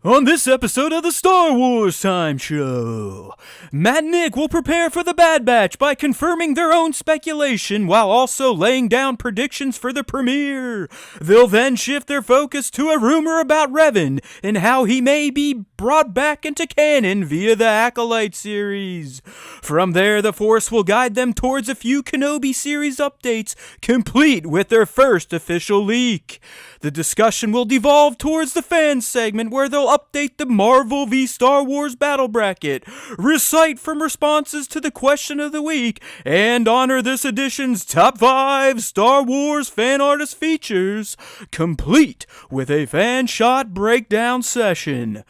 On this episode of the Star Wars Time Show, Matt and Nick will prepare for the Bad Batch by confirming their own speculation while also laying down predictions for the premiere. They'll then shift their focus to a rumor about Revan and how he may be brought back into canon via the Acolyte series. From there, the Force will guide them towards a few Kenobi series updates, complete with their first official leak. The discussion will devolve towards the fans segment where they'll update the Marvel v Star Wars battle bracket, recite from responses to the question of the week, and honor this edition's top 5 Star Wars fan artist features, complete with a fan shot breakdown session.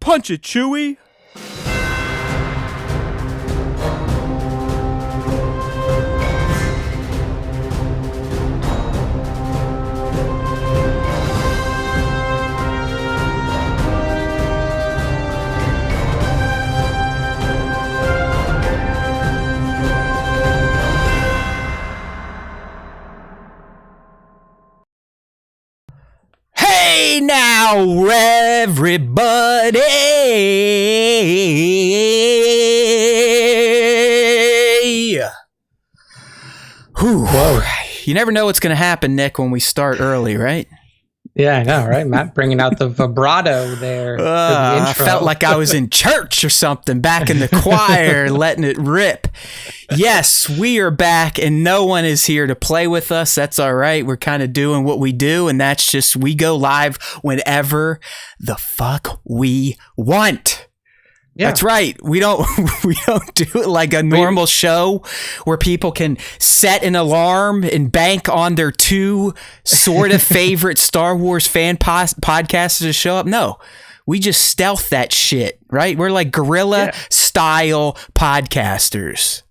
Punch it, Chewie! Hey now, everybody! Whew. Whoa. You never know what's going to happen, Nick, when we start early, right? Yeah, I know, right? Matt bringing out the vibrato there for the intro. I felt like I was in church or something, back in the choir, letting it rip. Yes, we are back, and no one is here to play with us. That's all right. We're kind of doing what we do, and that's just we go live whenever the fuck we want. Yeah. That's right. We don't do it like a normal show where people can set an alarm and bank on their two sort of favorite Star Wars fan podcasters to show up. No, we just stealth that shit, right? We're like guerrilla style podcasters.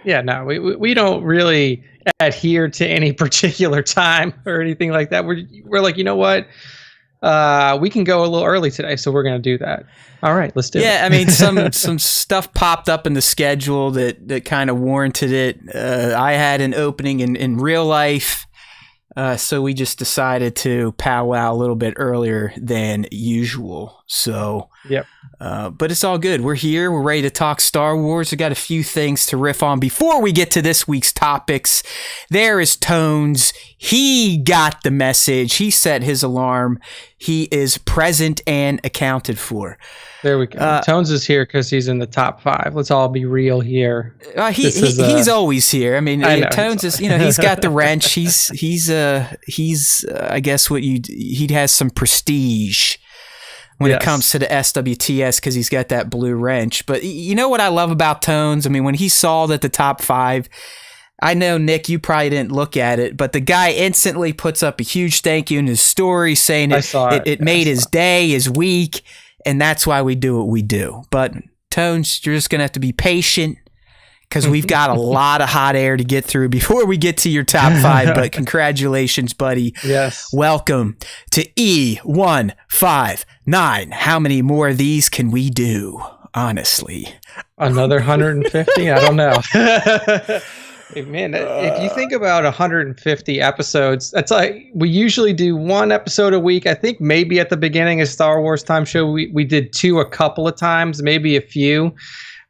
Yeah, no, we don't really adhere to any particular time or anything like that. We're like, you know what? We can go a little early today, so we're going to do that. All right, let's do it. Yeah, I mean, some stuff popped up in the schedule that kind of warranted it. I had an opening in real life, so we just decided to powwow a little bit earlier than usual. So, yep. But it's all good. We're here. We're ready to talk Star Wars. I got a few things to riff on before we get to this week's topics. There is Tones. He got the message. He set his alarm. He is present and accounted for. There we go. Tones is here because he's in the top 5. Let's all be real here. He's always here. I mean, Tones is, he's got the wrench. He's I guess he has some prestige when it comes to the SWTS because he's got that blue wrench. But you know what I love about Tones? I mean, when he saw that the top 5, I know, Nick, you probably didn't look at it, but the guy instantly puts up a huge thank you in his story saying it made his day, his week, and that's why we do what we do. But Tones, you're just going to have to be patient because we've got a lot of hot air to get through before we get to your top 5. But congratulations, buddy. Yes. Welcome to E159. How many more of these can we do, honestly? Another 150? I don't know. Man, if you think about 150 episodes, that's like we usually do one episode a week. I think maybe at the beginning of Star Wars Time Show, we did 2 a couple of times, maybe a few.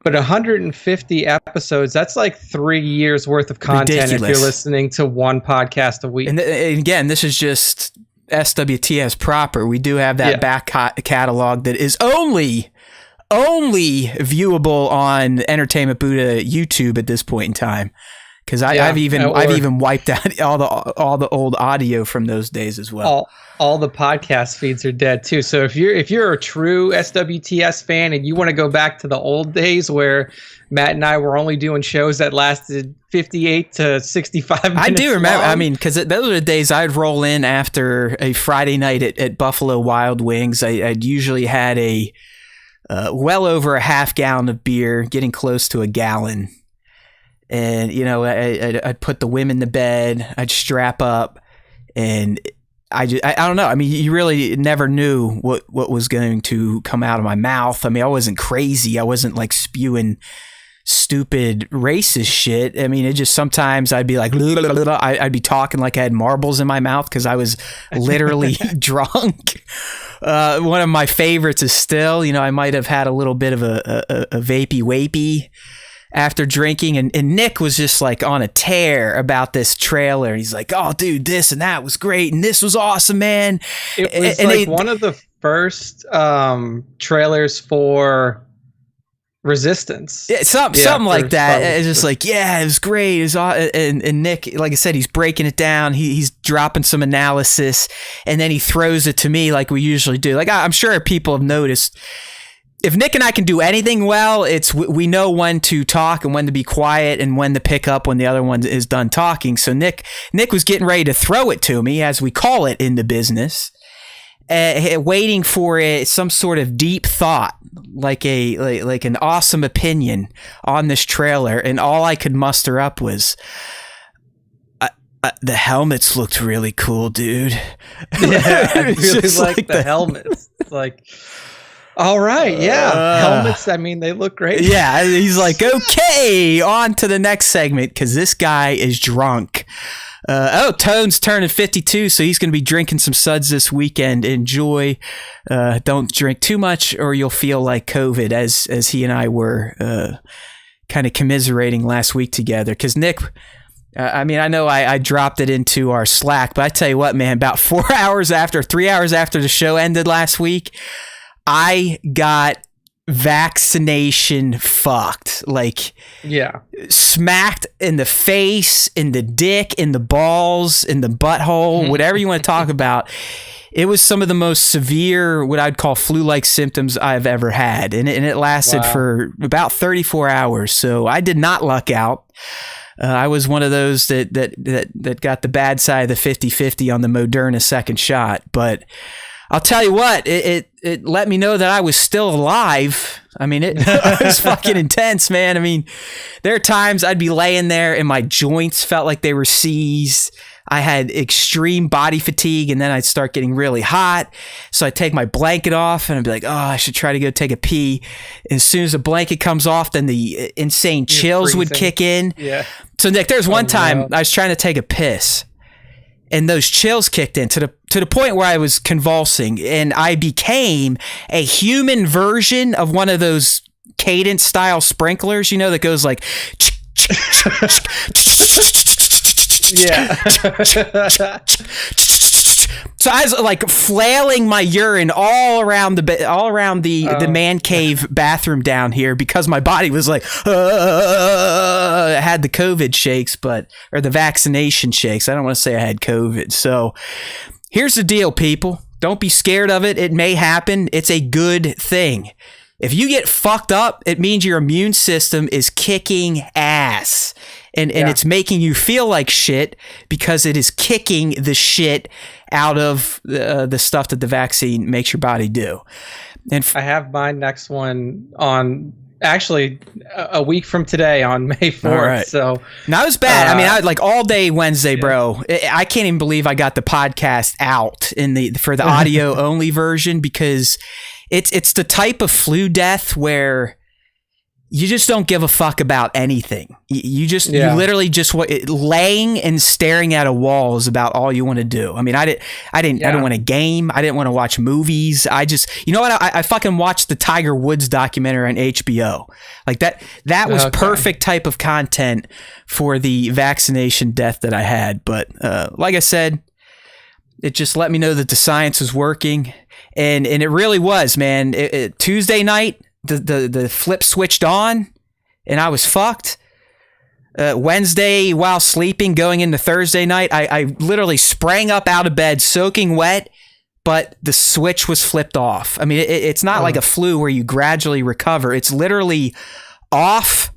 But 150 episodes, that's like 3 years worth of content. Ridiculous. If you're listening to one podcast a week. And again, this is just SWTS proper. We do have that back catalog that is only viewable on Entertainment Buddha YouTube at this point in time. Because I've even wiped out all the old audio from those days as well. All the podcast feeds are dead too. So if you're a true SWTS fan and you want to go back to the old days where Matt and I were only doing shows that lasted 58 to 65 minutes I do remember. long. I mean, because those are the days I'd roll in after a Friday night at Buffalo Wild Wings. I'd usually had a well over a half gallon of beer, getting close to a gallon. And, I'd put the women to bed, I'd strap up, and I don't know. I mean, you really never knew what was going to come out of my mouth. I mean, I wasn't crazy. I wasn't like spewing stupid racist shit. I mean, it just sometimes I'd be like, I'd be talking like I had marbles in my mouth because I was literally drunk. One of my favorites is still, I might have had a little bit of a vapey after drinking, and Nick was just like on a tear about this trailer. He's like, "Oh, dude, this and that was great, and this was awesome, man." It was one of the first trailers for Resistance. Yeah, something like that. It's just like, yeah, it was great. It was and Nick, like I said, he's breaking it down. He's dropping some analysis, and then he throws it to me like we usually do. Like I'm sure people have noticed. If Nick and I can do anything well, it's we know when to talk and when to be quiet and when to pick up when the other one is done talking. So Nick was getting ready to throw it to me, as we call it in the business, waiting for some sort of deep thought, like an awesome opinion on this trailer, and all I could muster up was, the helmets looked really cool, dude. Yeah, I really like the helmets. It's like, all right, yeah, helmets. I mean, they look great. Yeah, he's like, okay, on to the next segment because this guy is drunk. Tone's turning 52, so he's going to be drinking some suds this weekend. Enjoy. Don't drink too much, or you'll feel like COVID, as he and I were kind of commiserating last week together. Because Nick, I know I dropped it into our Slack, but I tell you what, man, about 3 hours after the show ended last week, I got vaccination fucked. Like, yeah, smacked in the face, in the dick, in the balls, in the butthole, whatever you want to talk about. It was some of the most severe, what I'd call flu-like symptoms I've ever had. And it lasted for about 34 hours. So I did not luck out. I was one of those that got the bad side of the 50-50 on the Moderna second shot. But I'll tell you what, it let me know that I was still alive. I mean, it was fucking intense, man. I mean, there are times I'd be laying there and my joints felt like they were seized. I had extreme body fatigue, and then I'd start getting really hot. So I'd take my blanket off and I'd be like, oh, I should try to go take a pee. And as soon as the blanket comes off, then the insane chills would kick in. Yeah. So Nick, there's one time I was trying to take a piss, and those chills kicked in to the point where I was convulsing, and I became a human version of one of those cadence style sprinklers, that goes like, yeah. So I was like flailing my urine all around the man cave bathroom down here because my body was like, I had the COVID shakes, or the vaccination shakes. I don't want to say I had COVID. So here's the deal, people. Don't be scared of it. It may happen. It's a good thing. If you get fucked up, it means your immune system is kicking ass. And it's making you feel like shit because it is kicking the shit out of the stuff that the vaccine makes your body do. And I have my next one on actually a week from today on May 4th. Right. So now it was bad. I had like all day Wednesday, bro. I can't even believe I got the podcast out for the audio only version because it's the type of flu death where you just don't give a fuck about anything. You literally just laying and staring at a wall is about all you want to do. I mean, I don't want to game. I didn't want to watch movies. I just, I fucking watched the Tiger Woods documentary on HBO. Like that was perfect type of content for the vaccination death that I had. But like I said, it just let me know that the science is working, and it really was, man. Tuesday night, the flip switched on and I was fucked. Wednesday, while sleeping, going into Thursday night, I literally sprang up out of bed soaking wet, but the switch was flipped off. I mean, it's not like a flu where you gradually recover. It's literally off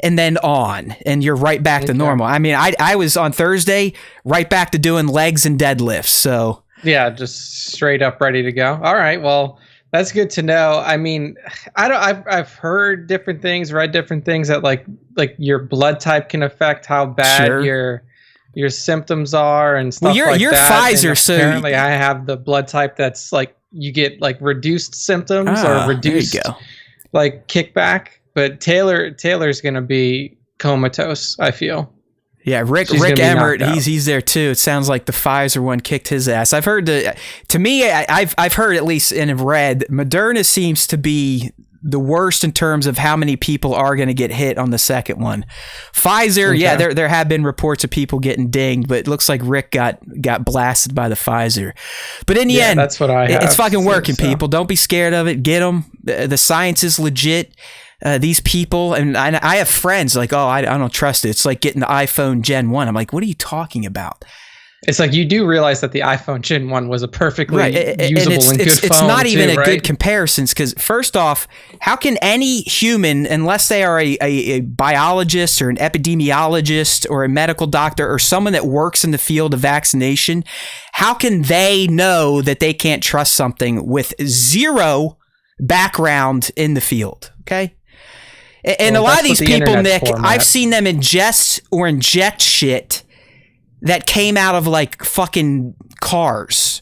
and then on, and you're right back to normal. I mean, I was on Thursday right back to doing legs and deadlifts. So yeah, just straight up ready to go. All right, well, that's good to know. I mean, I've heard different things, read different things that like your blood type can affect how bad your symptoms are and stuff like that. Well, you're Pfizer, and so apparently I have the blood type that's like you get like reduced symptoms or reduced like kickback. But Taylor's gonna be comatose, I feel. Yeah, Rick Emmert, he's there too. It sounds like the Pfizer one kicked his ass. I've heard to me, I've heard at least and have read, Moderna seems to be the worst in terms of how many people are going to get hit on the second one. Pfizer, okay. Yeah, there have been reports of people getting dinged, but it looks like Rick got blasted by the Pfizer. But in the end, that's what I have. It's fucking working, people. Don't be scared of it. Get them. The science is legit. These people, and I have friends like, oh, I don't trust it. It's like getting the iPhone Gen 1. I'm like, what are you talking about? It's like you do realize that the iPhone Gen 1 was a perfectly usable and good phone. It's not even a good comparison because, first off, how can any human, unless they are a biologist or an epidemiologist or a medical doctor or someone that works in the field of vaccination, how can they know that they can't trust something with zero background in the field? Okay? And a lot of these people, Nick, I've seen them ingest or inject shit that came out of like fucking cars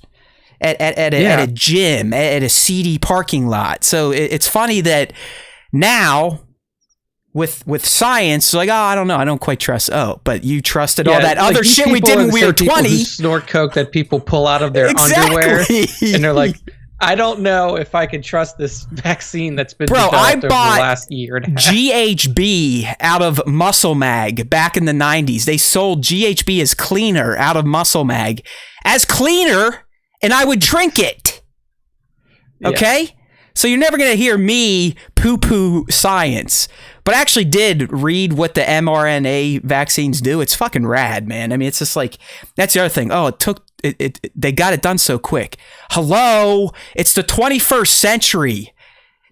at a gym, at a seedy parking lot. So it's funny that now with science, like, oh, I don't know, I don't quite trust. Oh, but you trusted all that other shit we did when we were 20. Who snort coke that people pull out of their underwear, and they're like, I don't know if I can trust this vaccine that's been developed over the last year and a half. GHB out of Muscle Mag back in the 90s. They sold GHB as cleaner out of Muscle Mag as cleaner, and I would drink it. Okay? Yeah. So you're never going to hear me poo-poo science. But I actually did read what the mRNA vaccines do. It's fucking rad, man. I mean, it's just like, that's the other thing. Oh, they got it done so quick. Hello? It's the 21st century.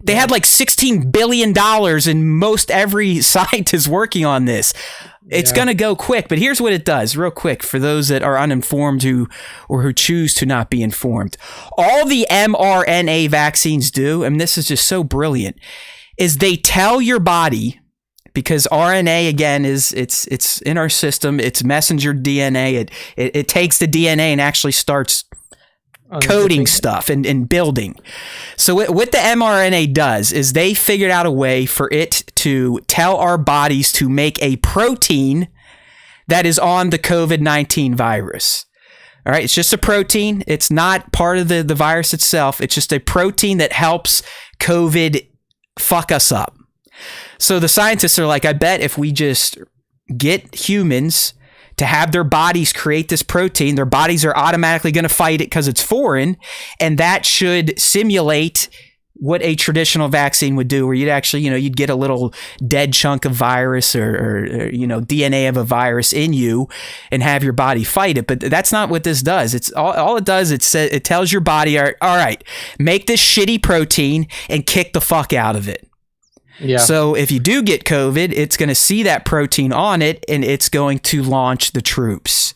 They had like $16 billion and most every scientist working on this. It's going to go quick, but here's what it does real quick for those that are uninformed who choose to not be informed. All the mRNA vaccines do, and this is just so brilliant, is they tell your body, because RNA again it's in our system, it's messenger DNA. It takes the DNA and actually starts coding stuff and building. So what the mRNA does is they figured out a way for it to tell our bodies to make a protein that is on the COVID-19 virus. All right, it's just a protein. It's not part of the virus itself. It's just a protein that helps COVID fuck us up. So the scientists are like, I bet if we just get humans to have their bodies create this protein, their bodies are automatically going to fight it because it's foreign, and that should simulate what a traditional vaccine would do, where you'd actually, you'd get a little dead chunk of virus or DNA of a virus in you and have your body fight it. But that's not what this does. It's all it does. It tells your body, all right, make this shitty protein and kick the fuck out of it. Yeah. So if you do get COVID, it's going to see that protein on it and it's going to launch the troops.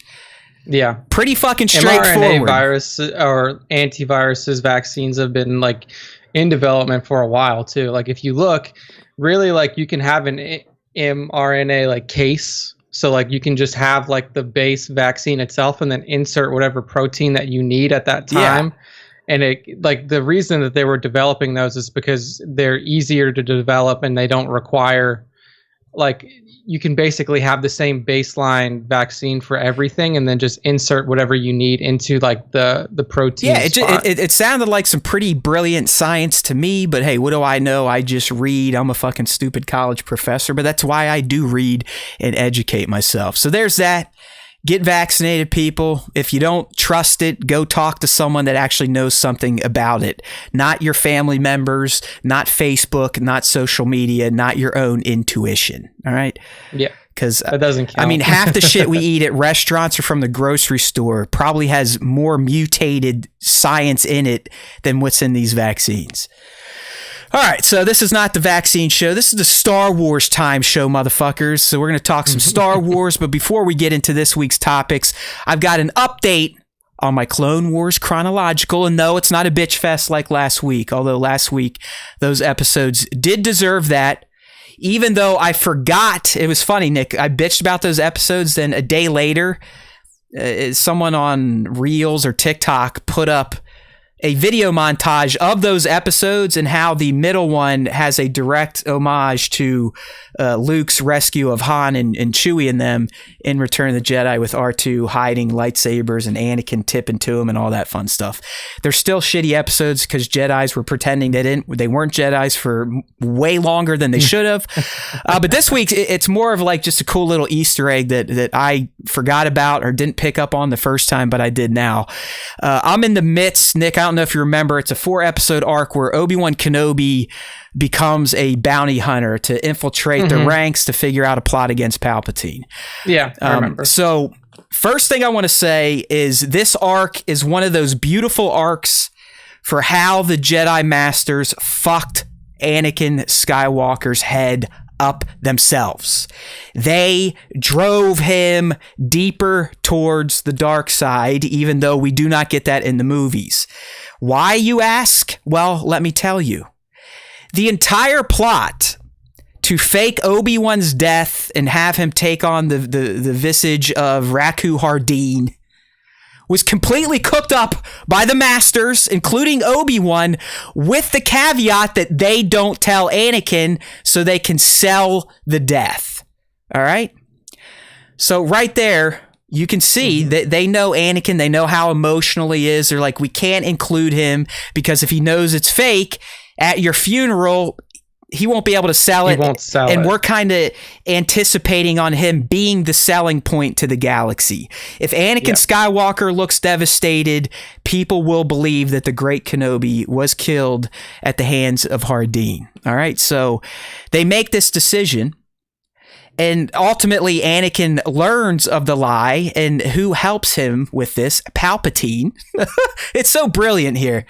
Yeah. Pretty fucking straightforward. mRNA virus or antiviruses vaccines have been like in development for a while too. Like if you look, really, like you can have an mRNA like case. So like you can just have like the base vaccine itself and then insert whatever protein that you need at that time. Yeah. And the reason that they were developing those is because they're easier to develop and they don't require, like, you can basically have the same baseline vaccine for everything and then just insert whatever you need into like the protein. Yeah, it sounded like some pretty brilliant science to me, but hey, what do I know? I just read. I'm a fucking stupid college professor, but that's why I do read and educate myself. So there's that. Get vaccinated, people. If you don't trust it, go talk to someone that actually knows something about it. Not your family members, not Facebook, not social media, not your own intuition. All right? Yeah. Because that doesn't count. I mean, half the shit we eat at restaurants or from the grocery store probably has more mutated science in it than what's in these vaccines. All right, so this is not the vaccine show. This is the Star Wars time show, motherfuckers. So we're going to talk some Star Wars. But before we get into this week's topics, I've got an update on my Clone Wars chronological. And no, it's not a bitch fest like last week. Although last week, those episodes did deserve that. Even though I forgot. It was funny, Nick. I bitched about those episodes. Then a day later, someone on Reels or TikTok put up a video montage of those episodes and how the middle one has a direct homage to Luke's rescue of Han and Chewie and them in Return of the Jedi, with R2 hiding lightsabers and Anakin tipping to him and all that fun stuff. They're still shitty episodes because Jedis were pretending they weren't Jedis for way longer than they should have. But this week, it's more of like just a cool little Easter egg that I forgot about or didn't pick up on the first time, but I did now. I'm in the midst, Nick, I don't know if you remember, it's a 4-episode arc where Obi-Wan Kenobi becomes a bounty hunter to infiltrate the ranks to figure out a plot against Palpatine. Yeah, I remember. So first thing I want to say is this arc is one of those beautiful arcs for how the Jedi Masters fucked Anakin Skywalker's head up themselves. They drove him deeper towards the dark side, even though we do not get that in the movies. Why, you ask? Well, let me tell you. The entire plot to fake Obi-Wan's death and have him take on the visage of Raku Hardeen was completely cooked up by the Masters, including Obi-Wan, with the caveat that they don't tell Anakin so they can sell the death. All right? So right there, you can see that they know Anakin. They know how emotional he is. They're like, we can't include him because if he knows it's fake, at your funeral, he won't be able to sell it. He won't sell and it. We're kind of anticipating on him being the selling point to the galaxy. If Anakin Skywalker looks devastated, people will believe that the great Kenobi was killed at the hands of Hardeen. All right, so they make this decision. And ultimately, Anakin learns of the lie, and who helps him with this? Palpatine. It's so brilliant here.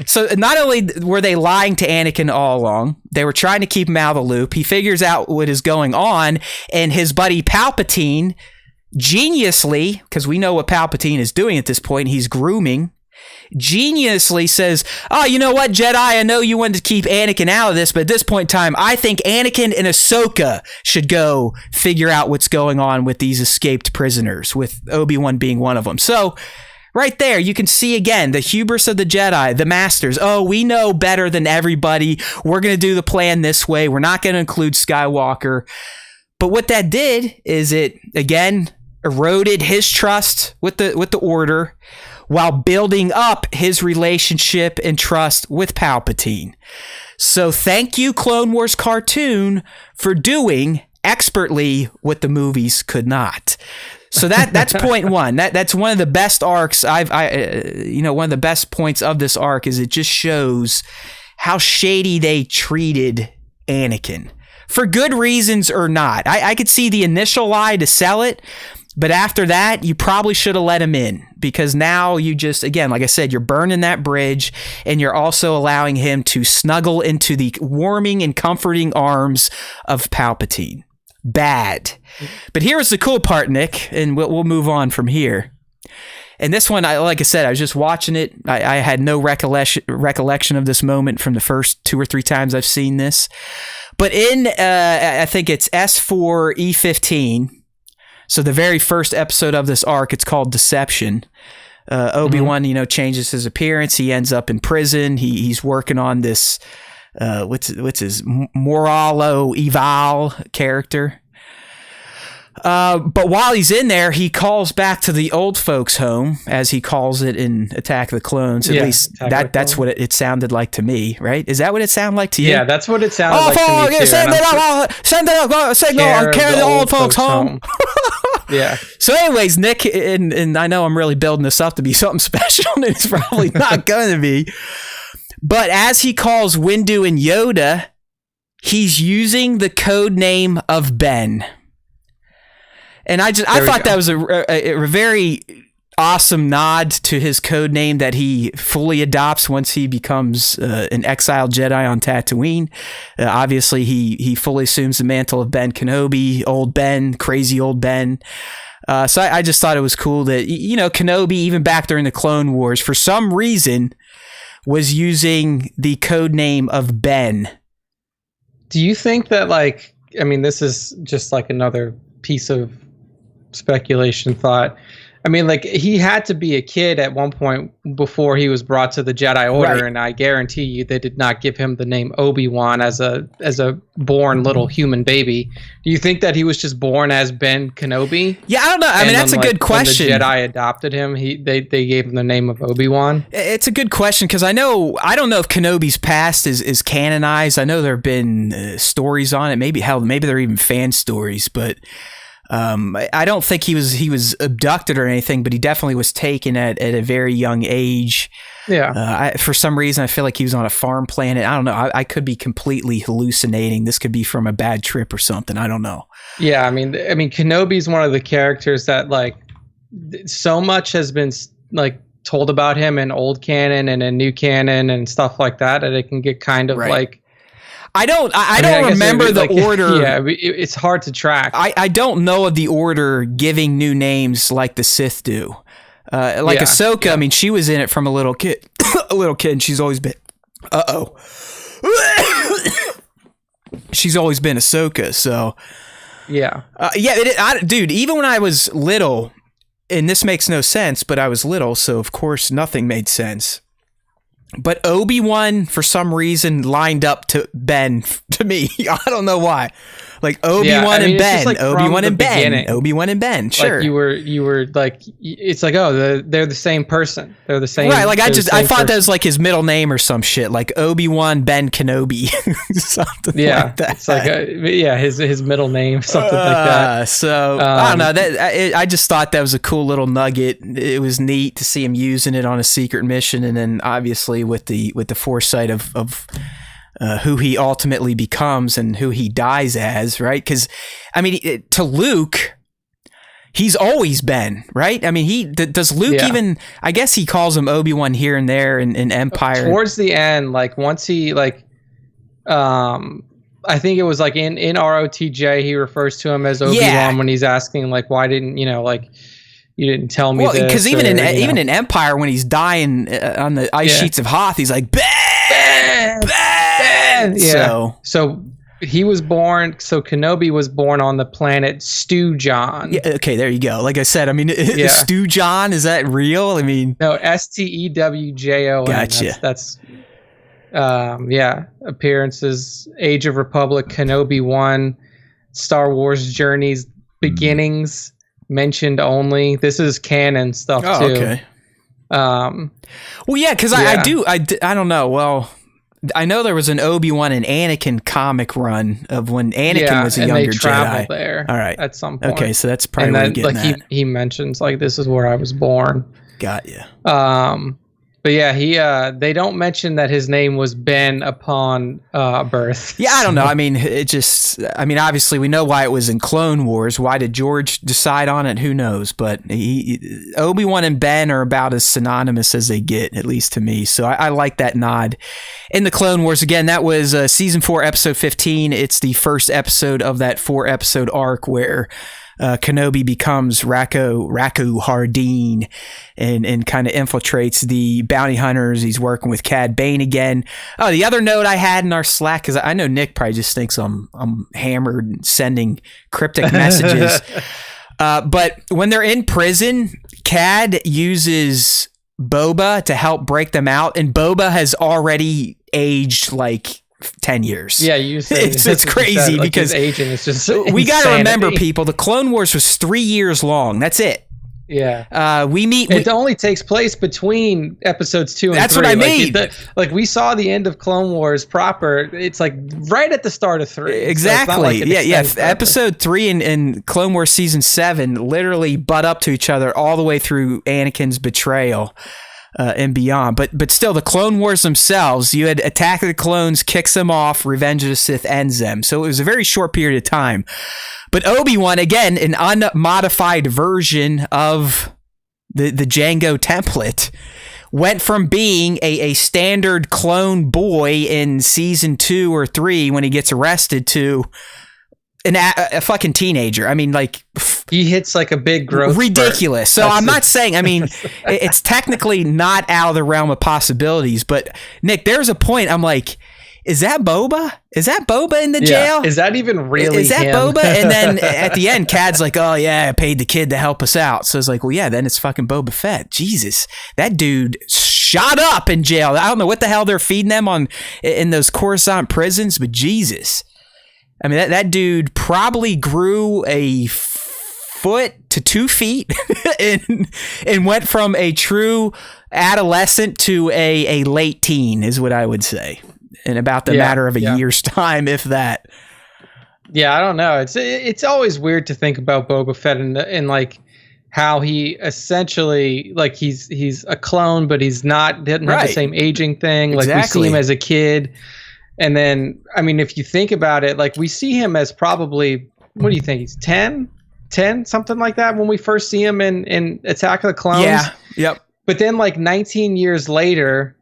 So not only were they lying to Anakin all along, they were trying to keep him out of the loop. He figures out what is going on, and his buddy Palpatine, geniusly, because we know what Palpatine is doing at this point, he's grooming, geniusly says, oh, you know what, Jedi, I know you wanted to keep Anakin out of this, but at this point in time, I think Anakin and Ahsoka should go figure out what's going on with these escaped prisoners, with Obi-Wan being one of them. So right there, you can see again the hubris of the Jedi, the Masters. Oh, we know better than everybody. We're going to do the plan this way. We're not going to include Skywalker. But what that did is it, again, eroded his trust with the Order, while building up his relationship and trust with Palpatine. So thank you, Clone Wars cartoon, for doing expertly what the movies could not. So that's point one. That's one of the best arcs one of the best points of this arc is it just shows how shady they treated Anakin. For good reasons or not. I could see the initial lie to sell it, but after that, you probably should have let him in, because now you just, again, like I said, you're burning that bridge, and you're also allowing him to snuggle into the warming and comforting arms of Palpatine. Bad. But here's the cool part, Nick, and we'll move on from here. And this one, like I said, I was just watching it. I had no recollection of this moment from the first 2 or 3 times I've seen this. But in, I think it's S4E15, so the very first episode of this arc, it's called Deception. Obi-Wan, changes his appearance. He ends up in prison. He's working on this, what's his, Moralo Eval character. But while he's in there, he calls back to the old folks' home, as he calls it in Attack of the Clones. At least that's what it sounded like to me, right? Is that what it sounded like to you? Yeah, that's what it sounded like to me too. Send carry the old folks home. Yeah. So anyways, Nick, and I know I'm really building this up to be something special, and it's probably not going to be. But as he calls Windu and Yoda, he's using the code name of Ben. And I thought that was a very awesome nod to his code name that he fully adopts once he becomes an exiled Jedi on Tatooine. Obviously, he fully assumes the mantle of Ben Kenobi, old Ben, crazy old Ben. So I just thought it was cool that, Kenobi, even back during the Clone Wars, for some reason, was using the code name of Ben. Do you think that, this is just like another piece of speculation thought. I mean, like, he had to be a kid at one point before he was brought to the Jedi Order, Right. and I guarantee you they did not give him the name Obi-Wan as a born little human baby. Do you think that he was just born as Ben Kenobi? Yeah, I don't know. I mean, that's a good question. When the Jedi adopted him, they gave him the name of Obi-Wan. It's a good question because I don't know if Kenobi's past is canonized. I know there have been stories on it. Maybe they're even fan stories, but I don't think he was abducted or anything. But he definitely was taken at a very young age. Yeah. For some reason, I feel like he was on a farm planet. I don't know. I could be completely hallucinating. This could be from a bad trip or something. I don't know. Yeah, I mean, Kenobi's one of the characters that, like, so much has been like told about him in old canon and in new canon and stuff like that it can get kind of like. I don't remember the order. Yeah, it's hard to track. I don't know of the order giving new names like the Sith do. Ahsoka, yeah. I mean, she was in it from a little kid, and she's always been. She's always been Ahsoka, so. Yeah. Dude, even when I was little, and this makes no sense, but I was little, so of course nothing made sense. But Obi-Wan, for some reason, lined up to Ben to me. I don't know why. Like Obi-Wan and Ben, like Obi-Wan and Ben, beginning. Obi-Wan and Ben. Sure, like you were like, it's like, oh, they're the same person. They're the same. Right, like I thought that was like his middle name or some shit, like Obi-Wan Ben Kenobi, something like that. It's like his middle name, something like that. So I don't know. I just thought that was a cool little nugget. It was neat to see him using it on a secret mission, and then obviously with the foresight of who he ultimately becomes and who he dies as, right? Because, I mean, to Luke, he's always been, right? I mean, does Luke even, I guess he calls him Obi-Wan here and there in Empire. Towards the end, like, once he, like, I think it was, like, in ROTJ, he refers to him as Obi-Wan when he's asking, like, why didn't, you didn't tell me this. Well, because even in Empire, when he's dying on the ice sheets of Hoth, he's like, Ben! Yeah. So he was born. So Kenobi was born on the planet Stew-Jon. Yeah. Okay. There you go. Like I said, I mean, Stew-Jon, is that real? I mean, no. Stewjon. Gotcha. That's appearances. Age of Republic. Kenobi 1. Star Wars Journeys Beginnings mentioned only. This is canon stuff too. Okay. Well, yeah, because I don't know. Well, I know there was an Obi-Wan and Anakin comic run of when Anakin was a younger Jedi. There, all right, at some point. Okay, so that's probably where you're getting at. He mentions, like, this is where I was born. Got you. But yeah, they don't mention that his name was Ben upon birth. Yeah, I don't know. I mean, obviously we know why it was in Clone Wars. Why did George decide on it? Who knows? But Obi-Wan and Ben are about as synonymous as they get, at least to me. So I like that nod. In the Clone Wars, again, that was season 4, episode 15. It's the first episode of that 4-episode arc where Kenobi becomes Rako Hardeen and kind of infiltrates the bounty hunters. He's working with Cad Bane again. Oh, the other note I had in our Slack, because I know Nick probably just thinks I'm hammered and sending cryptic messages. But when they're in prison, Cad uses Boba to help break them out, and Boba has already aged like 10 years. Yeah, you said it's crazy because aging is just we got to remember, people, the Clone Wars was 3 years long. That's it. Yeah. It only takes place between episodes 2 and 3. That's what I mean. Like we saw the end of Clone Wars proper. It's like right at the start of 3. Exactly. So episode 3 and Clone Wars season 7 literally butt up to each other all the way through Anakin's betrayal. And beyond, but still, the Clone Wars themselves, you had Attack of the Clones kicks them off, Revenge of the Sith ends them, so it was a very short period of time. But Obi-Wan, again, an unmodified version of the Jango template, went from being a standard clone boy in season 2 or 3 when he gets arrested to a fucking teenager. I mean, like, he hits like a big growth ridiculous spurt. So I'm not saying, I mean, it's technically not out of the realm of possibilities, but Nick, there's a point I'm like, is that Boba? Is that Boba in the jail? Is that even really Is that him? Boba? And then at the end, Cad's like, oh yeah, I paid the kid to help us out. So it's like, well, yeah, then it's fucking Boba Fett. Jesus, that dude shot up in jail. I don't know what the hell they're feeding them in those Coruscant prisons, but Jesus. I mean, that dude probably grew a foot to 2 feet and went from a true adolescent to a late teen is what I would say. In about the matter of a year's time, if that. Yeah, I don't know. It's always weird to think about Boba Fett and like how he essentially like he's a clone, but he's not didn't have the same aging thing. Like we see him as a kid, and then I mean, if you think about it, like we see him as probably what do you think? He's 10, something like that when we first see him in Attack of the Clones. Yeah. Yep. But then like 19 years later.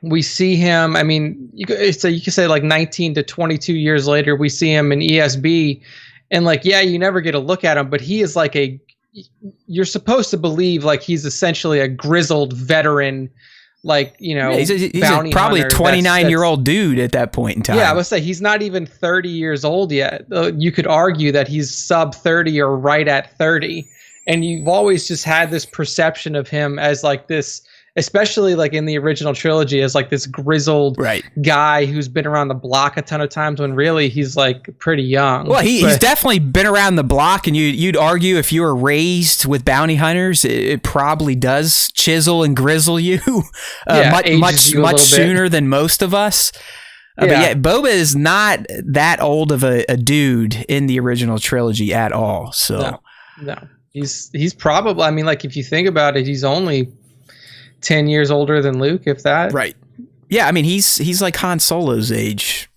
We see him, I mean, you could say like 19 to 22 years later, we see him in ESB. And like, yeah, you never get a look at him, but he is like you're supposed to believe like he's essentially a grizzled veteran, like, you know, he's probably a 29-year-old dude at that point in time. Yeah, I would say he's not even 30 years old yet. You could argue that he's sub 30 or right at 30. And you've always just had this perception of him as like this, especially like in the original trilogy, as like this grizzled guy who's been around the block a ton of times when really he's like pretty young. Well, he's definitely been around the block, and you'd argue if you were raised with bounty hunters, it probably does chisel and grizzle you much sooner than most of us. But yeah, Boba is not that old of a dude in the original trilogy at all. So no. He's probably, I mean, like if you think about it, he's only 10 years older than Luke, if that. Right. Yeah, I mean, he's like Han Solo's age.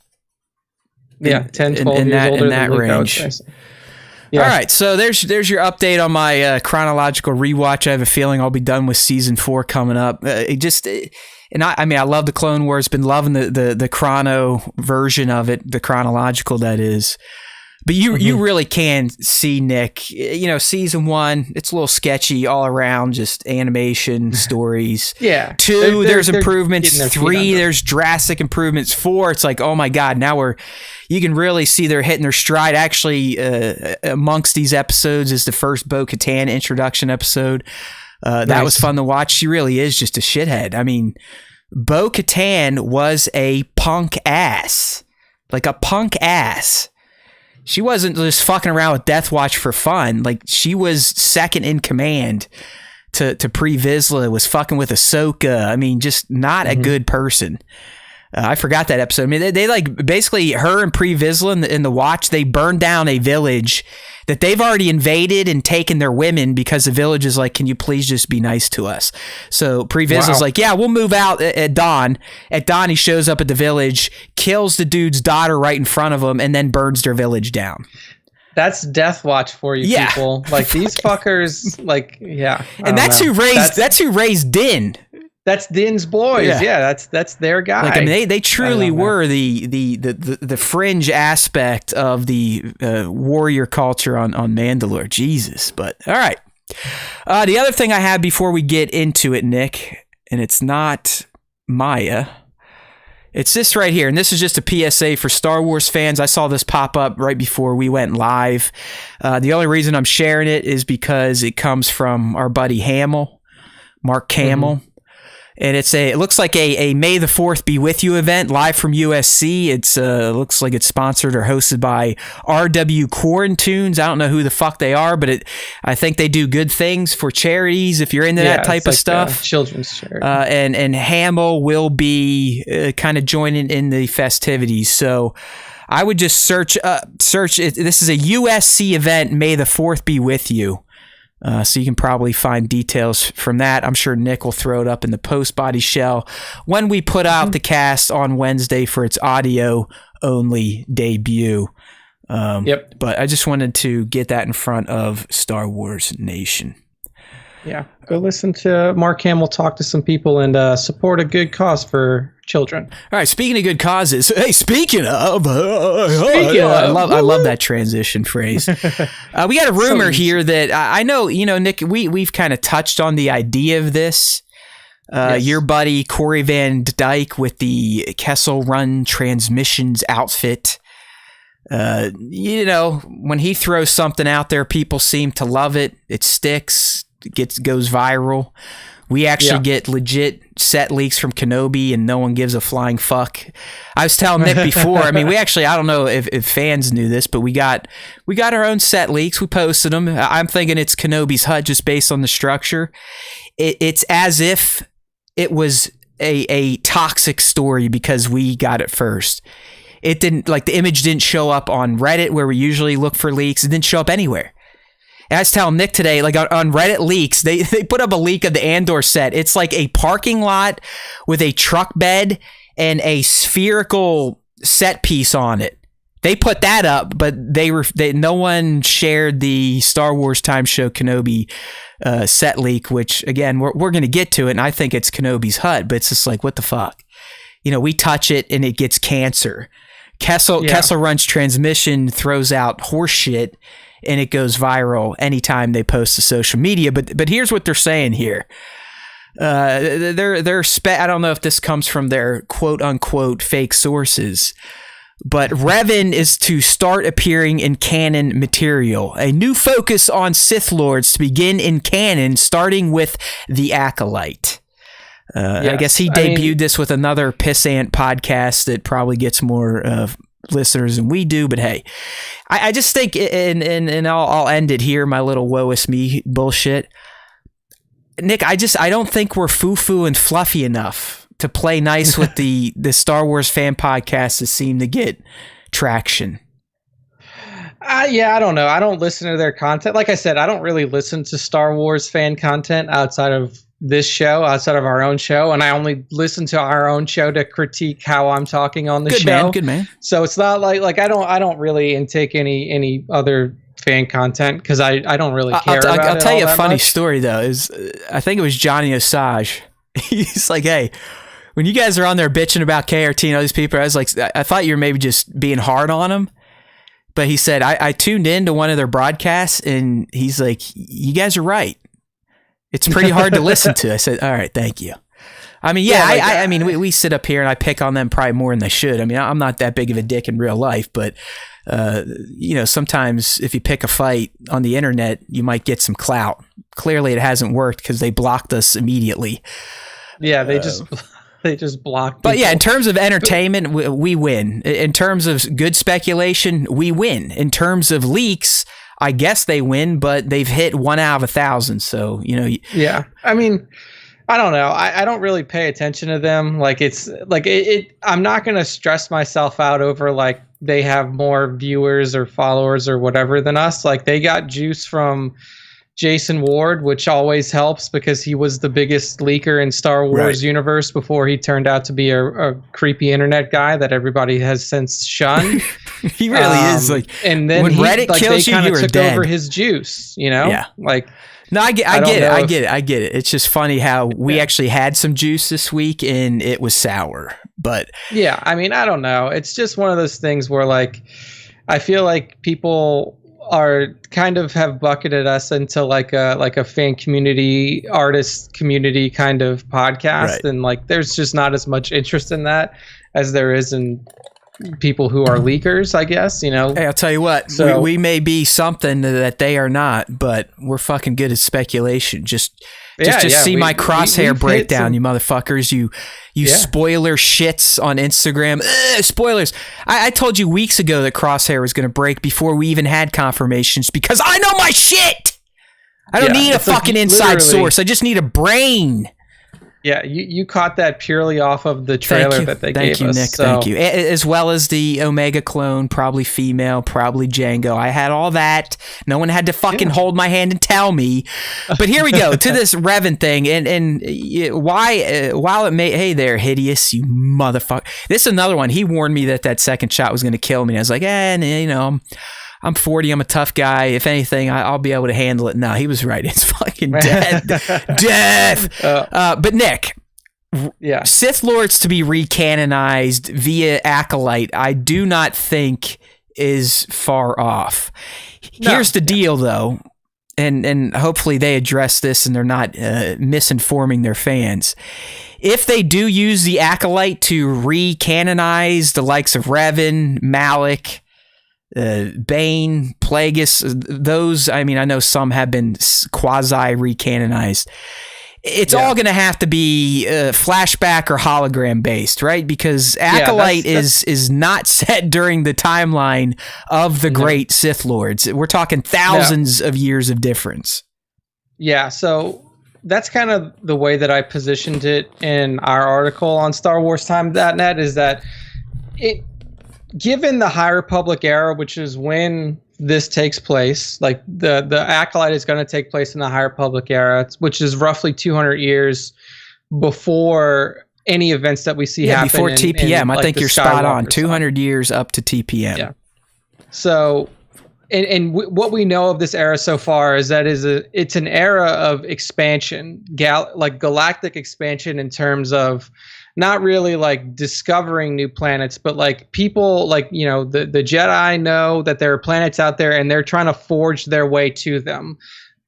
Yeah, 10, 12 years older in that than Luke, range. Yeah. All right, so there's your update on my chronological rewatch. I have a feeling I'll be done with season 4 coming up. I love the Clone Wars. Been loving the chrono version of it, the chronological that is. But you really can see, Nick, you know, season 1, it's a little sketchy all around, just animation, stories. 2, there's improvements. 3, there's drastic improvements. 4, it's like, oh my God, now you can really see they're hitting their stride. Actually, amongst these episodes is the first Bo-Katan introduction episode. That was fun to watch. She really is just a shithead. I mean, Bo-Katan was a punk ass. Like a punk ass. She wasn't just fucking around with Death Watch for fun. Like, she was second in command to Pre Vizsla, was fucking with Ahsoka. I mean, just not a good person. I forgot that episode. I mean, they like basically her and Pre Vizsla in the Watch, they burned down a village that they've already invaded and taken their women because the village is like, can you please just be nice to us? So Pre Vizsla's like, yeah, we'll move out at dawn. At dawn, he shows up at the village, kills the dude's daughter right in front of him, and then burns their village down. That's Death Watch for you people. Like these fuckers, like, yeah. And that's who raised Din. That's Din's boys. Yeah, that's their guy. Like, I mean, they truly were the fringe aspect of the warrior culture on Mandalore. Jesus. But all right. The other thing I have before we get into it, Nick, and it's not Maya. It's this right here, and this is just a PSA for Star Wars fans. I saw this pop up right before we went live. The only reason I'm sharing it is because it comes from our buddy Hamill, Mark Hamill. And it looks like a May the 4th Be With You event live from USC. It's looks like it's sponsored or hosted by RW Quarantunes. I don't know who the fuck they are, but I think they do good things for charities if you're into that type of stuff. Children's charity. And Hamill will be kind of joining in the festivities. So I would just search it. This is a USC event, May the 4th Be With You. So you can probably find details from that. I'm sure Nick will throw it up in the post body shell when we put out the cast on Wednesday for its audio only debut. But I just wanted to get that in front of Star Wars Nation. Yeah, go listen to Mark Hamill talk to some people and support a good cause for children. All right, speaking of good causes, hey, I love that transition phrase. We got a rumor here that I know, Nick, we've kind of touched on the idea of this, Yes. Your buddy Corey Van Dyke with the Kessel Run Transmissions outfit. When he throws something out there, people seem to love it. It sticks, goes viral. We actually get legit set leaks from Kenobi, and no one gives a flying fuck. I was telling Nick before. I mean, I don't know if fans knew this, but we got our own set leaks. We posted them. I'm thinking it's Kenobi's hut just based on the structure. It's as if it was a toxic story because we got it first. It didn't, like, the image didn't show up on Reddit where we usually look for leaks. It didn't show up anywhere. And I was telling Nick today, like on Reddit leaks, they put up a leak of the Andor set. It's like a parking lot with a truck bed and a spherical set piece on it. They put that up, but no one shared the Star Wars Time Show Kenobi set leak, which, again, we're going to get to it, and I think it's Kenobi's hut, but it's just like, what the fuck? We touch it, and it gets cancer. Kessel Run's transmission throws out horse shit, and it goes viral anytime they post to social media. But here's what they're saying here. I don't know if this comes from their quote unquote fake sources, but Revan is to start appearing in canon material. A new focus on Sith Lords to begin in canon, starting with the Acolyte. I guess he debuted this with another pissant podcast that probably gets more listeners than we do, but hey, I just think, and I'll end it here, my little woe is me bullshit. Nick, I don't think we're foo-foo and fluffy enough to play nice with the Star Wars fan podcasts that seem to get traction. I don't know. I don't listen to their content. Like I said, I don't really listen to Star Wars fan content outside of this show, outside of our own show, and I only listen to our own show to critique how I'm talking on the show. Good man. So it's not like I don't really intake any other fan content because I don't really care about it. I'll tell you a funny story though. I think it was Johnny Osage. He's like, hey, when you guys are on there bitching about KRT and all these people, I was like, I thought you were maybe just being hard on them. But he said, I tuned in to one of their broadcasts, and he's like, you guys are right. It's pretty hard to listen to. I said, all right, thank you. I mean, I mean, we sit up here and I pick on them probably more than they should. I mean, I'm not that big of a dick in real life, but, sometimes if you pick a fight on the internet, you might get some clout. Clearly it hasn't worked because they blocked us immediately. Yeah, they just blocked. But yeah, in terms of entertainment, we win. In terms of good speculation, we win. In terms of leaks, I guess they win, but they've hit 1 out of 1,000. So, Yeah. I mean, I don't know. I don't really pay attention to them. Like, it's like I'm not going to stress myself out over like they have more viewers or followers or whatever than us. Like, they got juice from Jason Ward, which always helps because he was the biggest leaker in Star Wars universe before he turned out to be a creepy internet guy that everybody has since shunned. He really is. Like, and then when Reddit kills you, took dead. over his juice. Yeah. Like. No, I get it. It's just funny how we actually had some juice this week and it was sour. But yeah, I mean, I don't know. It's just one of those things where like I feel like people are kind of have bucketed us into like a fan community, artist community kind of podcast, and like there's just not as much interest in that as there is in people who are leakers, I guess, Hey, I'll tell you what, so, we may be something that they are not, but we're fucking good at speculation. Just see my crosshair breakdown, you motherfuckers. You spoiler shits on Instagram. Spoilers. I told you weeks ago that Crosshair was going to break before we even had confirmations because I know my shit. I don't need a fucking inside source. I just need a brain. Yeah, you caught that purely off of the trailer that they gave us. Thank you, Nick. Thank you. As well as the Omega clone, probably female, probably Django. I had all that. No one had to fucking hold my hand and tell me. But here we go to this Revan thing, and why? While it may, hey there, hideous, you motherfucker. This is another one. He warned me that second shot was going to kill me. And I was like, I'm 40. I'm a tough guy. If anything, I'll be able to handle it. No, he was right. It's fucking death. But Nick, Sith Lords to be recanonized via Acolyte, I do not think is far off. Here's the deal, though. and hopefully they address this and they're not misinforming their fans. If they do use the Acolyte to re-canonize the likes of Revan, Malak, Bane, Plagueis, those, I mean, I know some have been quasi-recanonized. It's all going to have to be flashback or hologram based, right? Because Acolyte is not set during the timeline of the great Sith Lords. We're talking thousands of years of difference. Yeah, so that's kind of the way that I positioned it in our article on StarWarsTime.net, is that given the High Republic era, which is when this takes place, like the Acolyte is going to take place in the High Republic era, which is roughly 200 years before any events that we see happen. Before TPM. I think you're spot on. 200 years up to TPM. Yeah. So, what we know of this era so far is that it's an era of expansion, like galactic expansion, in terms of not really like discovering new planets, but like people, like, you know, the Jedi know that there are planets out there and they're trying to forge their way to them.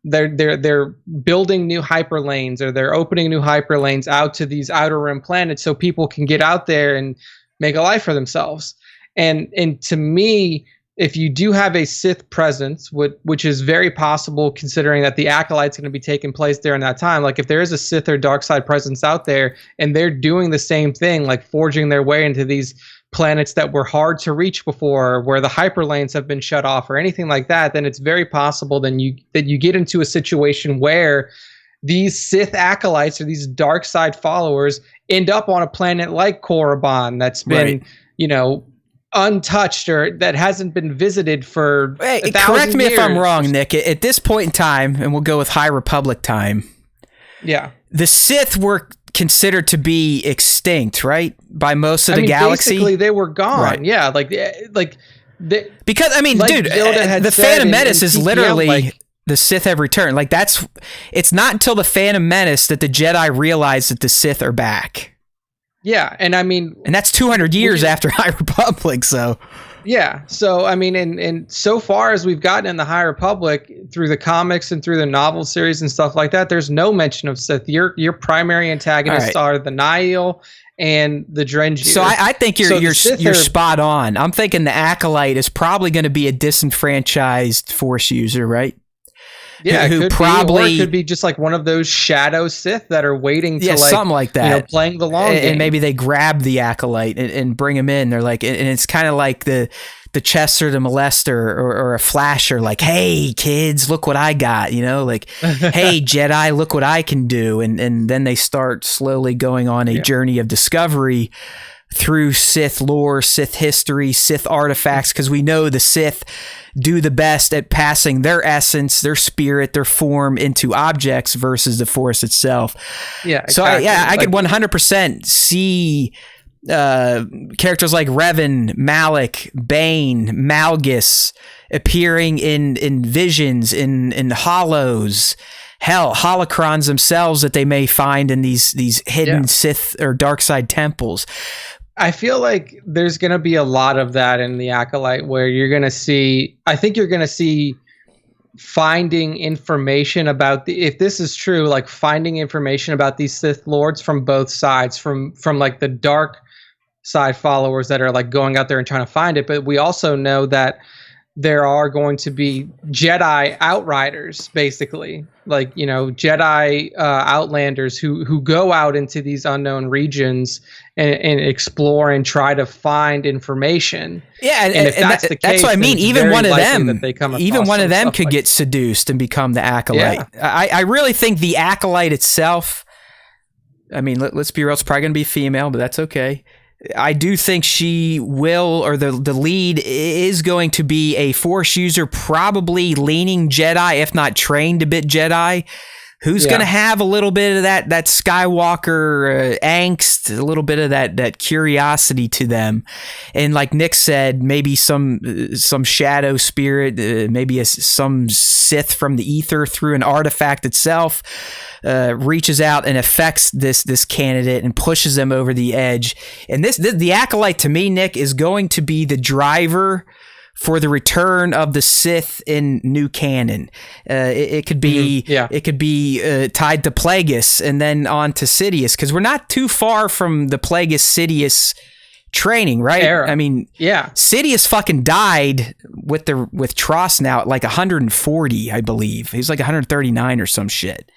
They're building new hyperlanes, or they're opening new hyperlanes out to these outer rim planets so people can get out there and make a life for themselves. And to me, if you do have a Sith presence, which is very possible considering that the Acolyte's going to be taking place during that time, like if there is a Sith or dark side presence out there and they're doing the same thing, like forging their way into these planets that were hard to reach before, where the hyperlanes have been shut off or anything like that, then it's very possible that you get into a situation where these Sith Acolytes or these dark side followers end up on a planet like Korriban that's been, you know, untouched, or that hasn't been visited for 1,000 correct me years. if I'm wrong, Nick. At this point in time, and we'll go with High Republic time, the Sith were considered to be extinct, right, by most of the galaxy. Basically they were gone. Right. Yeah, because I mean, like, dude, the Phantom Menace is literally the Sith have returned. Like it's not until the Phantom Menace that the Jedi realize that the Sith are back. Yeah, and I mean... And that's 200 years after High Republic, so... Yeah, so, I mean, and so far as we've gotten in the High Republic, through the comics and through the novel series and stuff like that, there's no mention of Sith. Your primary antagonists are the Nihil and the Drenju. So I think you're spot on. I'm thinking the Acolyte is probably going to be a disenfranchised Force user, right? Yeah, who probably could be just like one of those shadow Sith that are waiting to something like that, you know, playing the long game. And maybe they grab the Acolyte and bring him in. They're like, and it's kind of like the Chester the Molester or a Flasher, like, hey kids, look what I got, you know, like, hey Jedi, look what I can do, and then they start slowly going on a journey of discovery through Sith lore, Sith history, Sith artifacts, because we know the Sith do the best at passing their essence, their spirit, their form into objects versus the Force itself. Yeah, exactly. So I could 100% see characters like Revan, Malak, Bane, Malgus appearing in visions, in hollows. Hell, holocrons themselves that they may find in these hidden Sith or dark side temples. I feel like there's going to be a lot of that in the Acolyte, where you're going to see, I think you're going to see finding information about if this is true, like finding information about these Sith Lords from both sides, from like the dark side followers that are like going out there and trying to find it. But we also know that there are going to be Jedi outriders, basically, like, you know, Jedi outlanders who go out into these unknown regions and explore and try to find information. Yeah, and if that's the case, that's what I mean. Even one of them could get seduced and become the Acolyte. Yeah. I really think the Acolyte itself, I mean, let's be real, it's probably going to be female, but that's okay. I do think she will, or the lead is going to be a Force user, probably leaning Jedi, if not trained a bit Jedi, who's going to have a little bit of that Skywalker angst, a little bit of that curiosity to them. And like Nick said, maybe some shadow spirit, maybe some Sith from the ether through an artifact itself, reaches out and affects this candidate and pushes them over the edge. And the Acolyte, to me, Nick, is going to be the driver for the return of the Sith in new canon. It could be it could be tied to Plagueis and then on to Sidious, because we're not too far from the Plagueis Sidious training, right? Era. I mean, Sidious fucking died with Tross now at like 140, I believe. He was like 139 or some shit.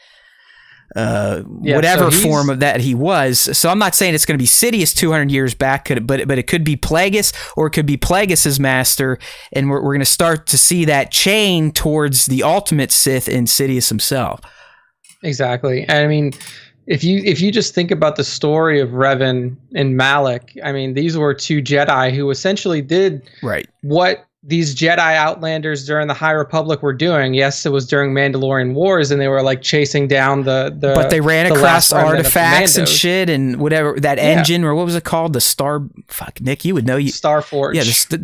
Whatever form of that he was. So I'm not saying it's going to be Sidious 200 years back, but it could be Plagueis, or it could be Plagueis' master, and we're going to start to see that chain towards the ultimate Sith in Sidious himself. Exactly. I mean, if you just think about the story of Revan and Malak, I mean, these were two Jedi who essentially did what these Jedi Outlanders during the High Republic were doing. Yes, it was during Mandalorian Wars, and they were like chasing down the but they ran across artifacts and shit and whatever, that engine, or what was it called? The Star... Fuck, Nick, you would know. Starforge. Yeah,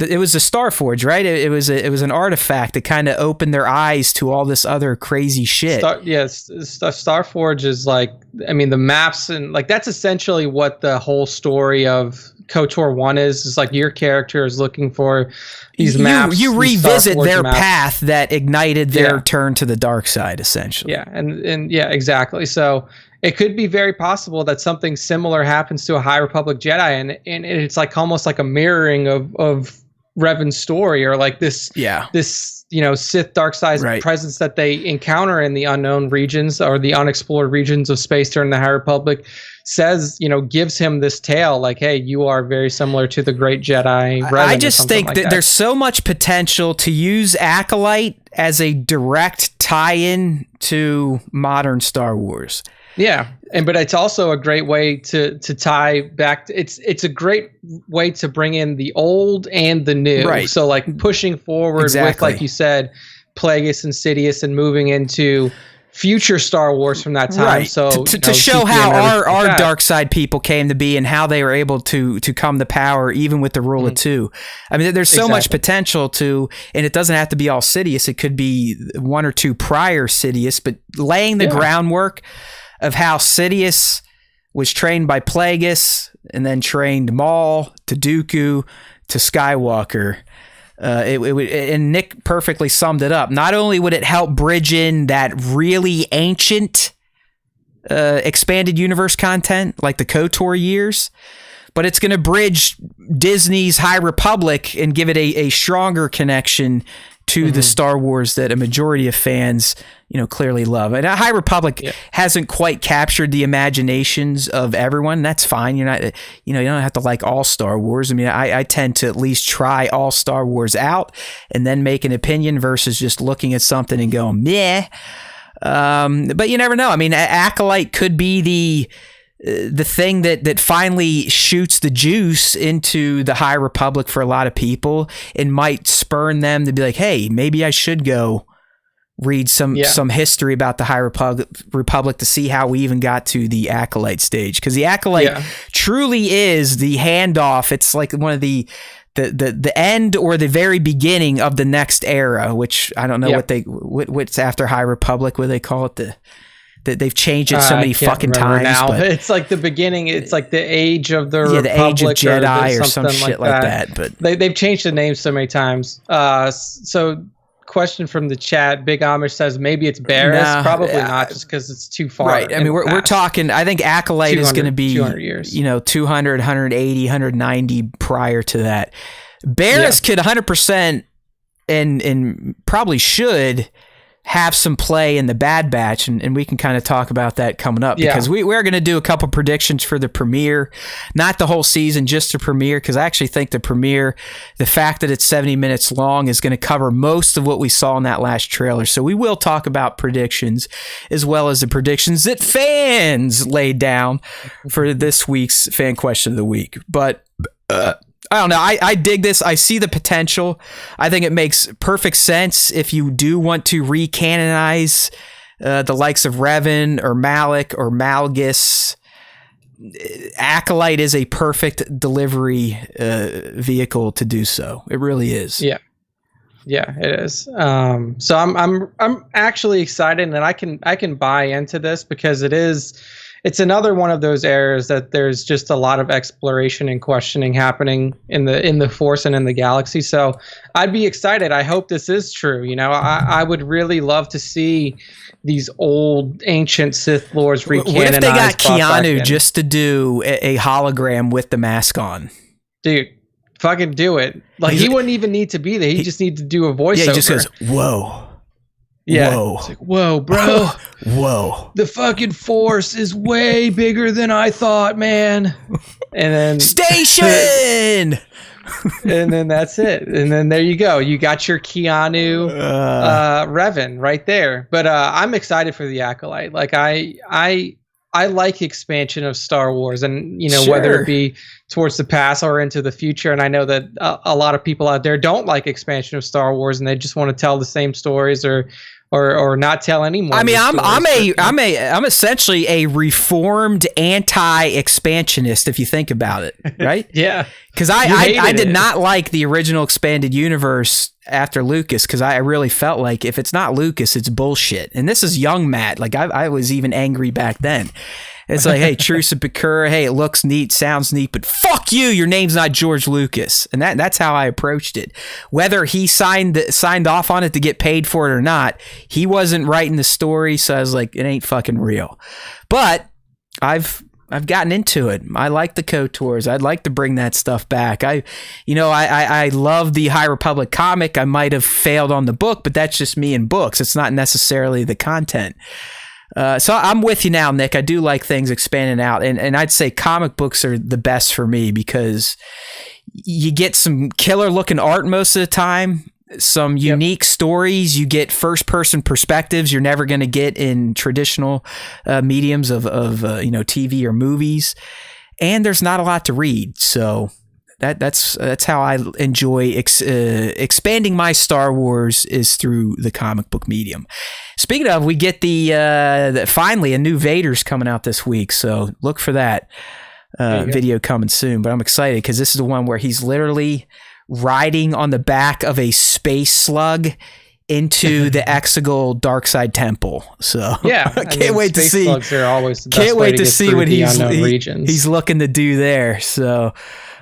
it was a Starforge, right? It was an artifact that kind of opened their eyes to all this other crazy shit. Starforge is like, I mean, the maps, and like that's essentially what the whole story of KOTOR 1 is like your character is looking for these maps. You revisit their path that ignited their turn to the dark side, essentially. Yeah, and yeah, exactly. So it could be very possible that something similar happens to a High Republic Jedi, and it's like almost like a mirroring of Revan's story, or like this Sith dark side presence that they encounter in the unknown regions or the unexplored regions of space during the High Republic. Says, gives him this tale like, hey, you are very similar to the great Jedi. I just think that there's so much potential to use Acolyte as a direct tie-in to modern Star Wars. Yeah, but it's also a great way to tie back. It's a great way to bring in the old and the new. Right. So like pushing forward with, like you said, Plagueis and Sidious, and moving into future Star Wars from that time. Right. So to show how our dark side people came to be and how they were able to come to power even with the rule of two. I mean, there's so much potential to, and it doesn't have to be all Sidious. It could be one or two prior Sidious, but laying the groundwork of how Sidious was trained by Plagueis and then trained Maul to Dooku to Skywalker. It would, and Nick perfectly summed it up. Not only would it help bridge in that really ancient expanded universe content like the KOTOR years, but it's going to bridge Disney's High Republic and give it a stronger connection to the Star Wars that a majority of fans, clearly love. And High Republic hasn't quite captured the imaginations of everyone. That's fine. You're not, you don't have to like all Star Wars. I mean, I tend to at least try all Star Wars out and then make an opinion versus just looking at something and going, meh. But you never know. I mean, Acolyte could be the thing that finally shoots the juice into the High Republic for a lot of people and might spurn them to be like, hey, maybe I should go read some history about the High Republic to see how we even got to the Acolyte stage. Because the Acolyte truly is the handoff. It's like one of the end or the very beginning of the next era, which I don't know what's after High Republic, what they call it, they've changed it so many fucking times now. But it's like the beginning. It's like the age of the Republic, the age of Jedi or some shit like that. But they've changed the name so many times. So question from the chat, Big Amish says maybe it's Barris. Probably not, just because it's too far. Right. I mean, we're talking. I think Acolyte is going to be 200 years. 200, 180, 190 prior to that. Barris could 100% and probably should have some play in the Bad Batch, and we can kind of talk about that coming up, because we're going to do a couple predictions for the premiere, not the whole season, just the premiere, because I actually think the premiere, the fact that it's 70 minutes long, is going to cover most of what we saw in that last trailer. So we will talk about predictions as well as the predictions that fans laid down for this week's fan question of the week. But I don't know. I dig this. I see the potential. I think it makes perfect sense if you do want to recanonize the likes of Revan or Malak or Malgus. Acolyte is a perfect delivery vehicle to do so. It really is. Yeah, it is. So I'm actually excited, and I can buy into this because it is it's another one of those areas that there's just a lot of exploration and questioning happening in the Force and in the galaxy. So I'd be excited. I hope this is true. You know, I would really love to see these old ancient Sith lords recanonized. What if they got Keanu just to do a hologram with the mask on? Dude, fucking do it. Like, he wouldn't even need to be there. He just needs to do a voiceover. Yeah, he just goes, whoa. Yeah. Whoa. It's like, whoa, bro. Whoa. The fucking Force is way bigger than I thought, man. And then Station! And then that's it. And then there you go. You got your Keanu Revan right there. But I'm excited for the Acolyte. Like, I like expansion of Star Wars, and you know, sure, whether it be towards the past or into the future. And I know that a lot of people out there don't like expansion of Star Wars, and they just want to tell the same stories or not tell anymore. I mean, I'm essentially a reformed anti-expansionist, if you think about it, right? Yeah, because I did not like the original expanded universe after Lucas, because I really felt like if it's not Lucas, it's bullshit. And this is young Matt. Like, I was even angry back then. It's like, hey, Truce and Bakura, hey, it looks neat, sounds neat, but fuck you, your name's not George Lucas. And that's how I approached it. Whether he signed off on it to get paid for it or not, he wasn't writing the story, so I was like, it ain't fucking real. But I've gotten into it. I like the KOTORs. I'd like to bring that stuff back. I love the High Republic comic. I might have failed on the book, but that's just me in books. It's not necessarily the content. So I'm with you now, Nick. I do like things expanding out, and I'd say comic books are the best for me because you get some killer looking art most of the time, some unique stories. You get first person perspectives you're never going to get in traditional mediums of TV or movies, and there's not a lot to read. So that's how I enjoy expanding my Star Wars, is through the comic book medium. Speaking of, we get finally a new Vader's coming out this week, so look for that video coming soon. But I'm excited because this is the one where he's literally riding on the back of a space slug into the Exegol Darkside Temple. So yeah, I can't wait to see. Slugs are always the best can't wait to see what regions. he's looking to do there. So,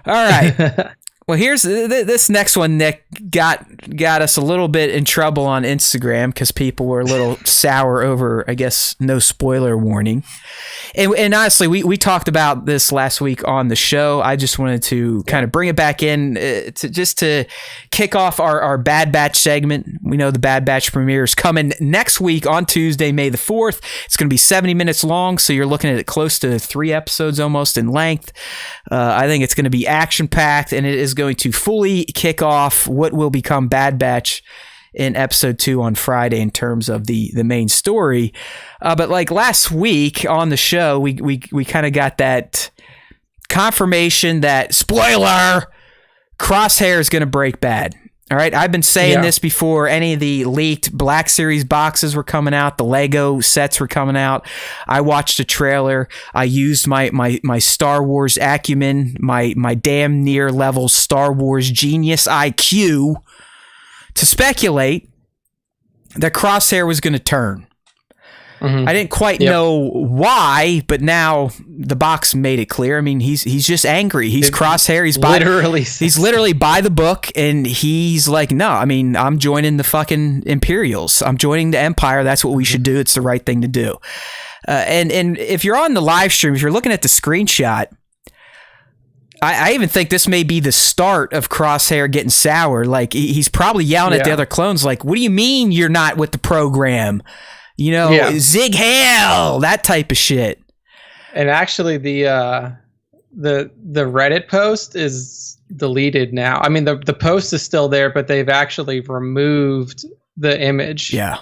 all right. Well, here's this next one, Nick, got us a little bit in trouble on Instagram because people were a little sour over, I guess, no spoiler warning. And honestly, we talked about this last week on the show. I just wanted to kind of bring it back in to kick off our Bad Batch segment. We know the Bad Batch premiere is coming next week on Tuesday, May the 4th. It's going to be 70 minutes long, so you're looking at it close to 3 episodes almost in length. I think it's going to be action-packed, and it is going to fully kick off what will become Bad Batch in episode 2 on Friday in terms of the main story. But like last week on the show, we kind of got that confirmation that, spoiler, Crosshair is going to break bad. All right, I've been saying this before any of the leaked Black Series boxes were coming out, the Lego sets were coming out. I watched a trailer. I used my Star Wars acumen, my damn near level Star Wars genius IQ to speculate that Crosshair was going to turn. I didn't quite know why, but now the box made it clear. I mean, he's just angry. He's Crosshair. He's literally by the book, and he's like, no, I mean, I'm joining the fucking Imperials. I'm joining the Empire. That's what we should do. It's the right thing to do. And if you're on the live stream, if you're looking at the screenshot, I even think this may be the start of Crosshair getting sour. Like, he's probably yelling at the other clones, like, what do you mean you're not with the program? You know, Zig Hell, that type of shit. And actually, the Reddit post is deleted now. I mean, the post is still there, but they've actually removed the image. Yeah.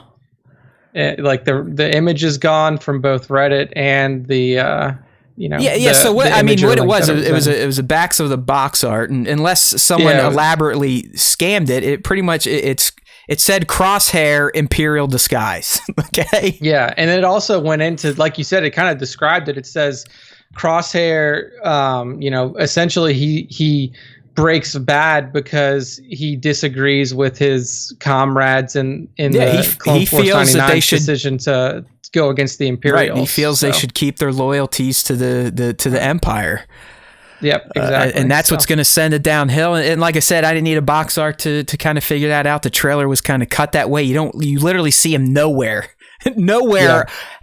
Like the image is gone from both Reddit and the So what it was a backs of the box art, and unless someone elaborately scammed it, it pretty much it said Crosshair Imperial disguise. Okay. Yeah, and it also went into, like you said, it kind of described it. It says Crosshair, essentially he breaks bad because he disagrees with his comrades in the Clone Force 99's decision go against the Imperials. Right, and he feels they should keep their loyalties to the Empire. Yep, exactly. And that's what's going to send it downhill. And like I said, I didn't need a box art to kind of figure that out. The trailer was kind of cut that way. You literally see him nowhere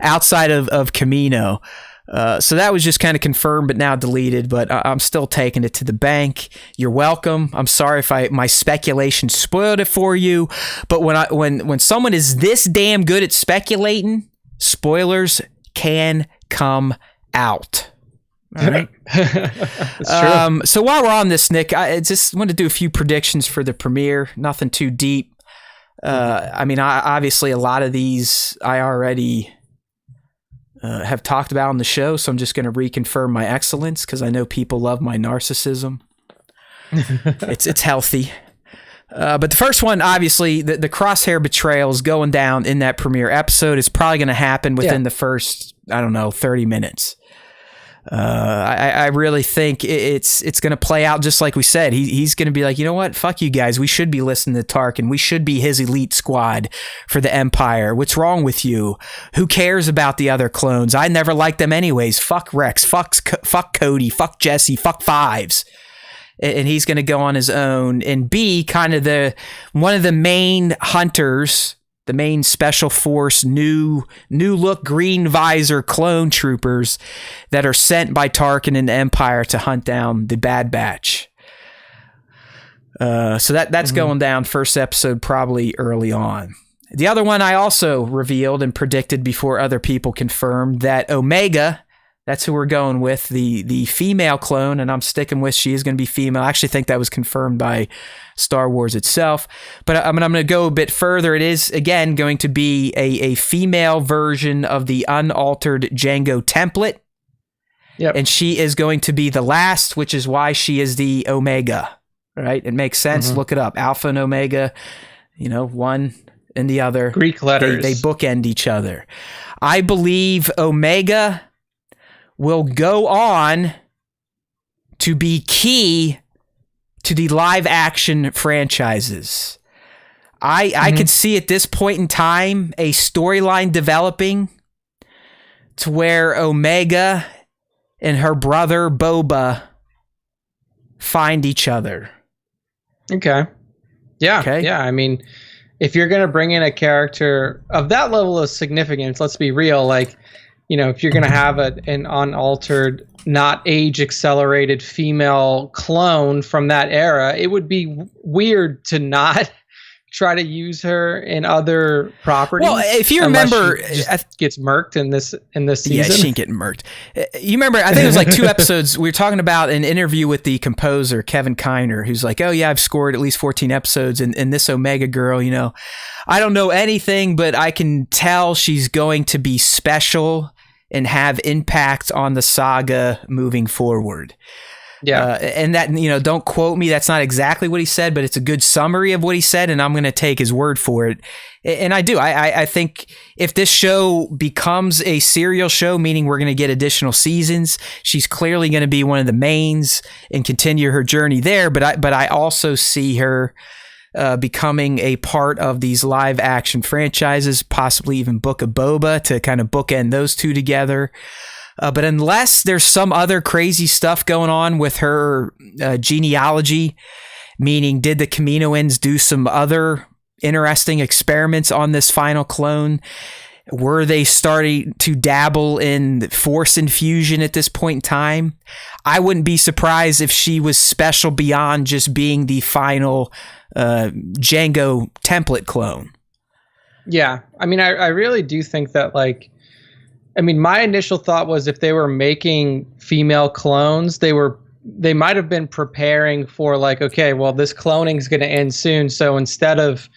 outside of Camino. So that was just kind of confirmed, but now deleted. But I'm still taking it to the bank. You're welcome. I'm sorry if my speculation spoiled it for you. But when someone is this damn good at speculating, spoilers can come out. All right. That's true. So while we're on this, Nick, I just want to do a few predictions for the premiere. Nothing too deep. I mean, obviously a lot of these I already have talked about on the show, so I'm just going to reconfirm my excellence because I know people love my narcissism. It's healthy. But the first one, obviously, the Crosshair betrayal is going down in that premiere episode. It's probably going to happen within the first, 30 minutes. I really think it's going to play out just like we said. He's going to be like, you know what? Fuck you guys. We should be listening to Tarkin. We should be his elite squad for the Empire. What's wrong with you? Who cares about the other clones? I never liked them anyways. Fuck Rex. Fuck Cody. Fuck Jesse. Fuck Fives. And he's going to go on his own and be kind of one of the main hunters, the main special force, new look green visor clone troopers that are sent by Tarkin and the Empire to hunt down the Bad Batch. So that's going down first episode, probably early on. The other one I also revealed and predicted before other people confirmed that Omega, that's who we're going with, the female clone, and I'm sticking with she is going to be female. I actually think that was confirmed by Star Wars itself. But I'm going to go a bit further. It is, again, going to be a female version of the unaltered Jango template. Yep. And she is going to be the last, which is why she is the Omega. Right? It makes sense. Look it up. Alpha and Omega, one and the other. Greek letters. They bookend each other. I believe Omega will go on to be key to the live action franchises. I could see at this point in time a storyline developing to where Omega and her brother Boba find each other. Okay. Yeah. Okay. Yeah. I mean, if you're going to bring in a character of that level of significance, let's be real, if you're going to have an unaltered, not age-accelerated female clone from that era, it would be weird to not try to use her in other properties. Well, if you remember, she just gets murked in this season. Yeah, she ain't getting murked. You remember? I think it was like 2 episodes. We were talking about an interview with the composer Kevin Kiner, who's like, "Oh yeah, I've scored at least 14 episodes, and this Omega girl, I don't know anything, but I can tell she's going to be special and have impact on the saga moving forward." Yeah. And that, don't quote me. That's not exactly what he said, but it's a good summary of what he said, and I'm going to take his word for it. And I do. I think if this show becomes a serial show, meaning we're going to get additional seasons, she's clearly going to be one of the mains and continue her journey there. But I also see her becoming a part of these live action franchises, possibly even Book of Boba to kind of bookend those two together. But unless there's some other crazy stuff going on with her genealogy, meaning did the Kaminoans do some other interesting experiments on this final clone? Were they starting to dabble in force infusion at this point in time? I wouldn't be surprised if she was special beyond just being the final Jango template clone. Yeah. I mean, I really do think that my initial thought was if they were making female clones, they might have been preparing for okay, well, this cloning is going to end soon. So instead of,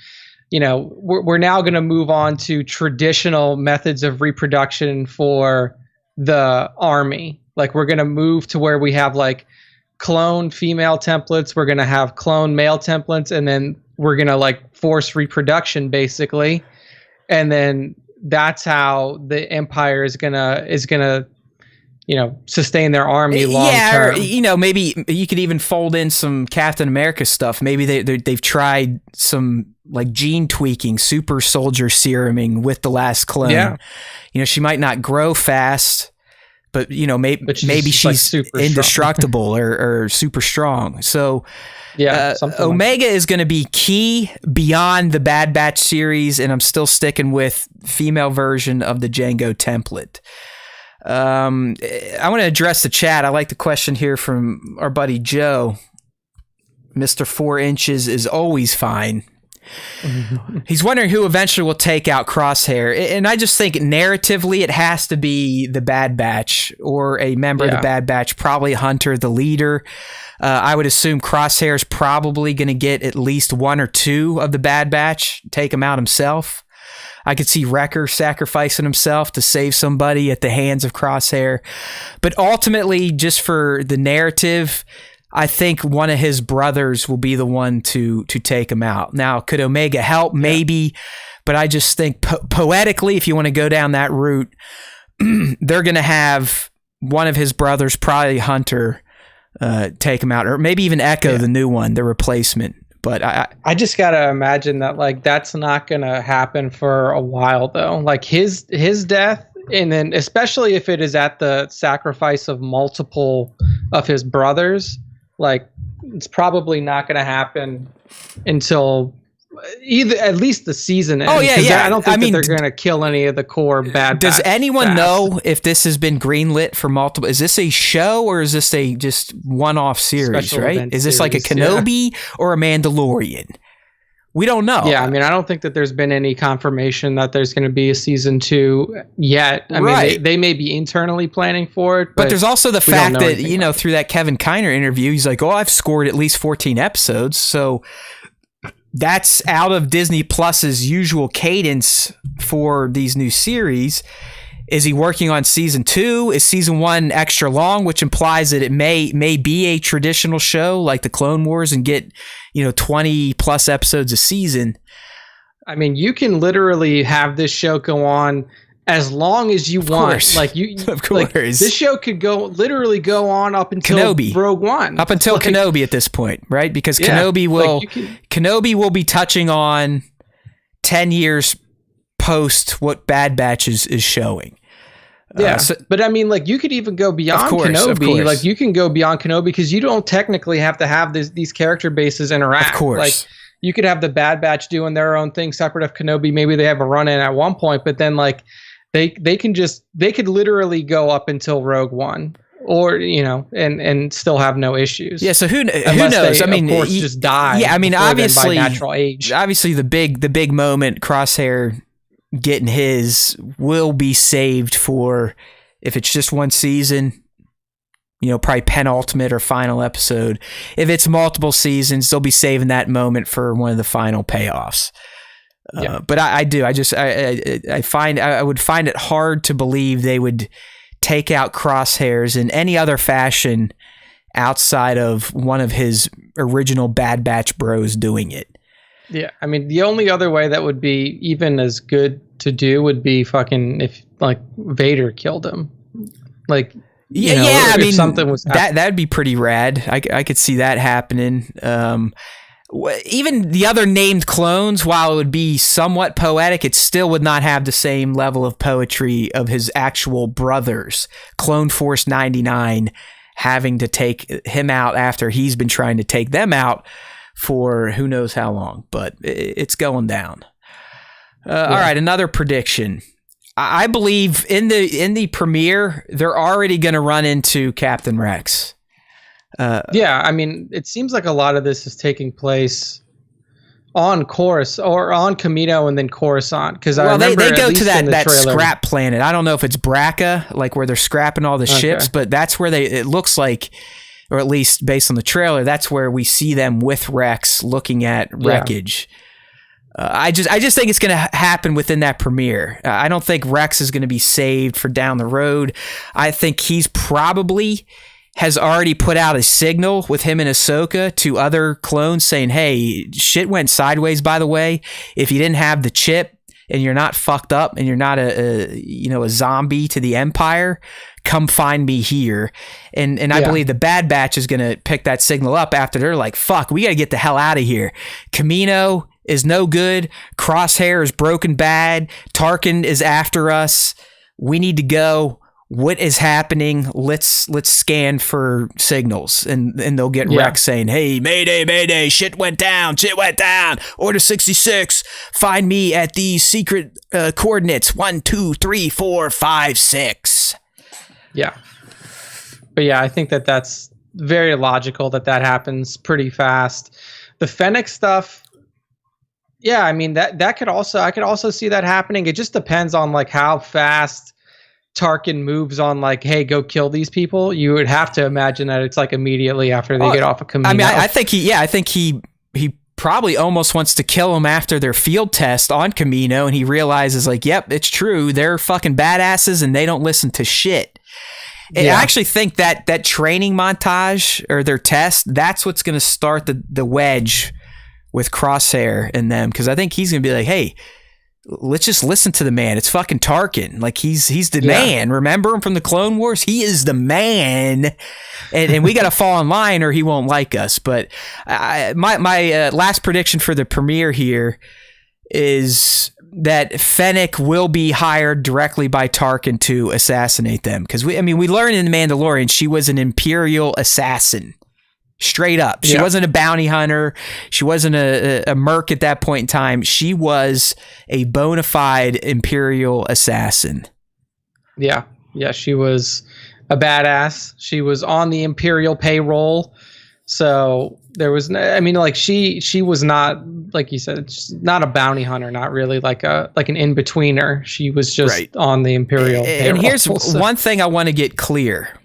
we're now going to move on to traditional methods of reproduction for the army. We're going to move to where we have clone female templates. We're going to have clone male templates, and then we're going to force reproduction basically. And then that's how the Empire is gonna sustain their army long term. Or, maybe you could even fold in some Captain America stuff. Maybe they've tried some like gene tweaking, super soldier seruming with the last clone. Yeah. You know, she might not grow fast, but you know, maybe she's like super indestructible or super strong. So yeah, Omega is going to be key beyond the Bad Batch series, and I'm still sticking with female version of the Jango template. I want to address the chat. I like the question here from our buddy Joe. Mr. 4 Inches is always fine. He's wondering who eventually will take out Crosshair. And I just think narratively it has to be the Bad Batch or a member of the Bad Batch, probably Hunter, the leader. I would assume Crosshair is probably going to get at least 1 or 2 of the Bad Batch, take him out himself. I could see Wrecker sacrificing himself to save somebody at the hands of Crosshair. But ultimately, just for the narrative, I think one of his brothers will be the one to take him out. Now, could Omega help? Maybe. But I just think poetically, if you want to go down that route, they're going to have one of his brothers, probably Hunter, take him out. Or maybe even Echo, the new one, the replacement. But I just got to imagine that like that's not going to happen for a while, though. Like his death, and then especially if it is at the sacrifice of multiple of his brothers, like it's probably not going to happen until either at least the season ends. Oh yeah. I don't think that they're going to kill any of the core Bad Batch. Does anyone know if this has been greenlit for multiple? Is this a show or is this a just one-off series? Special right? Is this like a Kenobi or a Mandalorian? We don't know. Yeah, I mean, I don't think that there's been any confirmation that there's going to be a season 2 yet. I mean, they may be internally planning for it, but there's also the fact that, you know, through that Kevin Kiner interview, he's like, oh, I've scored at least 14 episodes. So that's out of Disney Plus's usual cadence for these new series. Is he working on season 2? Is season 1 extra long, which implies that it may be a traditional show like the Clone Wars and get, you know, 20 plus episodes a season? I mean, you can literally have this show go on as long as you want. Like of course, like, this show could literally go on up until Kenobi. Rogue One, up until Kenobi at this point, right? Because Kenobi will be touching on 10 years post what Bad Batch is showing. Yeah, but I mean, like, you could even go beyond Kenobi. Like, you can go beyond Kenobi because you don't technically have to have these character bases interact. Of course. Like, you could have the Bad Batch doing their own thing separate of Kenobi. Maybe they have a run-in at one point, but then, like, they could literally go up until Rogue One. Or, you know, and still have no issues. Yeah, so who knows? They, I mean, of course, just die. Yeah, I mean, obviously, by natural age. Obviously, the big moment, Crosshair getting his, will be saved for, if it's just one season, you know, probably penultimate or final episode. If it's multiple seasons, they'll be saving that moment for one of the final payoffs. But I would find it hard to believe they would take out Crosshairs in any other fashion outside of one of his original Bad Batch bros doing it. Yeah, I mean, the only other way that would be even as good to do would be fucking if, like, Vader killed him. Like, I mean, something was that'd be pretty rad. I could see that happening. Even the other named clones, while it would be somewhat poetic, it still would not have the same level of poetry of his actual brothers. Clone Force 99 having to take him out after he's been trying to take them out for who knows how long, but it's going down. All right, another prediction. I believe in the premiere, they're already going to run into Captain Rex. I mean, it seems like a lot of this is taking place on Coruscant or on Kamino and then Coruscant. Because they go to that scrap planet. I don't know if it's Braca, like where they're scrapping all the ships, but that's where it looks like, or at least based on the trailer, that's where we see them with Rex looking at wreckage. I just think it's going to happen within that premiere. I don't think Rex is going to be saved for down the road. I think he's probably has already put out a signal with him and Ahsoka to other clones saying, hey, shit went sideways, by the way. If you didn't have the chip and you're not fucked up and you're not a zombie to the Empire, come find me here. And I believe the Bad Batch is going to pick that signal up after they're like, fuck, we got to get the hell out of here. Kamino is no good. Crosshair is broken bad. Tarkin is after us. We need to go. What is happening? Let's scan for signals, and they'll get Rex saying, "Hey, mayday, mayday! Shit went down! Shit went down! Order 66. Find me at these secret coordinates 1, 2, 3, 4, 5, 6." Yeah, but yeah, I think that's very logical that happens pretty fast. The Fennec stuff, yeah, I mean that could also, I could also see that happening. It just depends on like how fast Tarkin moves on, like, hey, go kill these people. You would have to imagine that it's like immediately after they get off of Kamino. I mean, I think he probably almost wants to kill them after their field test on Kamino, and he realizes like, yep, it's true. They're fucking badasses and they don't listen to shit. And I actually think that training montage or their test, that's what's going to start the wedge with Crosshair and them, because I think he's going to be like, hey, let's just listen to the man. It's fucking Tarkin. Like he's the man. Remember him from the Clone Wars? He is the man, and we got to fall in line or he won't like us. But my last prediction for the premiere here is that Fennec will be hired directly by Tarkin to assassinate them, because we learned in The Mandalorian she was an Imperial assassin. Straight up. She wasn't a bounty hunter. She wasn't a merc at that point in time. She was a bona fide Imperial assassin. Yeah. Yeah, she was a badass. She was on the Imperial payroll. So there was, I mean, like she was not, like you said, not a bounty hunter, not really like an in-betweener. She was just on the Imperial payroll. And here's one thing I want to get clear.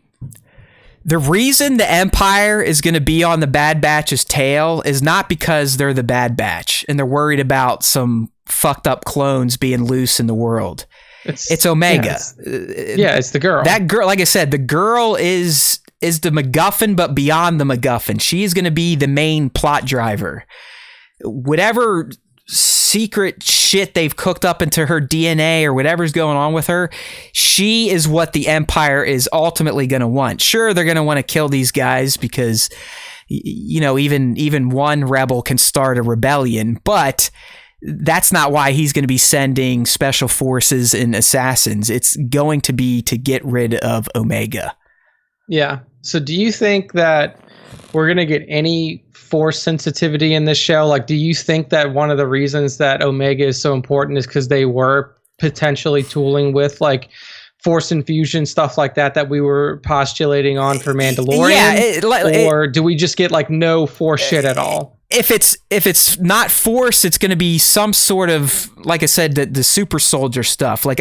The reason the Empire is going to be on the Bad Batch's tail is not because they're the Bad Batch and they're worried about some fucked up clones being loose in the world. It's Omega. It's the girl. That girl, like I said, the girl is the MacGuffin, but beyond the MacGuffin. She is going to be the main plot driver. Whatever secret shit they've cooked up into her DNA or whatever's going on with her, she is what the Empire is ultimately going to want. Sure, they're going to want to kill these guys because, you know, even one rebel can start a rebellion, but that's not why he's going to be sending special forces and assassins. It's going to be to get rid of Omega. Yeah. So do you think that we're going to get any force sensitivity in this show? Like, do you think that one of the reasons that Omega is so important is because they were potentially tooling with like force infusion, stuff like that we were postulating on for Mandalorian? Or do we just get like no force shit at all? If it's not force, it's going to be some sort of, like I said, the super soldier stuff. Like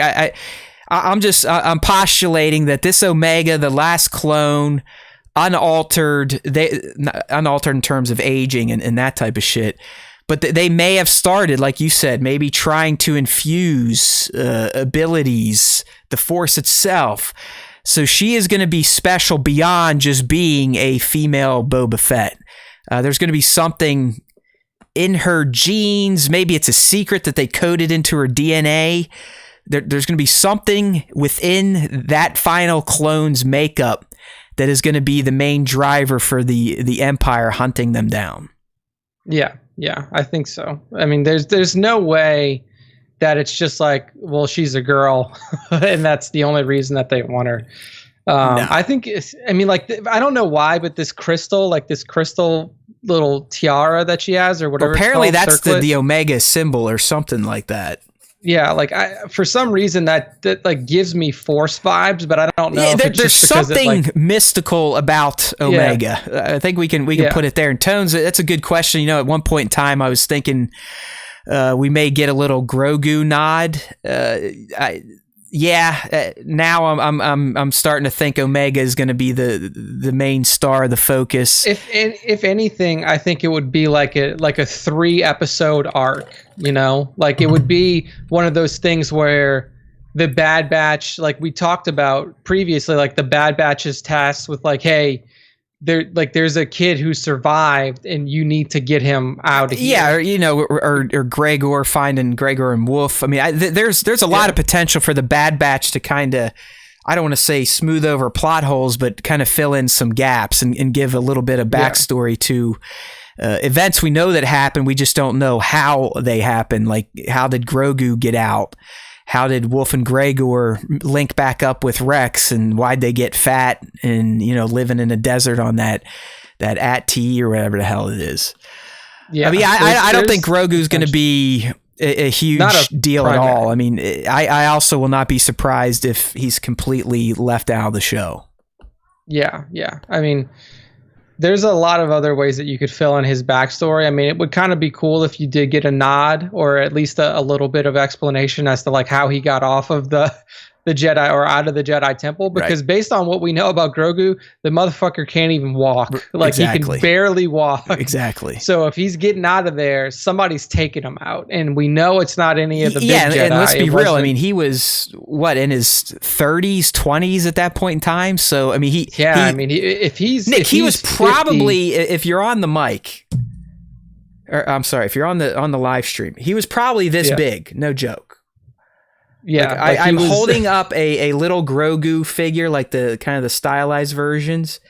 I'm postulating that this Omega, the last clone, unaltered in terms of aging and that type of shit, but they may have started, like you said, maybe trying to infuse abilities, the Force itself. So she is going to be special beyond just being a female Boba Fett. There's going to be something in her genes. Maybe it's a secret that they coded into her DNA. There's going to be something within that final clone's makeup that is going to be the main driver for the Empire hunting them down. Yeah, I think so. I mean, there's no way that it's just like, well, she's a girl, and that's the only reason that they want her. No. I think I don't know why, but this crystal little tiara that she has or whatever. Well, apparently that's the Omega symbol or something like that. Yeah, like for some reason that like gives me Force vibes, but I don't know. If it's there's just something mystical about Omega. Yeah. I think we can put it there in tones. That's a good question. You know, at one point in time, I was thinking we may get a little Grogu nod. Now I'm starting to think Omega is going to be the main star, the focus. If anything, I think it would be like a 3-episode arc. You know, like it would be one of those things where the Bad Batch, like we talked about previously, like the Bad Batch is tasked with like, hey, there's a kid who survived and you need to get him out of here. Yeah, or Gregor, finding Gregor and Wolf. I mean, there's a lot of potential for the Bad Batch to kind of, I don't want to say smooth over plot holes, but kind of fill in some gaps and give a little bit of backstory to events we know that happen. We just don't know how they happen. Like, how did Grogu get out? How did Wolf and Gregor link back up with Rex, and why'd they get fat and, living in a desert on that At-T or whatever the hell it is. Yeah, I mean, I don't think Grogu's going to be a huge deal at all. I mean, I also will not be surprised if he's completely left out of the show. Yeah. I mean, there's a lot of other ways that you could fill in his backstory. I mean, it would kind of be cool if you did get a nod or at least a little bit of explanation as to like how he got off of the Jedi or out of the Jedi Temple, because based on what we know about Grogu, the motherfucker can't even walk. Like, he can barely walk. Exactly. So if he's getting out of there, somebody's taking him out, and we know it's not any of the big Jedi. And let's be real. I mean, he was in his 30s, 20s at that point in time. So I mean, if you're on the mic, or I'm sorry, if you're on the live stream, he was probably this big. No joke. Yeah, like I'm holding up a little Grogu figure, like the kind of the stylized versions.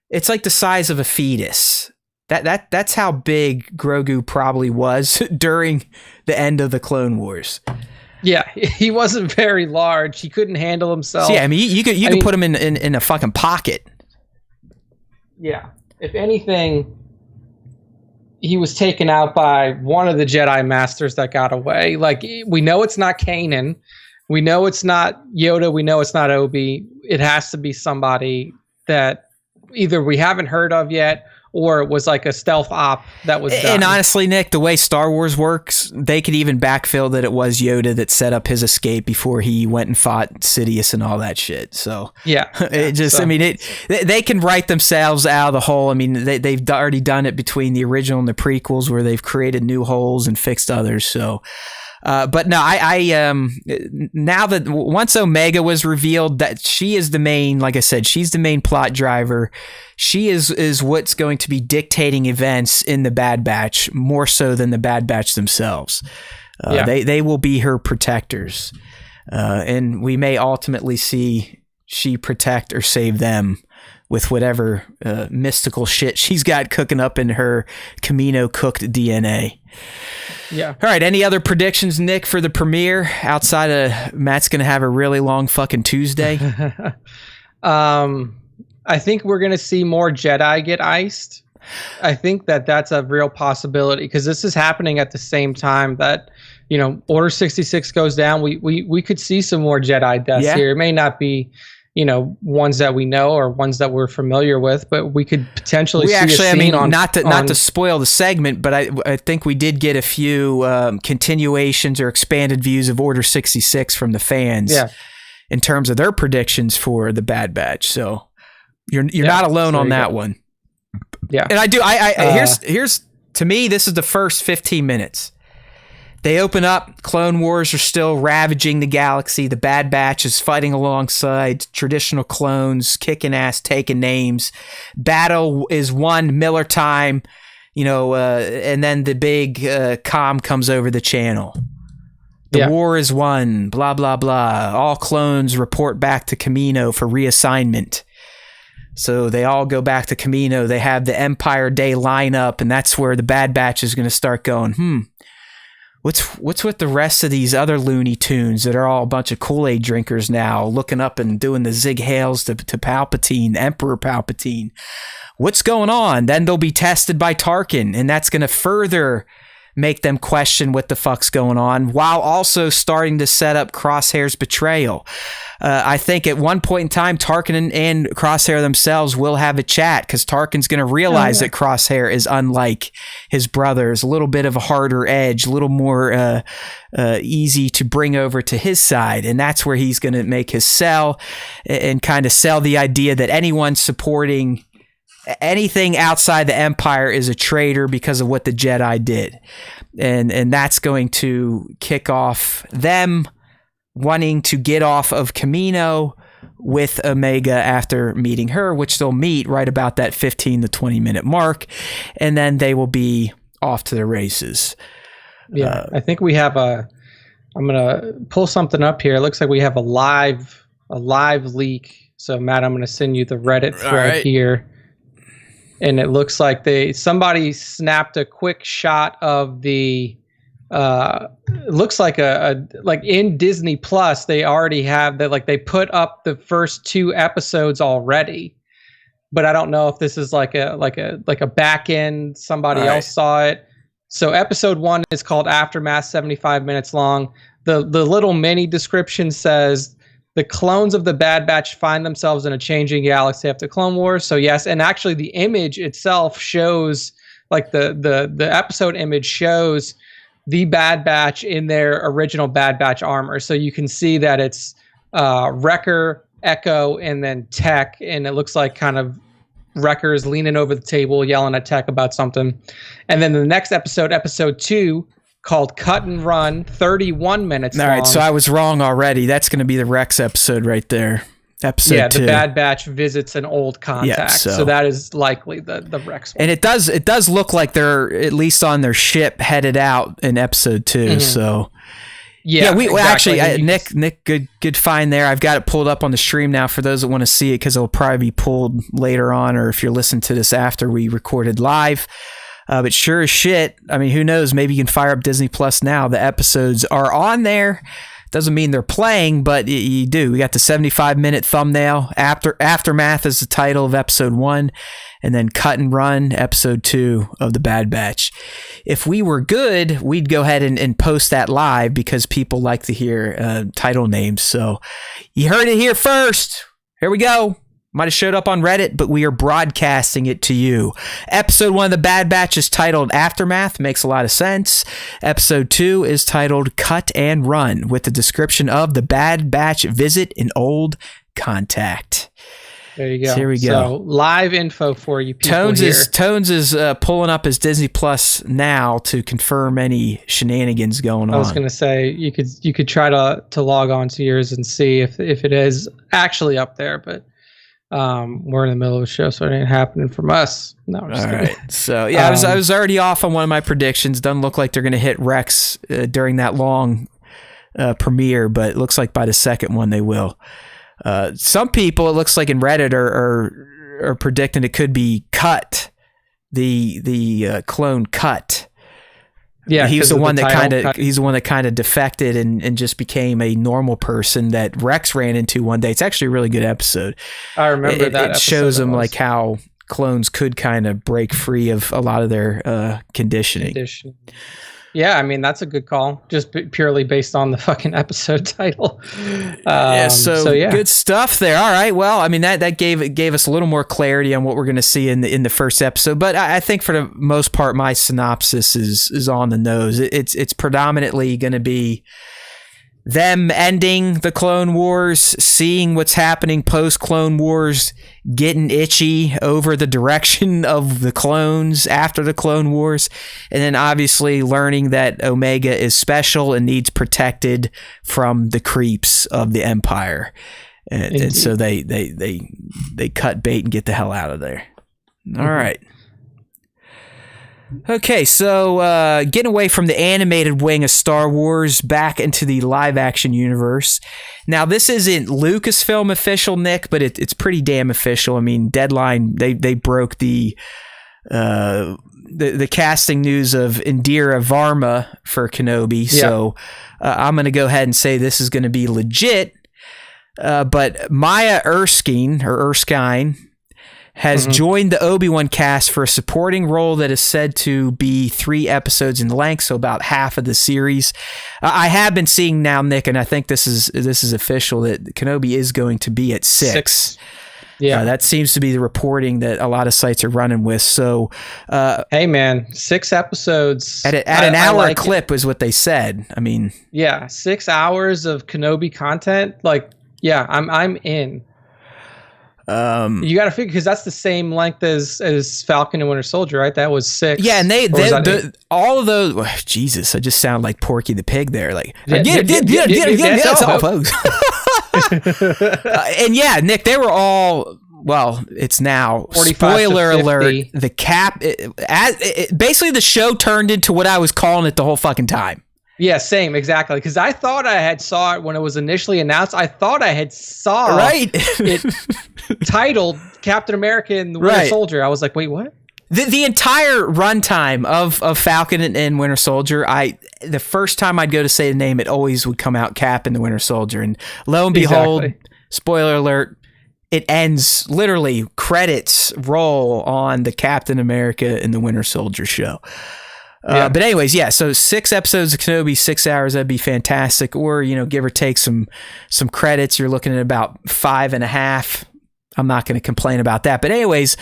It's like the size of a fetus. That's how big Grogu probably was during the end of the Clone Wars. Yeah, he wasn't very large. He couldn't handle himself. So yeah, I mean, you could put him in a fucking pocket. Yeah, if anything, he was taken out by one of the Jedi Masters that got away. Like, we know it's not Kanan. We know it's not Yoda. We know it's not Obi. It has to be somebody that either we haven't heard of yet, or it was like a stealth op that was done. And honestly, Nick, the way Star Wars works, they could even backfill that it was Yoda that set up his escape before he went and fought Sidious and all that shit. So yeah, they can write themselves out of the hole. I mean, they've already done it between the original and the prequels, where they've created new holes and fixed others. So. But no, I now that once Omega was revealed, that she is the main, like I said, she's the main plot driver. She is what's going to be dictating events in the Bad Batch more so than the Bad Batch themselves. They will be her protectors, and we may ultimately see she protect or save them with whatever mystical shit she's got cooking up in her Camino cooked DNA. Yeah. All right. Any other predictions, Nick, for the premiere outside of Matt's going to have a really long fucking Tuesday? I think we're going to see more Jedi get iced. I think that's a real possibility, because this is happening at the same time that, Order 66 goes down. We could see some more Jedi deaths here. It may not be, ones that we know or ones that we're familiar with, but we could potentially see a scene not to spoil the segment, but I think we did get a few continuations or expanded views of Order 66 from the fans in terms of their predictions for the Bad Batch. So you're not alone on that one. Yeah. And here's to me, this is the first 15 minutes. They open up, Clone Wars are still ravaging the galaxy. The Bad Batch is fighting alongside traditional clones, kicking ass, taking names. Battle is won, Miller time, and then the big comm comes over the channel. The war is won, blah, blah, blah. All clones report back to Camino for reassignment. So they all go back to Camino. They have the Empire Day lineup, and that's where the Bad Batch is going to start going, What's with the rest of these other Looney Tunes that are all a bunch of Kool-Aid drinkers now, looking up and doing the zig hails to Palpatine, Emperor Palpatine? What's going on? Then they'll be tested by Tarkin, and that's going to further make them question what the fuck's going on, while also starting to set up Crosshair's betrayal. I think at one point in time, Tarkin and Crosshair themselves will have a chat, because Tarkin's going to realize that Crosshair is unlike his brothers, a little bit of a harder edge, a little more easy to bring over to his side. And that's where he's going to make his sell and kind of sell the idea that anyone supporting anything outside the Empire is a traitor because of what the Jedi did. And that's going to kick off them wanting to get off of Camino with Omega after meeting her, which they'll meet right about that 15 to 20 minute mark. And then they will be off to the races. Yeah, I think we have I'm going to pull something up here. It looks like we have a live leak. So Matt, I'm going to send you the Reddit thread here. and it looks like somebody snapped a quick shot of the. It looks like like in Disney Plus, they already have that. Like they put up the first 2 episodes already, but I don't know if this is like a back end. Somebody else saw it. So episode 1 is called Aftermath, 75 minutes long. The little mini description says the clones of the Bad Batch find themselves in a changing galaxy after Clone Wars. So yes, and actually the image itself shows, like the episode image shows the Bad Batch in their original Bad Batch armor. So you can see that it's Wrecker, Echo, and then Tech, and it looks like kind of Wrecker's leaning over the table yelling at Tech about something. And then the next episode, episode 2, called Cut and Run, 31 minutes long. All right, so I was wrong already. That's going to be the Rex episode right there. Episode 2. The Bad Batch visits an old contact. Yeah, so that is likely the Rex one. And it does look like they're at least on their ship headed out in episode 2. Mm-hmm. So we exactly. actually Nick good find there. I've got it pulled up on the stream now for those that want to see it, because it'll probably be pulled later on, or if you're listening to this after we recorded live. But sure as shit, I mean, who knows? Maybe you can fire up Disney Plus now. The episodes are on there. Doesn't mean they're playing, but you do. We got the 75-minute thumbnail. Aftermath is the title of episode 1, and then Cut and Run, episode 2 of the Bad Batch. If we were good, we'd go ahead and post that live, because people like to hear title names. So you heard it here first. Here we go. Might have showed up on Reddit, but we are broadcasting it to you. Episode 1 of the Bad Batch is titled Aftermath. Makes a lot of sense. Episode 2 is titled Cut and Run, with the description of the Bad Batch visit an old contact. There you go. So here we go. So live info for you people. Tones is pulling up his Disney Plus now to confirm any shenanigans going on. I was going to say you could try to log on to yours and see if it is actually up there, but we're in the middle of a show, so it ain't happening from us. No, I'm just kidding. Right. So yeah, I was already off on one of my predictions. Doesn't look like they're going to hit Rex during that long premiere, but it looks like by the second one they will. Some people, it looks like in Reddit, are predicting it could be Cut, the clone Cut. Yeah, he's the one that kind of defected and just became a normal person that Rex ran into one day. It's actually a really good episode. I remember that. It shows them like how clones could kind of break free of a lot of their conditioning. Yeah, I mean, that's a good call, just purely based on the fucking episode title. So good stuff there. All right, well, I mean, that gave us a little more clarity on what we're going to see in the first episode, but I think for the most part, my synopsis is on the nose. It's predominantly going to be them ending the Clone Wars, seeing what's happening post-Clone Wars, getting itchy over the direction of the clones after the Clone Wars, and then obviously learning that Omega is special and needs protected from the creeps of the Empire. And so they cut bait and get the hell out of there. All right. Okay, so getting away from the animated wing of Star Wars back into the live-action universe. Now, this isn't Lucasfilm official, Nick, but it's pretty damn official. I mean, Deadline, they broke the casting news of Indira Varma for Kenobi, yeah. So I'm going to go ahead and say this is going to be legit. But Maya Erskine has joined the Obi-Wan cast for a supporting role that is said to be 3 episodes in length, so about half of the series. I have been seeing now, Nick, and I think this is official, that Kenobi is going to be at 6. Yeah, that seems to be the reporting that a lot of sites are running with. So, hey man, 6 episodes at an hour like clip is what they said. I mean, yeah, 6 hours of Kenobi content. Like, yeah, I'm in. You got to figure, because that's the same length as Falcon and Winter Soldier, right? That was 6. Yeah, and they all of those. Oh, Jesus, I just sound like Porky the Pig there. Like, get it, folks. And yeah, Nick, they were all. Well, it's now spoiler alert. The cap, basically, the show turned into what I was calling it the whole fucking time. Yeah, same, exactly. Because I thought I had saw it when it was initially announced. I thought I had saw it titled Captain America and the Winter Soldier. I was like, wait, what? The entire runtime of Falcon and Winter Soldier, the first time I'd go to say the name, it always would come out Cap and the Winter Soldier. And lo and behold, spoiler alert, it ends literally credits roll on the Captain America and the Winter Soldier show. But anyways, so 6 episodes of Kenobi, 6 hours, that'd be fantastic. Or, give or take some credits, you're looking at about 5.5. I'm not going to complain about that. But anyways,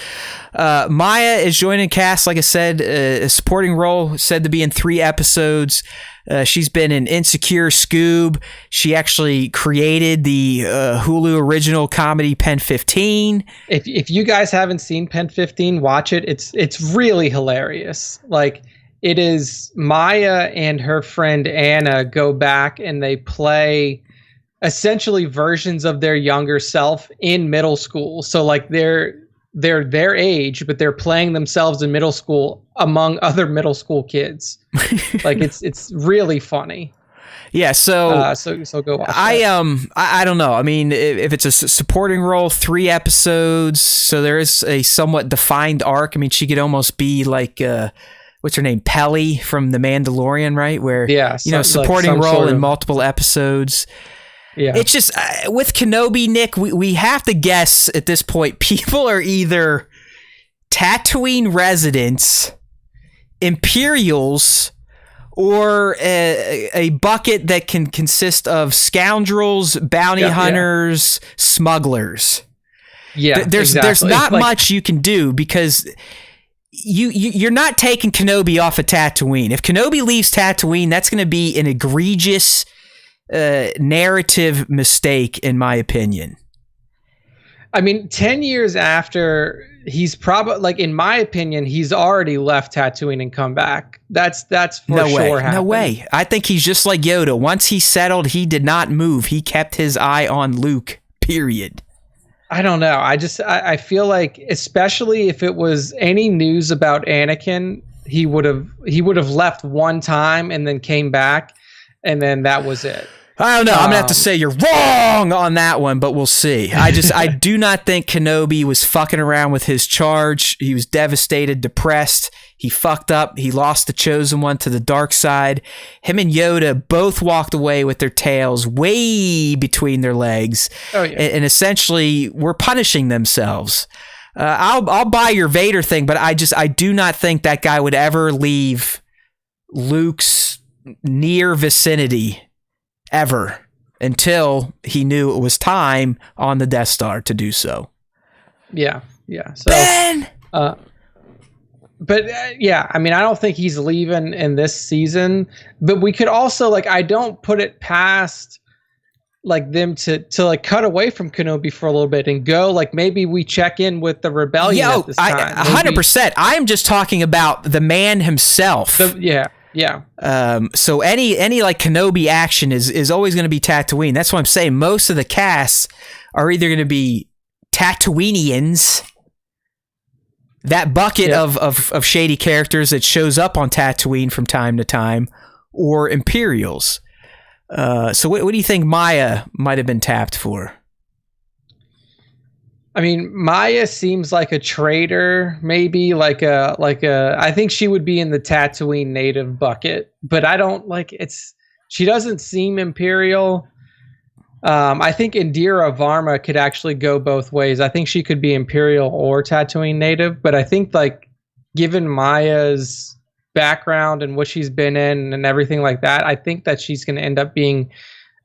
Maya is joining cast, like I said, a supporting role, said to be in 3 episodes. She's been in Insecure, Scoob. She actually created the Hulu original comedy Pen 15. If you guys haven't seen Pen 15, watch it. It's really hilarious. Like, it is Maya and her friend Anna go back and they play essentially versions of their younger self in middle school. So like they're their age, but they're playing themselves in middle school among other middle school kids. Like it's really funny. Yeah, so go watch I don't know. I mean, if it's a supporting role, 3 episodes, so there is a somewhat defined arc. I mean, she could almost be like what's her name? Pelly from The Mandalorian, right? Where, supporting role in multiple episodes. Yeah. It's just, with Kenobi, Nick, we have to guess at this point, people are either Tatooine residents, Imperials, or a bucket that can consist of scoundrels, bounty hunters, smugglers. Yeah, there's not much you can do because... You're not taking Kenobi off of Tatooine. If Kenobi leaves Tatooine, that's going to be an egregious narrative mistake, in my opinion. I mean, 10 years after, he's probably, like, in my opinion, he's already left Tatooine and come back. That's for sure happened. No way. I think he's just like Yoda. Once he settled, he did not move. He kept his eye on Luke, period. I don't know. I feel like, especially if it was any news about Anakin, he would have left one time and then came back, and then that was it. I don't know. I'm gonna have to say you're wrong on that one, but we'll see. I do not think Kenobi was fucking around with his charge. He was devastated, depressed. He fucked up. He lost the chosen one to the dark side. Him and Yoda both walked away with their tails way between their legs, and essentially were punishing themselves. I'll buy your Vader thing, but I do not think that guy would ever leave Luke's near vicinity ever until he knew it was time on the Death Star to do so. Yeah. So, Ben! But I mean, I don't think he's leaving in this season, but we could also, like, I don't put it past like them to like cut away from Kenobi for a little bit and go, like, maybe we check in with the rebellion at this time. 100%. I'm just talking about the man himself. So any like Kenobi action is always going to be Tatooine. That's what I'm saying. Most of the casts are either going to be Tatooinians, that bucket of shady characters that shows up on Tatooine from time to time, or Imperials. So what do you think Maya might have been tapped for? I mean, Maya seems like a traitor, maybe like a. I think she would be in the Tatooine native bucket, but I don't like it's. She doesn't seem Imperial. I think Indira Varma could actually go both ways. I think she could be Imperial or Tatooine native, but I think, like, given Maya's background and what she's been in and everything like that, I think that she's going to end up being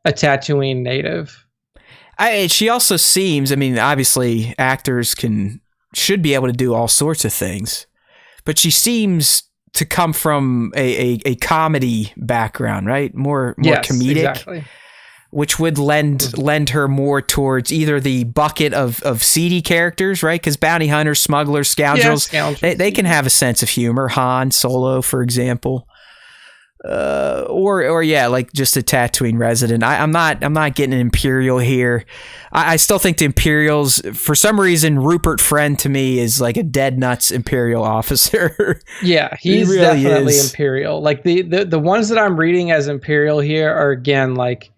a Tatooine native. She also seems, I mean, obviously actors should be able to do all sorts of things, but she seems to come from a comedy background, right? More comedic, exactly. Which would lend her more towards either the bucket of seedy characters, right? Because bounty hunters, smugglers, scoundrels, they can have a sense of humor. Han Solo, for example. or yeah, like just a Tatooine resident. I'm not getting an Imperial here. I still think the Imperials, for some reason, Rupert Friend to me is like a dead nuts Imperial officer. Yeah, he's really definitely is. Imperial. Like the ones that I'm reading as Imperial here are again like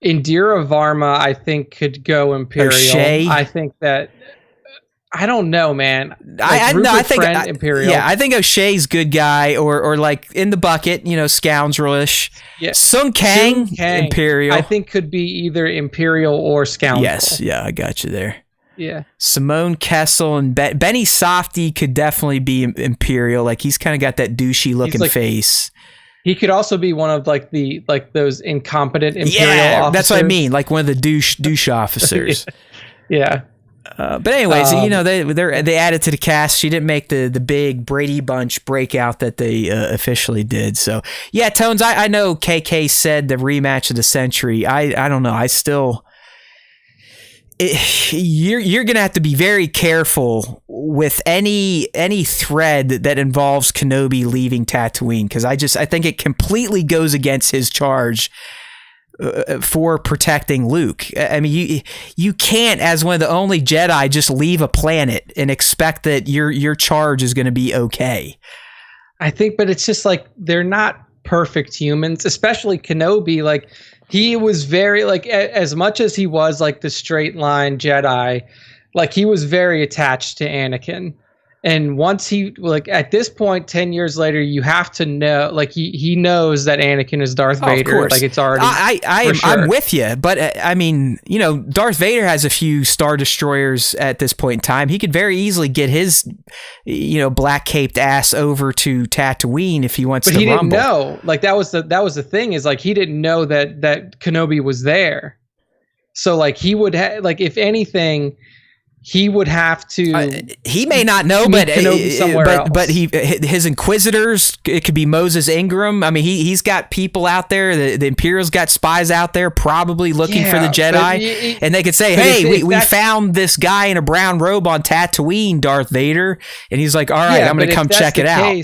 Indira Varma. I think could go Imperial. O'Shea? I think that. I don't know, man. I think Friend, Imperial. Yeah, I think O'Shea's good guy, or like in the bucket, scoundrelish. Yeah. Sun Kang, Imperial. I think could be either Imperial or scoundrel. Yes, yeah, I got you there. Yeah. Simone Kessel and Benny Safdie could definitely be Imperial. Like he's kind of got that douchey looking face. He could also be one of like those incompetent Imperial officers. That's what I mean. Like one of the douche officers. Yeah. But anyways, they added to the cast. She didn't make the big Brady Bunch breakout that they officially did. So yeah, Tones. I know KK said the rematch of the century. I don't know. I still. You're gonna have to be very careful with any thread that involves Kenobi leaving Tatooine, because I think it completely goes against his charge for protecting Luke. I mean, you can't, as one of the only Jedi, just leave a planet and expect that your charge is going to be okay. I think, but it's just like they're not perfect humans, especially Kenobi. Like he was very like as much as he was like the straight line Jedi, like he was very attached to Anakin. And once he, like, at this point, 10 years later, you have to know, like, he knows that Anakin is Darth Vader. Of course. Like, it's already. I'm with you. But, I mean, Darth Vader has a few Star Destroyers at this point in time. He could very easily get his, black caped ass over to Tatooine if he wants to rumble. But he didn't know. Like, that was the thing, is, like, he didn't know that Kenobi was there. So, like, he would have, like, if anything, he would have to. He may not know, but his Inquisitors. It could be Moses Ingram. I mean, he's got people out there. The Imperials got spies out there, probably looking for the Jedi, and they could say, "Hey, we found this guy in a brown robe on Tatooine, Darth Vader," and he's like, "All right, I'm going to come check it out."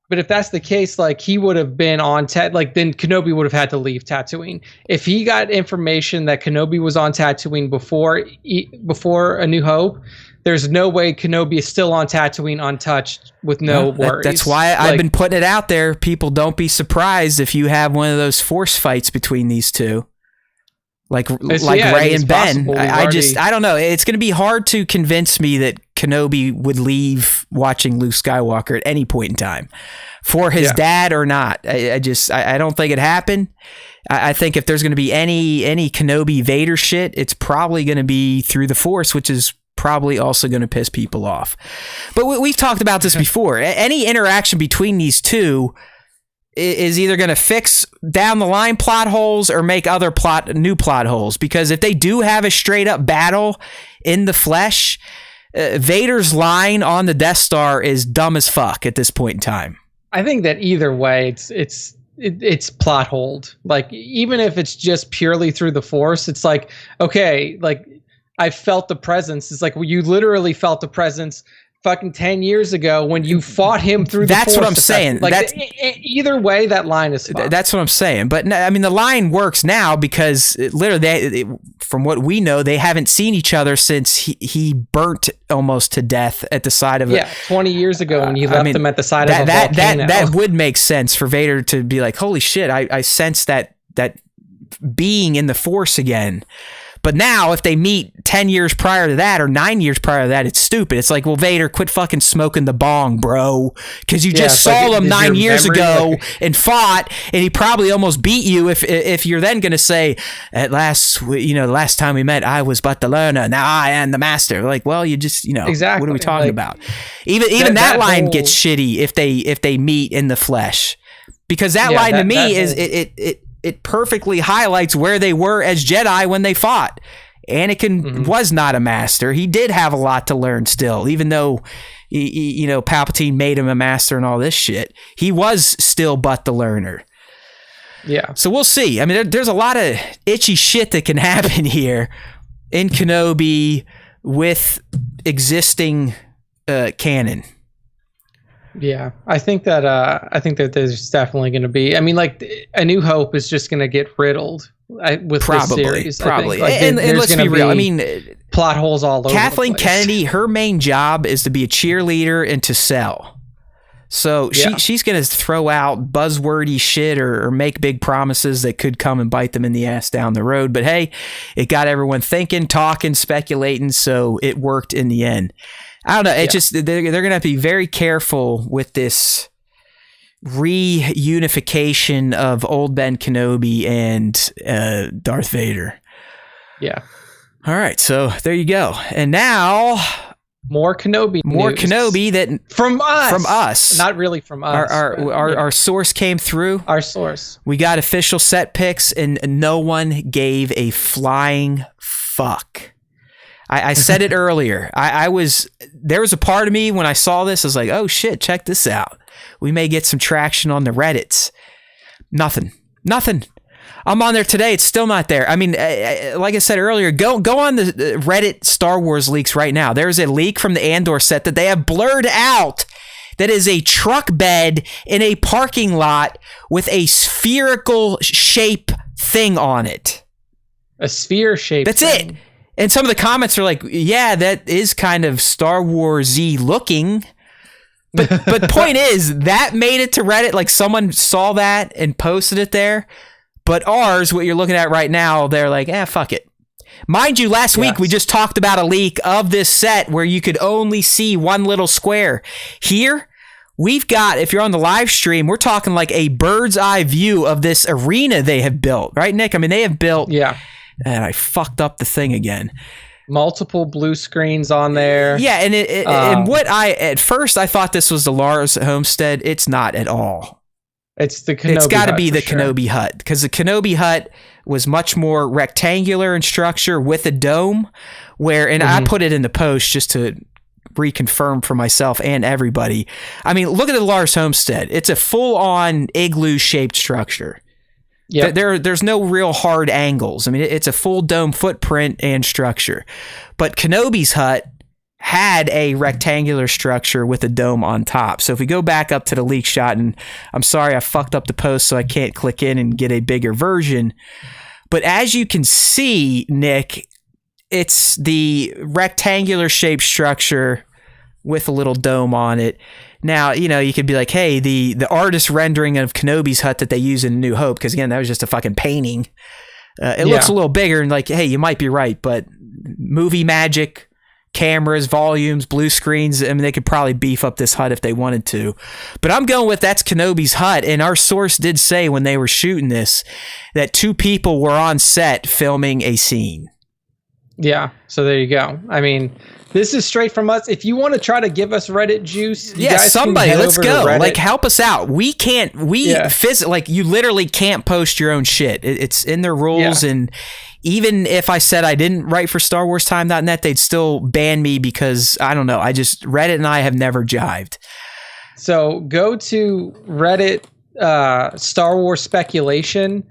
But if that's the case, like he would have been on then Kenobi would have had to leave Tatooine. If he got information that Kenobi was on Tatooine before A New Hope, there's no way Kenobi is still on Tatooine untouched with no worries. That's why I've been putting it out there. People, don't be surprised if you have one of those force fights between these two. Like Rey and Ben. I don't know. It's going to be hard to convince me that Kenobi would leave watching Luke Skywalker at any point in time, for his dad or not. I don't think it happened. I think if there's going to be any Kenobi Vader shit, it's probably going to be through the Force, which is probably also going to piss people off. But we've talked about this before. Any interaction between these two is either going to fix down the line plot holes or make other new plot holes. Because if they do have a straight up battle in the flesh, Vader's line on the Death Star is dumb as fuck at this point in time. I think that either way, it's plot hold. Like, even if it's just purely through the Force, it's like, okay, like I felt the presence. It's like, well, you literally felt the presence fucking 10 years ago when you fought him through the Force. That's what I'm saying. Like, either way, that line is fine. That's what I'm saying. But I mean, the line works now because literally, from what we know, they haven't seen each other since he burnt almost to death at the side of 20 years ago when you left him at the side of a volcano. That would make sense for Vader to be like, holy shit, I sense that being in the Force again. But now, if they meet 10 years prior to that or 9 years prior to that, it's stupid. It's like, well, Vader, quit fucking smoking the bong, bro. Because you just saw him 9 years ago and fought, and he probably almost beat you. If you're then going to say, at last, the last time we met, I was but the learner. Now I am the master. Like, well, you just, exactly. What are we talking about? Even that line gets shitty if they meet in the flesh. Because that line to me is it perfectly highlights where they were as Jedi when they fought. Anakin was not a master. He did have a lot to learn still, even though, Palpatine made him a master and all this shit. He was still but the learner. Yeah. So we'll see. I mean, there's a lot of itchy shit that can happen here in Kenobi with existing canon. Yeah, I think that there's definitely going to be. I mean, like A New Hope is just going to get riddled with this series. Probably. Like, and let's be real. I mean, plot holes all over. Kathleen the place. Kennedy, her main job is to be a cheerleader and to sell. So she's going to throw out buzzwordy shit or make big promises that could come and bite them in the ass down the road. But hey, it got everyone thinking, talking, speculating. So it worked in the end. I don't know. It just they're going to have to be very careful with this reunification of old Ben Kenobi and Darth Vader. Yeah. All right. So there you go. And now more Kenobi news. Kenobi that from us. Not really from us. Our source came through. Our source. We got official set pics, and no one gave a flying fuck. I said it earlier. There was a part of me when I saw this, I was like, oh shit, check this out. We may get some traction on the Reddits. Nothing. I'm on there today. It's still not there. I mean, like I said earlier, go on the Reddit Star Wars leaks right now. There's a leak from the Andor set that they have blurred out that is a truck bed in a parking lot with a spherical shape thing on it. A sphere shape. That's thing. it. And some of the comments are like, yeah, that is kind of Star Wars-y looking. But point is, that made it to Reddit. Like someone saw that and posted it there. But ours, what you're looking at right now, they're like, fuck it. Mind you, last week we just talked about a leak of this set where you could only see one little square. Here, we've got, if you're on the live stream, we're talking like a bird's eye view of this arena they have built. Right, Nick? I mean, they have built... Yeah. And I fucked up the thing again. Multiple blue screens on there. Yeah, and at first I thought this was the Lars Homestead. It's not at all. It's the Kenobi. It's got to be the sure. Kenobi hut, because the Kenobi hut was much more rectangular in structure with a dome. I put it in the post just to reconfirm for myself and everybody. I mean, look at the Lars Homestead. It's a full-on igloo-shaped structure. Yeah, there's no real hard angles. I mean, it's a full dome footprint and structure. But Kenobi's hut had a rectangular structure with a dome on top. So if we go back up to the leak shot, and I'm sorry I fucked up the post so I can't click in and get a bigger version. But as you can see, Nick, it's the rectangular shaped structure with a little dome on it. Now, you could be like, hey, the artist rendering of Kenobi's hut that they use in New Hope, because again, that was just a fucking painting. It looks a little bigger, and like, hey, you might be right, but movie magic, cameras, volumes, blue screens, I mean, they could probably beef up this hut if they wanted to. But I'm going with that's Kenobi's hut, and our source did say when they were shooting this that 2 people were on set filming a scene. Yeah, so there you go. I mean... This is straight from us. If you want to try to give us Reddit juice, somebody, let's go. Like, help us out. We can't, you literally can't post your own shit. It's in their rules. Yeah. And even if I said I didn't write for StarWarsTime.net, they'd still ban me because, I don't know, Reddit and I have never jived. So go to Reddit, Star Wars Speculation.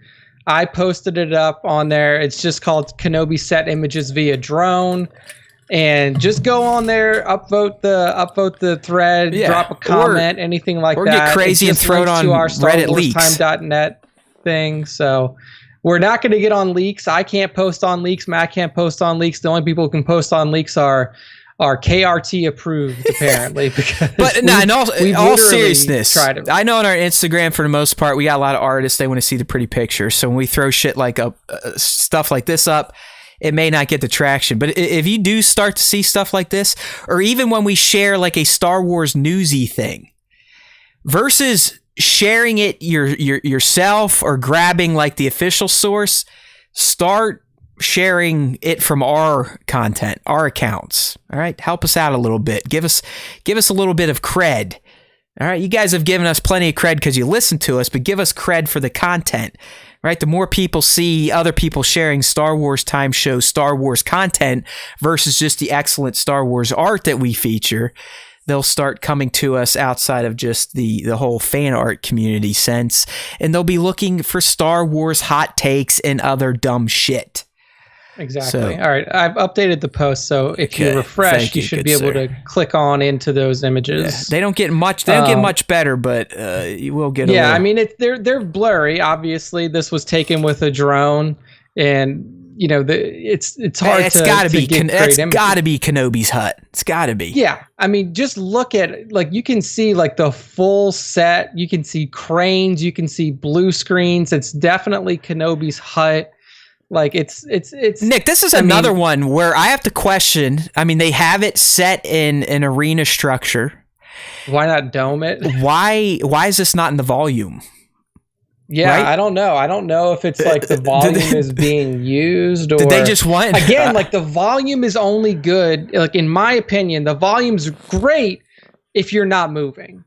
I posted it up on there. It's just called Kenobi Set Images via Drone. And just go on there, upvote the thread, drop a comment, anything like that. Or get crazy and throw it on to our Reddit leaks. StarWarsTime.net thing. So we're not going to get on leaks. I can't post on leaks. Matt can't post on leaks. The only people who can post on leaks are KRT approved, apparently. But no, in all seriousness, I know on our Instagram, for the most part, we got a lot of artists. They want to see the pretty pictures. So when we throw shit like stuff like this up, it may not get the traction. But if you do start to see stuff like this, or even when we share like a Star Wars newsy thing, versus sharing it yourself or grabbing like the official source, start sharing it from our content, our accounts. All right, help us out a little bit. Give us a little bit of cred. All right, you guys have given us plenty of cred because you listen to us, but give us cred for the content. Right, the more people see other people sharing Star Wars Time Show Star Wars content versus just the excellent Star Wars art that we feature, they'll start coming to us outside of just the whole fan art community sense, and they'll be looking for Star Wars hot takes and other dumb shit. Exactly. So, all right, I've updated the post, so if you refresh, you should be able to click on into those images. They don't get much. They don't get much better, but you will get. Yeah, a little. I mean, they're blurry. Obviously, this was taken with a drone, and it's hard. It's got to be. It's got to be Kenobi's hut. It's got to be. Yeah, I mean, just look at it. Like, you can see like the full set. You can see cranes. You can see blue screens. It's definitely Kenobi's hut. Like, it's Nick, this is another one where I have to question. I mean, they have it set in an arena structure. Why not dome it? Why is this not in the volume? Yeah, right? I don't know. I don't know if it's like the volume is being used, or did they just want again, like, the volume is only good. Like, in my opinion, the volume's great if you're not moving.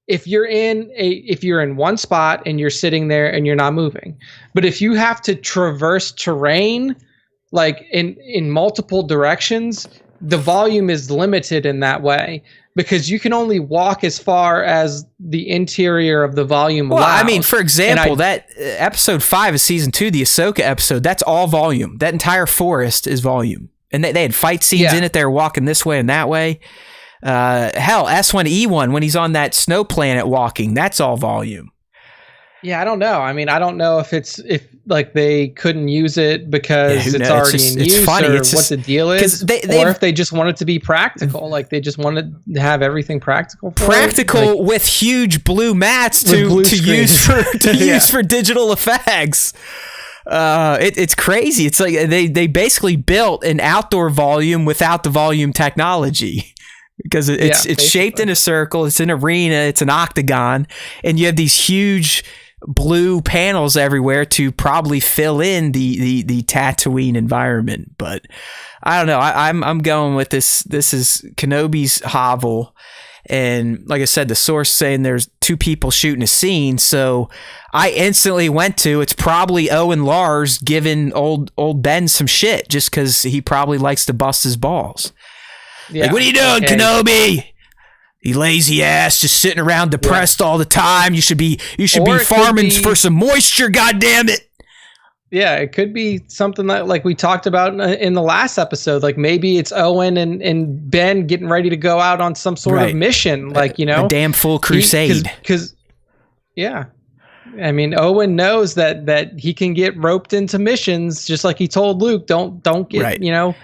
If you're in one spot and you're sitting there and you're not moving. But if you have to traverse terrain, like in multiple directions, the volume is limited in that way, because you can only walk as far as the interior of the volume allows. Well, I mean, for example, that episode 5 of season 2, the Ahsoka episode, that's all volume. That entire forest is volume. And they had fight scenes in it. They were walking this way and that way. Hell, S1E1, when he's on that snow planet walking, that's all volume. Yeah, I don't know. I mean, I don't know if they couldn't use it because it's already in use, or what the deal is, or if they just want it to be practical. Like, they just wanted to have everything practical. With huge blue mats to use for digital effects. It's crazy. It's like they basically built an outdoor volume without the volume technology. Because it's shaped in a circle, it's an arena, it's an octagon, and you have these huge blue panels everywhere to probably fill in the Tatooine environment. But I don't know. I'm going with this. This is Kenobi's hovel, and like I said, the source saying there's 2 people shooting a scene, so I instantly went to it's probably Owen Lars giving old Ben some shit just because he probably likes to bust his balls. Yeah. Like, what are you doing, Kenobi? You lazy ass, just sitting around depressed all the time. You should be farming for some moisture, goddammit. Yeah, it could be something like we talked about in the last episode. Like, maybe it's Owen and Ben getting ready to go out on some sort of mission. Like, a damn full crusade. Because I mean, Owen knows that he can get roped into missions, just like he told Luke. Don't get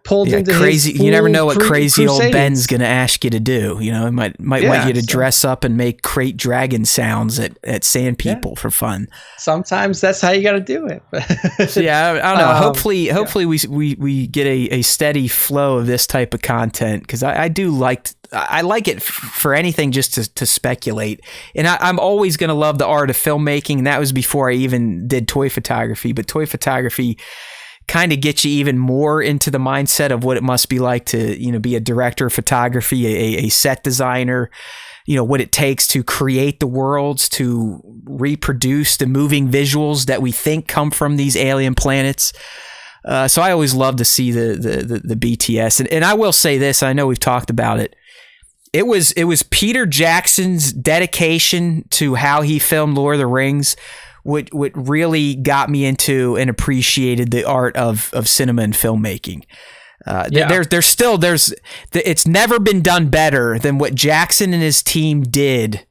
pulled into crazy. His you never know what crazy crusades. Old Ben's gonna ask you to do. It might want you to dress up and make crate dragon sounds at Sand People for fun. Sometimes that's how you got to do it. So, I don't know. Hopefully we get a steady flow of this type of content, because I like it for anything just to speculate. And I'm always gonna love the art of filmmaking, and that was before I even did toy photography. But toy photography kind of gets you even more into the mindset of what it must be like to, be a director of photography, a set designer, what it takes to create the worlds, to reproduce the moving visuals that we think come from these alien planets. So I always love to see the BTS. And I will say this, I know we've talked about it. It was Peter Jackson's dedication to how he filmed Lord of the Rings what really got me into and appreciated the art of cinema and filmmaking. It's never been done better than what Jackson and his team did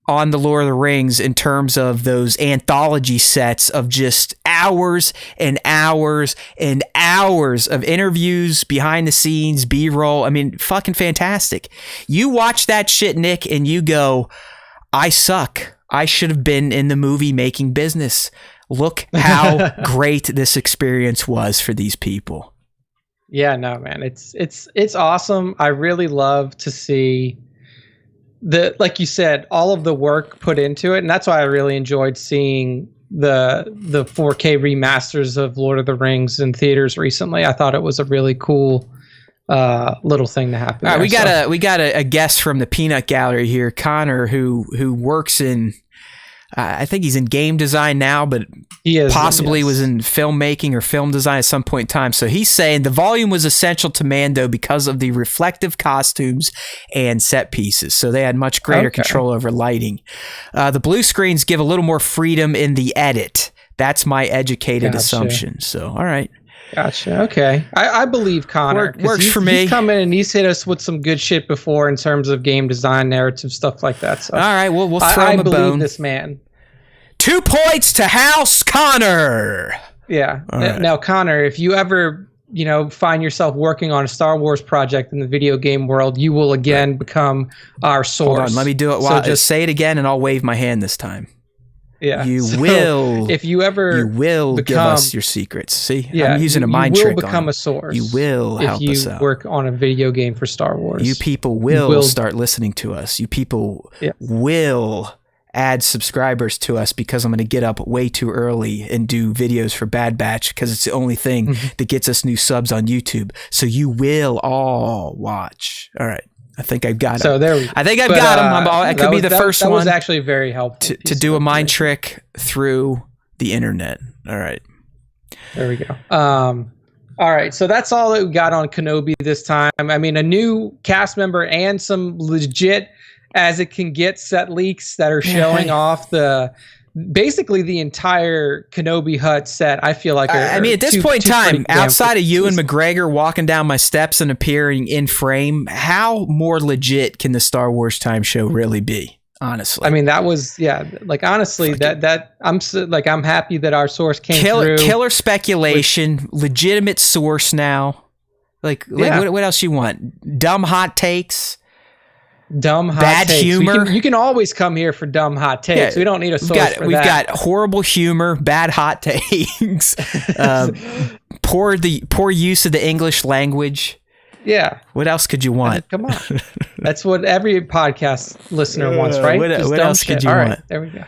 on the Lord of the Rings in terms of those anthology sets of just hours and hours and hours of interviews, behind the scenes, B-roll. I mean, fucking fantastic. You watch that shit, Nick, and you go, I suck. I should have been in the movie making business. Look how great this experience was for these people. Yeah, no, man, it's awesome. I really love to see like you said, all of the work put into it, and that's why I really enjoyed seeing the 4K remasters of Lord of the Rings in theaters recently. I thought it was a really cool little thing to happen. All right, we got a guest from the Peanut Gallery here, Connor, who works in I think he's in game design now, but he is, possibly was in filmmaking or film design at some point in time. So he's saying the volume was essential to Mando because of the reflective costumes and set pieces. So they had much greater control over lighting. The blue screens give a little more freedom in the edit. That's my educated assumption. So, all right. Gotcha. Okay. I believe Connor. Works for me. He's come in and he's hit us with some good shit before in terms of game design, narrative, stuff like that. So, all right, we'll throw him a bone. I believe this man. 2 points to House Connor. Yeah. Right. Now, Connor, if you ever, find yourself working on a Star Wars project in the video game world, you will again become our source. Hold on, let me do it. So just say it again, and I'll wave my hand this time. Yeah. You will. If you ever, you will give us your secrets. See, yeah, I'm using a mind trick. You will become a source. You will help us out. If you work on a video game for Star Wars, you people will start listening to us. You people will add subscribers to us because I'm going to get up way too early and do videos for Bad Batch because it's the only thing that gets us new subs on YouTube. So you will all watch. All right. I think I've got him. So there we go. I think I've got him. I could be the first one. That was actually very helpful to do a mind trick through the internet. All right. There we go. All right. So that's all that we got on Kenobi this time. I mean, a new cast member and some legit as it can get set leaks that are showing off basically the entire Kenobi hut set. I feel like I mean, at this point in time, outside of Ewan McGregor walking down my steps and appearing in frame, how more legit can the Star Wars Time Show really be? Honestly, I mean, that was honestly, I'm happy that our source came through. Killer speculation, legitimate source now. Like what else you want? Dumb hot takes. Dumb hot bad takes. Humor. You can always come here for dumb hot takes. We don't need a source for that. We've got horrible humor, bad hot takes, poor use of the English language. Yeah. What else could you want? Come on. That's what every podcast listener wants, right? What else could you want? Right, there we go.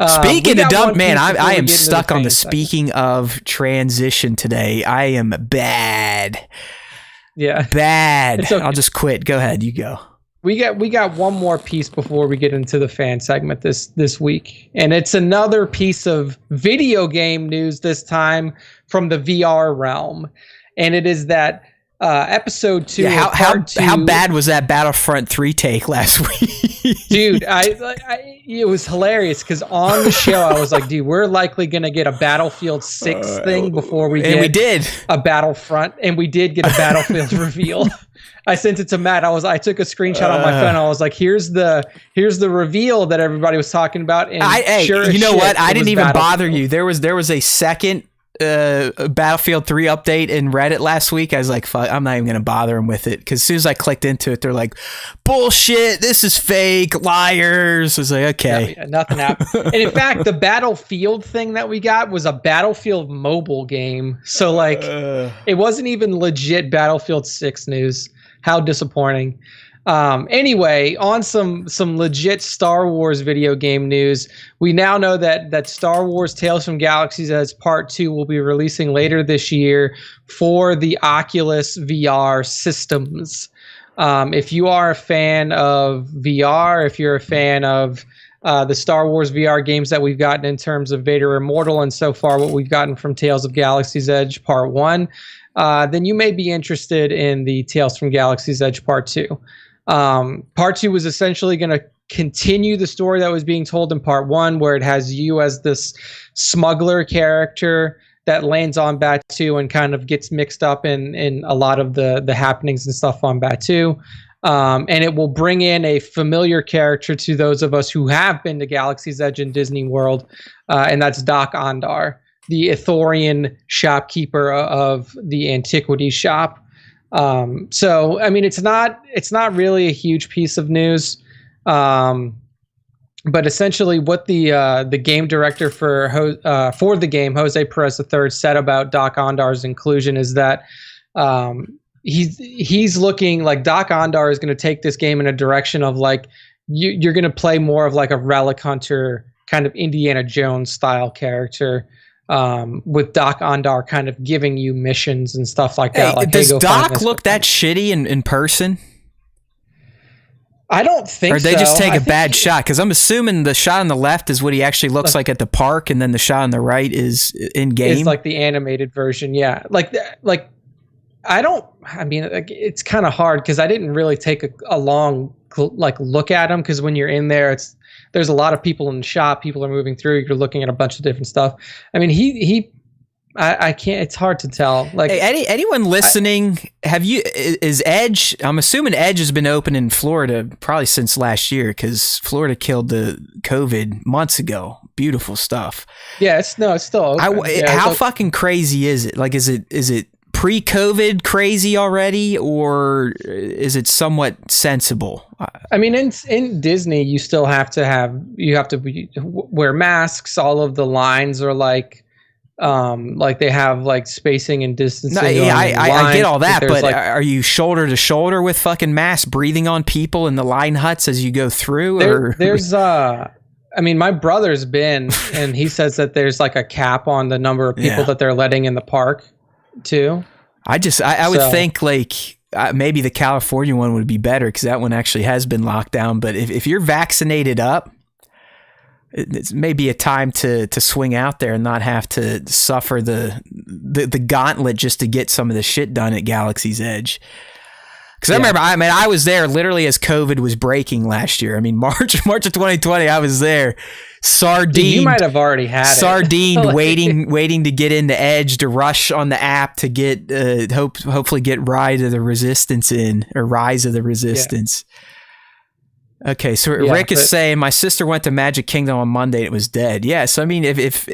Speaking of dumb, man, I am stuck on the speaking of transition today. I am bad. Yeah. Bad. Okay. I'll just quit. Go ahead. You go. We got one more piece before we get into the fan segment this week, and it's another piece of video game news, this time from the VR realm, and it is that episode 2. Yeah, how bad was that Battlefront 3 take last week? Dude, it was hilarious because on the show I was like, dude, we're likely gonna get a Battlefield 6 thing before we get we did a Battlefront, and we did get a Battlefield reveal. I sent it to Matt. I took a screenshot on my phone. I was like, "Here's the reveal that everybody was talking about." And you know what? I didn't even bother you. There was a second Battlefield 3 update in Reddit last week. I was like, "Fuck, I'm not even gonna bother them with it." Because as soon as I clicked into it, they're like, "Bullshit! This is fake, liars." I was like, "Okay." Yeah, nothing happened. And in fact, the Battlefield thing that we got was a Battlefield mobile game. So like, it wasn't even legit Battlefield 6 news. How disappointing. Anyway, on some legit Star Wars video game news, we now know that Star Wars Tales from Galaxy's Edge Part 2 will be releasing later this year for the Oculus VR systems. If you are a fan of VR, if you're a fan of the Star Wars VR games that we've gotten in terms of Vader Immortal, and so far what we've gotten from Tales of Galaxy's Edge Part 1, then you may be interested in the Tales from Galaxy's Edge Part 2. Part 2 was essentially going to continue the story that was being told in Part 1, where it has you as this smuggler character that lands on Batuu and kind of gets mixed up in a lot of the happenings and stuff on Batuu. And it will bring in a familiar character to those of us who have been to Galaxy's Edge and Disney World, and that's Doc Ondar, the Ithorian shopkeeper of the antiquities shop. So I mean, it's not really a huge piece of news, but essentially what the game director for the game, Jose Perez III, said about Doc Ondar's inclusion is that he's looking like Doc Ondar is going to take this game in a direction of like you're going to play more of like a relic hunter kind of Indiana Jones style character. With Doc Ondar kind of giving you missions and stuff like that. Like, does Doc look that shitty in person? I don't think so. Or they just take a bad shot? Because I'm assuming the shot on the left is what he actually looks like at the park, and then the shot on the right is in game. It's like the animated version, yeah. I mean, it's kind of hard because I didn't really take a long look at him, because when you're in there, there's a lot of people in the shop. People are moving through. You're looking at a bunch of different stuff. I mean, he I can't. It's hard to tell. Like, hey, anyone listening, is Edge? I'm assuming Edge has been open in Florida probably since last year, because Florida killed the COVID months ago. Beautiful stuff. Yeah, it's still open. How fucking crazy is it? Like, is it pre-COVID crazy already, or is it somewhat sensible? I mean, in Disney, you still have to wear masks. All of the lines are like they have like spacing and distancing. No, I get all that, but like, are you shoulder to shoulder with fucking masks, breathing on people in the line huts as you go through? I mean, my brother's been, and he says that there's like a cap on the number of people that they're letting in the park too. I would think like maybe the California one would be better, because that one actually has been locked down. But if you're vaccinated up, it's maybe a time to swing out there and not have to suffer the gauntlet just to get some of the shit done at Galaxy's Edge. Because I was there literally as COVID was breaking last year. I mean, March of 2020, I was there. Sardined. You might have already had sardined, waiting to get into Edge, to rush on the app to get hopefully get Rise of the Resistance. Okay, so Rick is saying, my sister went to Magic Kingdom on Monday and it was dead. Yeah, so I mean, if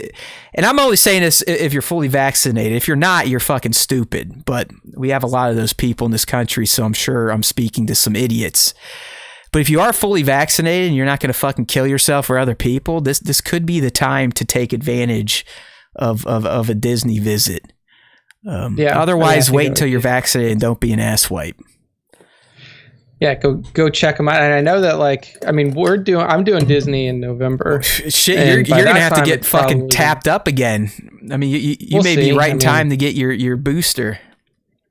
and I'm only saying this if you're fully vaccinated. If you're not, you're fucking stupid. But we have a lot of those people in this country, so I'm sure I'm speaking to some idiots. But if you are fully vaccinated and you're not going to fucking kill yourself or other people, this could be the time to take advantage of a Disney visit. Otherwise, wait until you're vaccinated and don't be an asswipe. Yeah, go check them out. And I know that, like, I mean, I'm doing Disney in November. Shit, you're gonna have to get fucking tapped up again. I mean, you may be right in time to get your booster.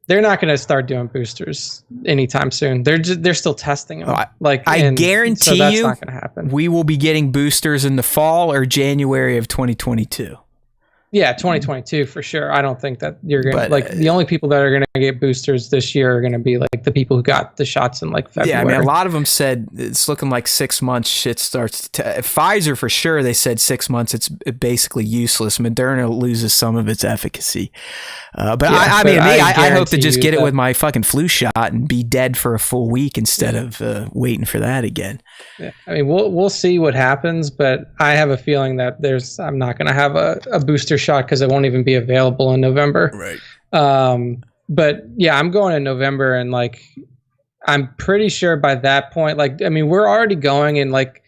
They're not going to start doing boosters anytime soon. They're still testing them. I guarantee that's you, not going to happen. We will be getting boosters in the fall or January of 2022. Yeah, 2022 for sure. I don't think that you're going to, the only people that are going to get boosters this year are going to be like the people who got the shots in like February. Yeah, I mean, a lot of them said it's looking like 6 months shit starts to, Pfizer for sure, they said 6 months it's basically useless. Moderna loses some of its efficacy. I hope to just get it with my fucking flu shot and be dead for a full week instead of waiting for that again. Yeah, I mean, we'll see what happens, but I have a feeling that I'm not going to have a booster shot because it won't even be available in November. Right. But yeah, I'm going in November, and like, I'm pretty sure by that point, like, I mean, we're already going in like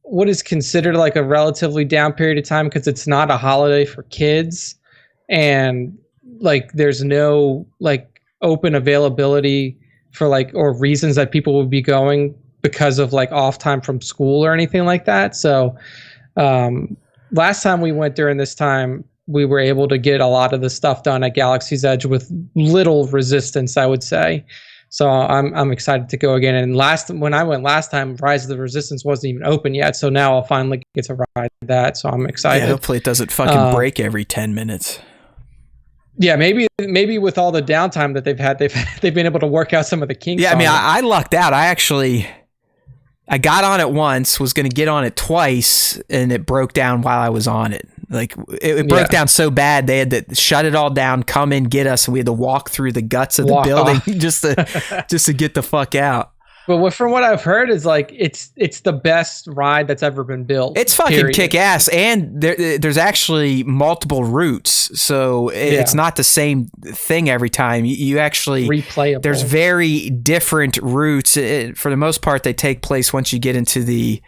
what is considered like a relatively down period of time because it's not a holiday for kids, and like there's no like open availability for like or reasons that people would be going because of like off time from school or anything like that. So last time we went during this time, we were able to get a lot of the stuff done at Galaxy's Edge with little resistance, I would say. So I'm excited to go again. And when I went last time, Rise of the Resistance wasn't even open yet. So now I'll finally get to ride that. So I'm excited. Yeah, hopefully it doesn't fucking break every 10 minutes. Yeah, maybe with all the downtime that they've had, they've been able to work out some of the kinks. Yeah, I mean, I lucked out. I got on it once, was going to get on it twice, and it broke down while I was on it. Like, it broke down so bad, they had to shut it all down, come in, get us, and we had to walk through the guts of the building just to get the fuck out. But from what I've heard is like it's the best ride that's ever been built. It's fucking kick ass, and there's actually multiple routes, so it's not the same thing every time. You actually replayable. There's very different routes. For the most part, they take place once you get into the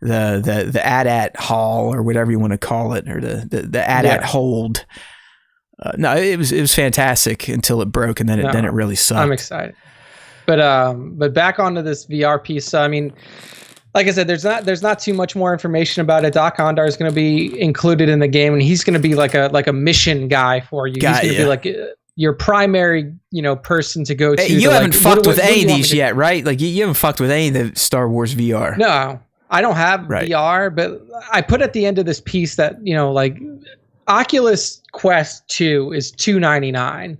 AT-AT hall or whatever you want to call it, or the AT-AT hold. No, it was fantastic until it broke, and then it really sucked. I'm excited. But back onto this VR piece. So, I mean, like I said, there's not too much more information about it. Doc Ondar is going to be included in the game, and he's going to be like a mission guy for you. He's going to be like your primary, person to go to. Hey, you haven't fucked with any of these yet, right? Like you haven't fucked with any of the Star Wars VR. No, I don't have VR, but I put at the end of this piece that like Oculus Quest 2 is $299.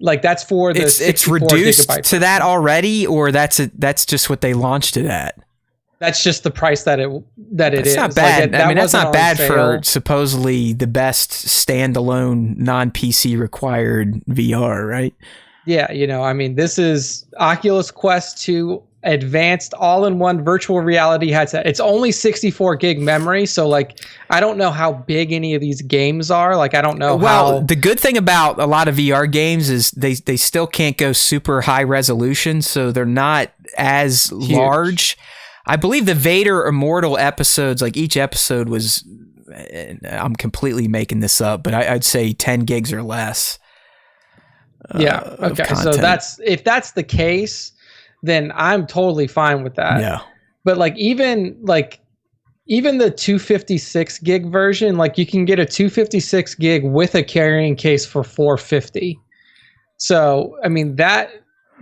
Like that's for the it's reduced to that already, or that's just what they launched it at. That's just the price that it It's is. not bad. Like, I mean, that's wasn't not on bad sale. for supposedly the best standalone non-PC required VR, right? Yeah, I mean, this is Oculus Quest 2 advanced all-in-one virtual reality headset. It's only 64 gig memory, so like I don't know how big any of these games are. Like I don't know Well, how. the good thing about a lot of VR games is they still can't go super high resolution, so they're not as large. I believe the Vader Immortal episodes, like each episode was, I'm completely making this up, but I'd say 10 gigs or less. Yeah. Okay. So if that's the case, then I'm totally fine with that. Yeah. But even the 256 gig version, like you can get a 256 gig with a carrying case for $450. So I mean that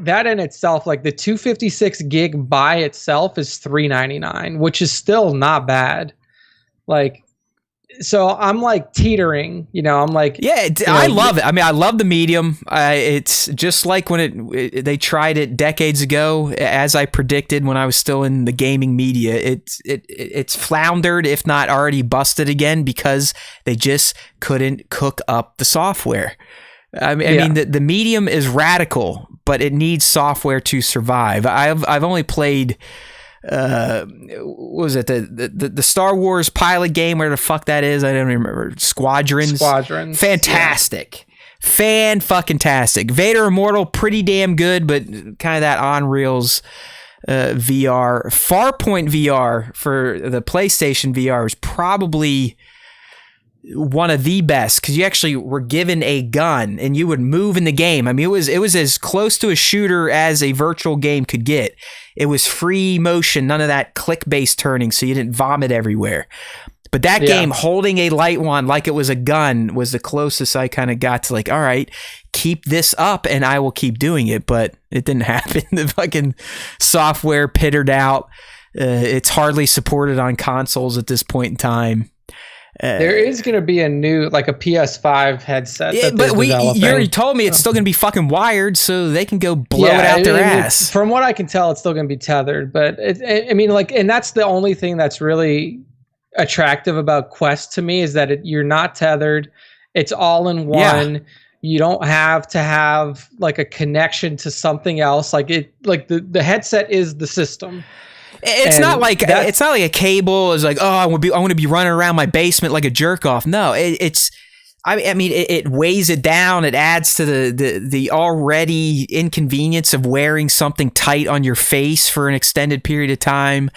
in itself, like the 256 gig by itself is $399, which is still not bad. Like, so I'm like teetering, I'm like, yeah, I love it. I mean, I love the medium. It's just like when they tried it decades ago, as I predicted when I was still in the gaming media. It's floundered, if not already busted again, because they just couldn't cook up the software. I mean, the medium is radical, but it needs software to survive. I've only played. What was it, the Star Wars pilot game, where the fuck that is? I don't remember. Squadrons. Fantastic. Yeah. Fan-fucking-tastic. Vader Immortal, pretty damn good, but kind of that on rails VR. Farpoint VR for the PlayStation VR is probably one of the best, because you actually were given a gun and you would move in the game. I mean, it was as close to a shooter as a virtual game could get. It was free motion, none of that click-based turning, so you didn't vomit everywhere. But that game, holding a light wand like it was a gun, was the closest I kind of got to like, all right, keep this up and I will keep doing it. But it didn't happen. The fucking software pittered out. It's hardly supported on consoles at this point in time. There is going to be a new, like a PS5 headset. Yeah, but you already told me it's still going to be fucking wired, so they can go blow it out their ass. From what I can tell, it's still going to be tethered. But I mean, like, and that's the only thing that's really attractive about Quest to me, is that you're not tethered. It's all in one. Yeah. You don't have to have like a connection to something else. Like the headset is the system. It's not like a cable is like, oh, I want to be running around my basement like a jerk off. No, I mean, it weighs it down. It adds to the already inconvenience of wearing something tight on your face for an extended period of time.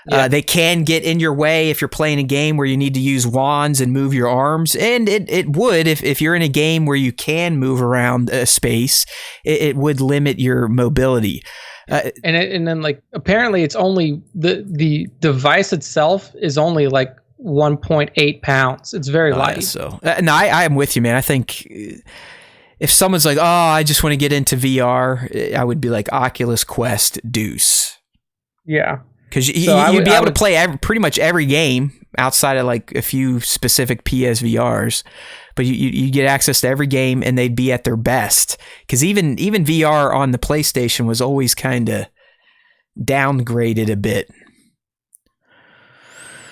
Yeah. They can get in your way if you're playing a game where you need to use wands and move your arms. And it would, if you're in a game where you can move around a space, it would limit your mobility. And then like apparently it's only the device itself is only like 1.8 pounds. It's very light. So no, I am with you, man. I think if someone's like, oh, I just want to get into VR, I would be like Oculus Quest Deuce. Yeah, because you'd be able to play pretty much every game outside of like a few specific PSVRs. But you get access to every game, and they'd be at their best. Because even VR on the PlayStation was always kind of downgraded a bit.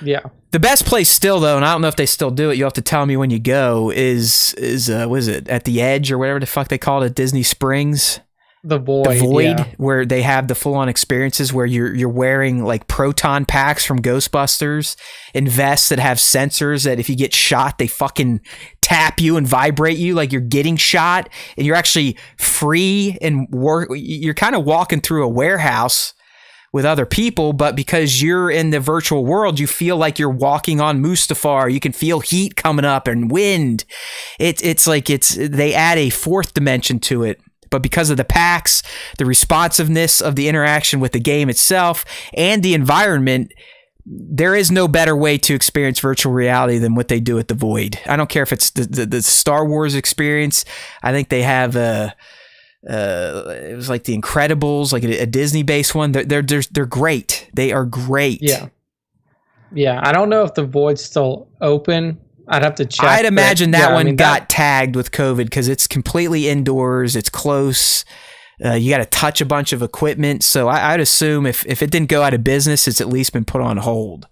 Yeah. The best place still, though, and I don't know if they still do it, you'll have to tell me when you go, is what is it, at the Edge or whatever the fuck they call it at Disney Springs? The Void, yeah. Where they have the full-on experiences where you're wearing like proton packs from Ghostbusters and vests that have sensors that if you get shot, they fucking tap you and vibrate you like you're getting shot, and you're actually free and you're kind of walking through a warehouse with other people, but because you're in the virtual world, you feel like you're walking on Mustafar. You can feel heat coming up and wind. They add a fourth dimension to it. But because of the packs, the responsiveness of the interaction with the game itself, and the environment, there is no better way to experience virtual reality than what they do at the Void. I don't care if it's the Star Wars experience. I think they have it was like the Incredibles, like a Disney-based one. They're great. They are great. Yeah. I don't know if the Void's still open. I'd have to check. I'd imagine that one got tagged with COVID because it's completely indoors. It's close. You got to touch a bunch of equipment. So I'd assume if it didn't go out of business, it's at least been put on hold.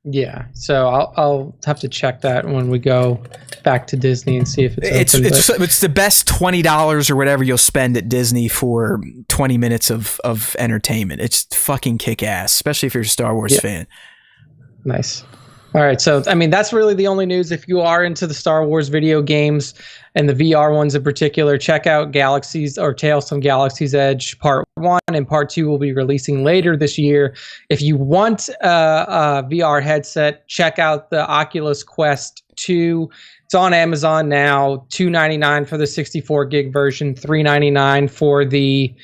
Yeah, so I'll have to check that when we go back to Disney and see if it's open. It's the best $20 or whatever you'll spend at Disney for 20 minutes of entertainment. It's fucking kick ass, especially if you're a Star Wars fan. Nice. All right, so I mean that's really the only news. If you are into the Star Wars video games and the VR ones in particular, check out Tales from Galaxy's Edge Part 1 and Part 2 will be releasing later this year. If you want a VR headset, check out the Oculus Quest 2. It's on Amazon now, $299 for the 64 gig version, $399 for the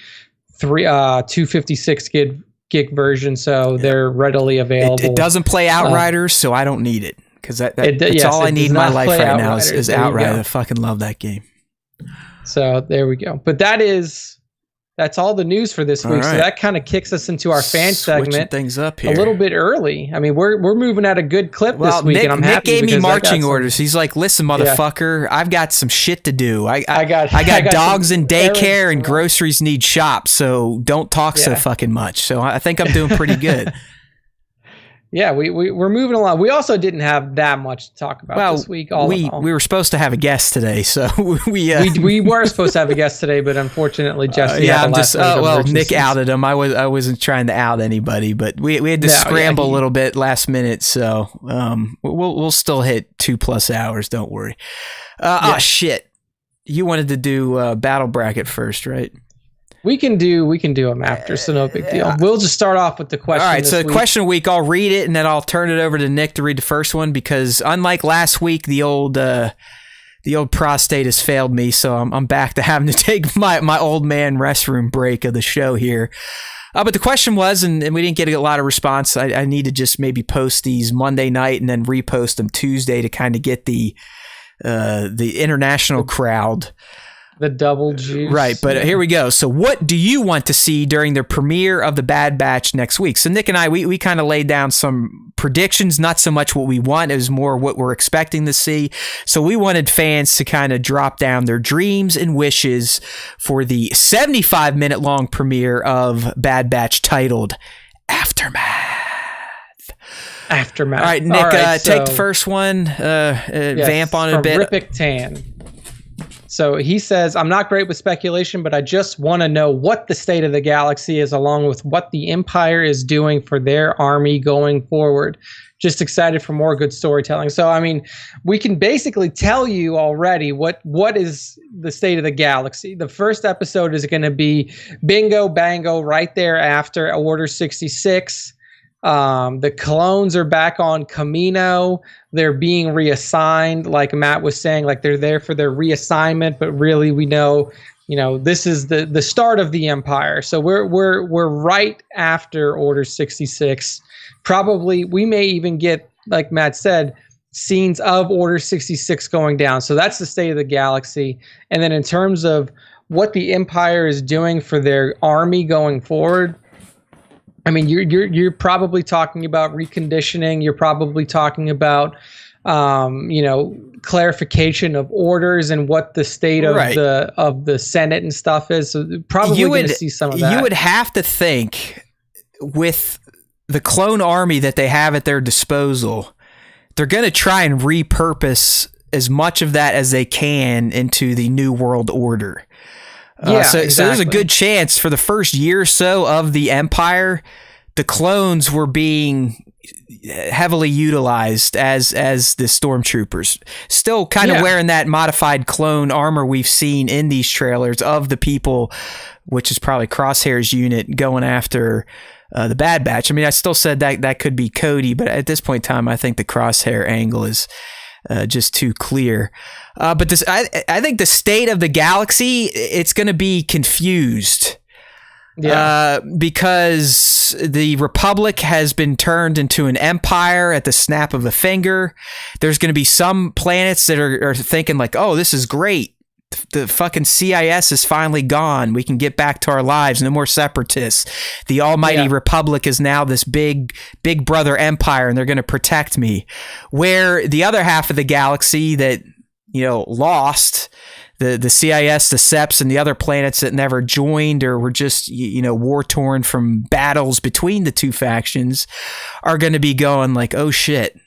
256 gig version, so they're readily available. It doesn't play Outriders, so I don't need it. Because that's all I need in my life right now is Outriders. I fucking love that game. So there we go. But that's all the news for this week. Right. So that kind of kicks us into our fan segment. Things up here a little bit early. I mean, we're moving at a good clip this week, and I'm happy. Nick gave me marching orders. He's like, "Listen, motherfucker, I've got some shit to do. I got dogs in daycare and groceries need shopped. So don't talk so fucking much." So I think I'm doing pretty good. Yeah, we're moving along. We also didn't have that much to talk about this week. We were supposed to have a guest today, so we were supposed to have a guest today, but unfortunately, Jesse. Nick outed him. I wasn't trying to out anybody, but we had to scramble a little bit last minute, so we'll still hit 2+ hours. Don't worry. Oh shit! You wanted to do battle bracket first, right? We can do them after, so no big deal. We'll just start off with the question. All right, so the question week, I'll read it, and then I'll turn it over to Nick to read the first one, because unlike last week, the old prostate has failed me, so I'm back to having to take my old man restroom break of the show here. But the question was, and we didn't get a lot of response, I need to just maybe post these Monday night and then repost them Tuesday to kind of get the international crowd. The double juice. Right, but here we go. So what do you want to see during the premiere of The Bad Batch next week? So Nick and I, we kind of laid down some predictions, not so much what we want, it was more what we're expecting to see. So we wanted fans to kind of drop down their dreams and wishes for the 75-minute long premiere of Bad Batch titled Aftermath. All right, Nick, take the first one, vamp on it a bit. Ripik Tan. So he says, I'm not great with speculation, but I just want to know what the state of the galaxy is, along with what the Empire is doing for their army going forward. Just excited for more good storytelling. So, I mean, we can basically tell you already what is the state of the galaxy. The first episode is going to be bingo bango right there after Order 66. The clones are back on Camino. They're being reassigned, like Matt was saying, like they're there for their reassignment, but really we know, this is the start of the Empire. So we're right after Order 66. Probably we may even get, like Matt said, scenes of Order 66 going down. So that's the state of the galaxy. And then in terms of what the Empire is doing for their army going forward, I mean, you're probably talking about reconditioning. You're probably talking about, clarification of orders and what the state of the Senate and stuff is. So probably going to see some of that. You would have to think, with the clone army that they have at their disposal, they're going to try and repurpose as much of that as they can into the New World Order. So there's a good chance for the first year or so of the Empire, the clones were being heavily utilized as the stormtroopers, still kind of wearing that modified clone armor we've seen in these trailers of the people, which is probably Crosshair's unit going after the Bad Batch. I mean, I still said that could be Cody, but at this point in time, I think the Crosshair angle is just too clear. But this, I think the state of the galaxy, it's going to be confused. Because the Republic has been turned into an empire at the snap of a finger. There's going to be some planets that are thinking like, oh, this is great. The fucking CIS is finally gone. We can get back to our lives. No more separatists. The almighty Republic is now this big brother empire, and they're going to protect me. Where the other half of the galaxy that, lost, the CIS, the SEPs, and the other planets that never joined or were just, war torn from battles between the two factions are going to be going like, oh shit,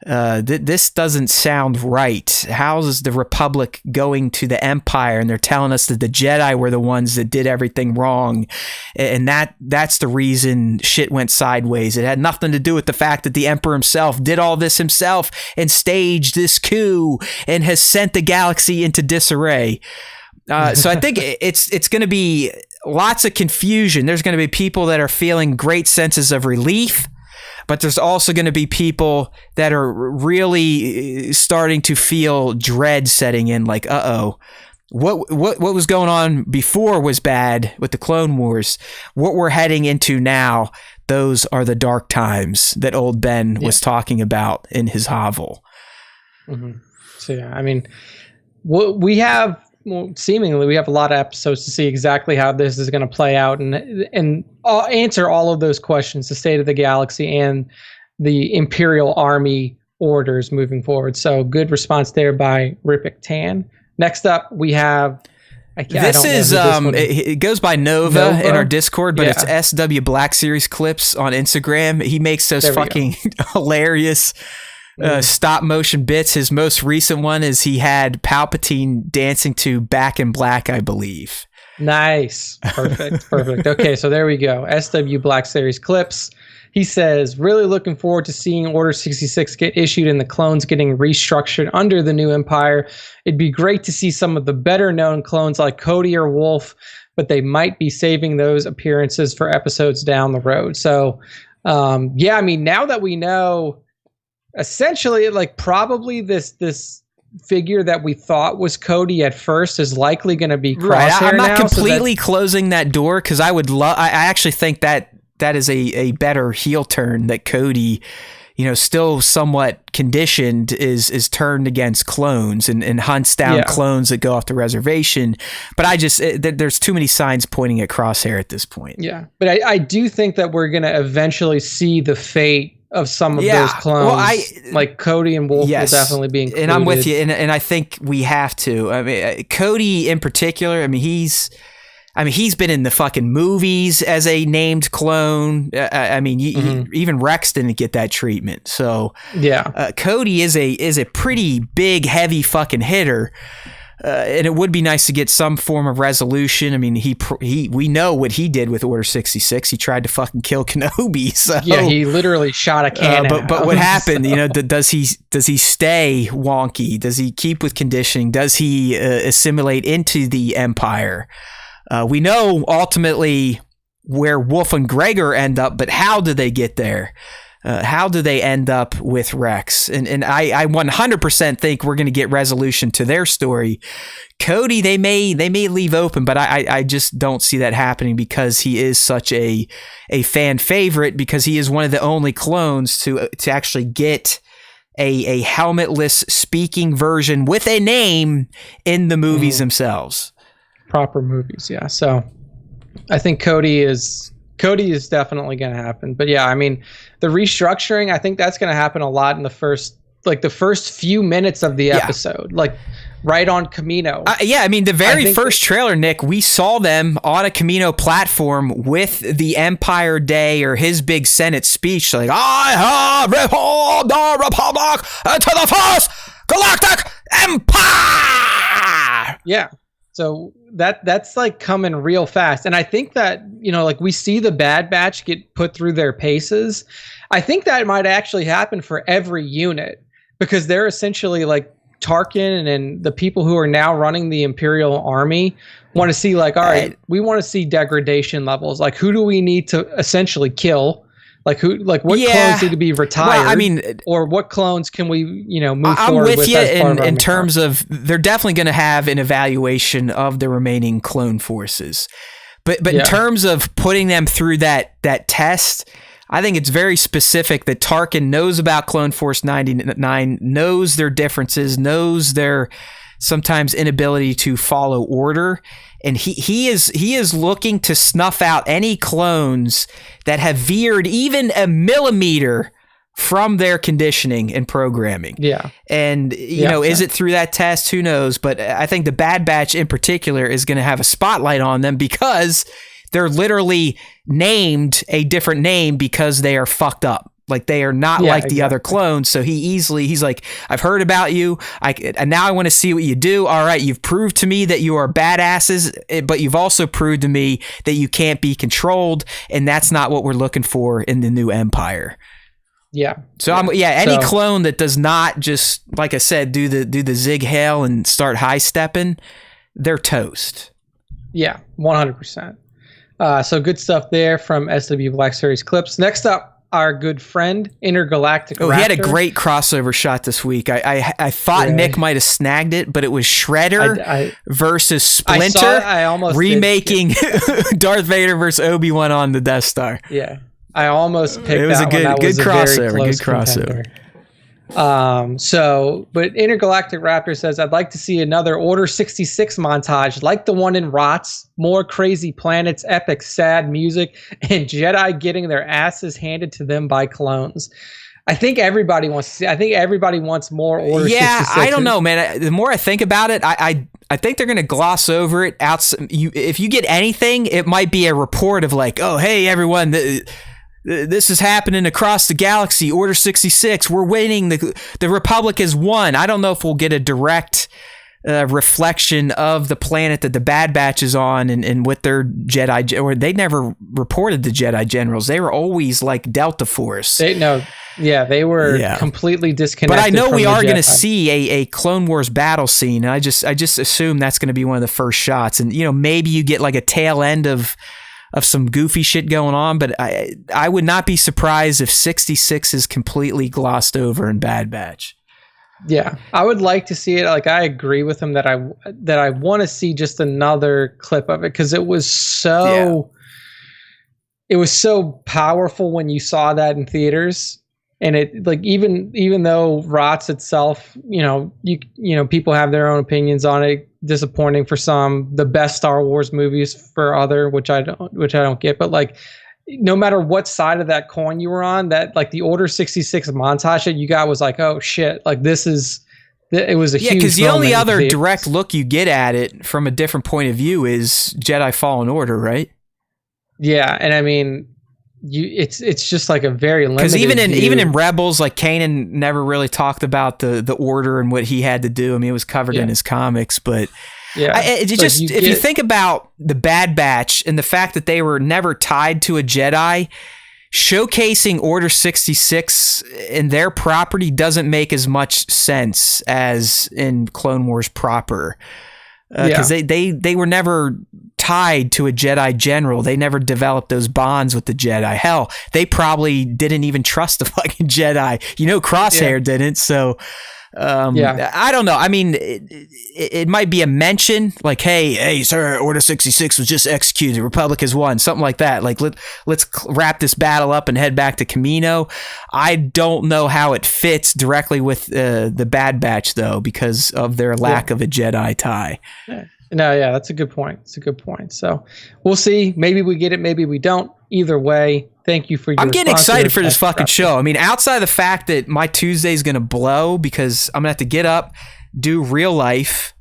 this doesn't sound right. How is the Republic going to the Empire? And they're telling us that the Jedi were the ones that did everything wrong. And that's the reason shit went sideways. It had nothing to do with the fact that the Emperor himself did all this himself and staged this coup and has sent the galaxy into disarray. So I think it's going to be lots of confusion. There's going to be people that are feeling great senses of relief, but there's also going to be people that are really starting to feel dread setting in, like, what was going on before was bad with the Clone Wars. What we're heading into now, those are the dark times that old Ben was talking about in his hovel. Mm-hmm. So yeah, I mean, seemingly we have a lot of episodes to see exactly how this is going to play out and answer all of those questions, the state of the galaxy and the Imperial Army orders moving forward. So good response there by Ripik Tan. Next up, we have... it goes by Nova in our Discord, but it's SW Black Series Clips on Instagram. He makes those fucking hilarious... stop motion bits. His most recent one is he had Palpatine dancing to Back in Black, I believe. Nice. Perfect. Okay, so there we go. SW Black Series Clips. He says, really looking forward to seeing Order 66 get issued and the clones getting restructured under the new Empire. It'd be great to see some of the better known clones like Cody or Wolf, but they might be saving those appearances for episodes down the road. So, I mean, now that we know... essentially, like, probably this figure that we thought was Cody at first is likely going to be Crosshair. Right. I'm not completely closing that door, because I actually think that is a better heel turn, that Cody, still somewhat conditioned, is turned against clones and hunts down clones that go off the reservation. But there's too many signs pointing at Crosshair at this point. Yeah, but I do think that we're going to eventually see the fate of some of those clones. Well, like Cody and Wolf will definitely be included. And I'm with you, and I think we have to. I mean, Cody in particular, he's been in the fucking movies as a named clone. Even Rex didn't get that treatment. So Cody is a pretty big, heavy fucking hitter. And it would be nice to get some form of resolution. I mean, we know what he did with Order 66. He tried to fucking kill Kenobi. So he literally shot a cannon. But what happened? Does he stay wonky? Does he keep with conditioning? Does he assimilate into the Empire? We know ultimately where Wolf and Gregor end up, but how do they get there? How do they end up with Rex? And I 100% think we're going to get resolution to their story. Cody, they may leave open, but I just don't see that happening, because he is such a fan favorite, because he is one of the only clones to actually get a helmetless speaking version with a name in the movies themselves. Proper movies, yeah. So I think Cody is definitely going to happen. But yeah, I mean, the restructuring, I think that's going to happen a lot in the first few minutes of the episode, like right on Camino. The very first trailer, Nick, we saw them on a Camino platform with the Empire Day or his big Senate speech, like, I have reformed the Republic into the first galactic empire. Yeah. So that's like coming real fast. And I think that, like, we see the Bad Batch get put through their paces. I think that might actually happen for every unit, because they're essentially like Tarkin and the people who are now running the Imperial Army want to see, like, all right, we want to see degradation levels. Like, who do we need to essentially kill? Like what clones need to be retired? Or what clones can we, move forward with? I'm with you in terms of they're definitely going to have an evaluation of the remaining clone forces, but in terms of putting them through that test, I think it's very specific that Tarkin knows about Clone Force 99, knows their differences, knows their sometimes inability to follow order. And he is looking to snuff out any clones that have veered even a millimeter from their conditioning and programming. Yeah. And, you know, is it through that test? Who knows? But I think the Bad Batch in particular is going to have a spotlight on them because they're literally named a different name because they are fucked up. Like they are not like the other clones. So he's like, I've heard about you. And now I want to see what you do. All right. You've proved to me that you are badasses, but you've also proved to me that you can't be controlled. And that's not what we're looking for in the new Empire. Yeah. So any clone that does not just, like I said, do the zig hail and start high stepping, they're toast. Yeah, 100%. So good stuff there from SW Black Series clips. Next up, our good friend Intergalactic Raptor. He had a great crossover shot this week. I thought Nick might have snagged it, but it was Shredder versus Splinter. I almost remaking Darth Vader versus Obi-Wan on the Death Star. Yeah. I almost picked it was that a good, one. good crossover. Good crossover. But Intergalactic Raptor says, I'd like to see another Order 66 montage like the one in ROTS, more crazy planets, epic sad music, and Jedi getting their asses handed to them by clones. I think everybody wants to see. I think everybody wants more Order 66. Yeah, I don't know, man. The more I think about it, I think they're going to gloss over it. If you get anything, it might be a report of like, oh, hey, everyone, this is happening across the galaxy. Order 66, we're winning. The Republic has won. I don't know if we'll get a direct reflection of the planet that the Bad Batch is on and with their Jedi. Or they never reported the Jedi generals. They were always like Delta Force. They were completely disconnected. But I know we are going to Jedi. see a Clone Wars battle scene. I just assume that's going to be one of the first shots. And, you know, maybe you get like a tail end of some goofy shit going on, but I would not be surprised if 66 is completely glossed over in Bad Batch. Yeah, I would like to see it. Like, I agree with him that I want to see just another clip of it because it was so powerful when you saw that in theaters. And it, like, even though ROTS itself, you know, people have their own opinions on it. Disappointing for some, the best Star Wars movies for other, which I don't get. But like, no matter what side of that coin you were on, that like the Order 66 montage that you got was like, oh shit, like it was a huge. Because the only other direct look you get at it from a different point of view is Jedi Fallen Order, right? Yeah, and I mean, it's just like a very limited. Because even in Rebels, like Kanan never really talked about the Order and what he had to do. I mean, it was covered in his comics, but if you think about the Bad Batch and the fact that they were never tied to a Jedi, showcasing Order 66 in their property doesn't make as much sense as in Clone Wars proper. Because they were never tied to a Jedi general. They never developed those bonds with the Jedi. Hell, they probably didn't even trust the fucking Jedi. You know, Crosshair didn't. So, I don't know. I mean, it might be a mention like, hey, sir, Order 66 was just executed. The Republic has won. Something like that. Like, let's wrap this battle up and head back to Kamino. I don't know how it fits directly with the Bad Batch, though, because of their lack of a Jedi tie. No, that's a good point. It's a good point. So we'll see. Maybe we get it. Maybe we don't. Either way, thank you for your I'm getting excited for this fucking show. I mean, outside of the fact that my Tuesday is going to blow because I'm going to have to get up, do real life,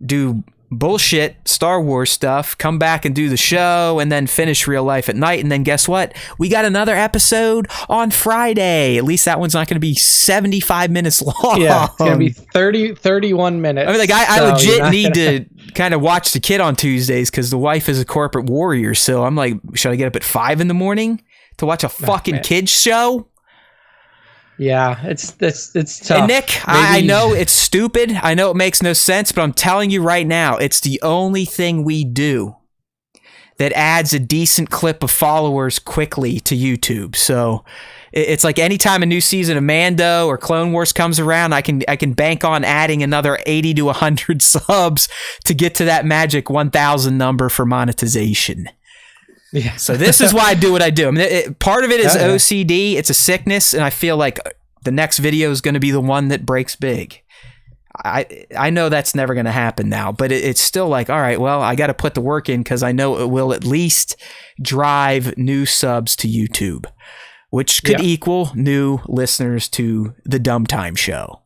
do bullshit Star Wars stuff, come back and do the show, and then finish real life at night. And then guess what? We got another episode on Friday. At least that one's not going to be 75 minutes long. Yeah, it's going to be 31 minutes. I mean, like, I legit need to kind of watch the kid on Tuesdays because the wife is a corporate warrior. So I'm like, should I get up at 5 in the morning to watch a fucking kids show? Yeah, it's tough. And Nick, I know it's stupid. I know it makes no sense, but I'm telling you right now, it's the only thing we do that adds a decent clip of followers quickly to YouTube. So it's like anytime a new season of Mando or Clone Wars comes around, I can bank on adding another 80 to 100 subs to get to that magic 1,000 number for monetization. Yeah. So this is why I do what I do. I mean, part of it is OCD. It's a sickness, and I feel like the next video is going to be the one that breaks big. I know that's never going to happen now, but it's still like, all right, well, I got to put the work in because I know it will at least drive new subs to YouTube. which could equal new listeners to the Dumb Time Show.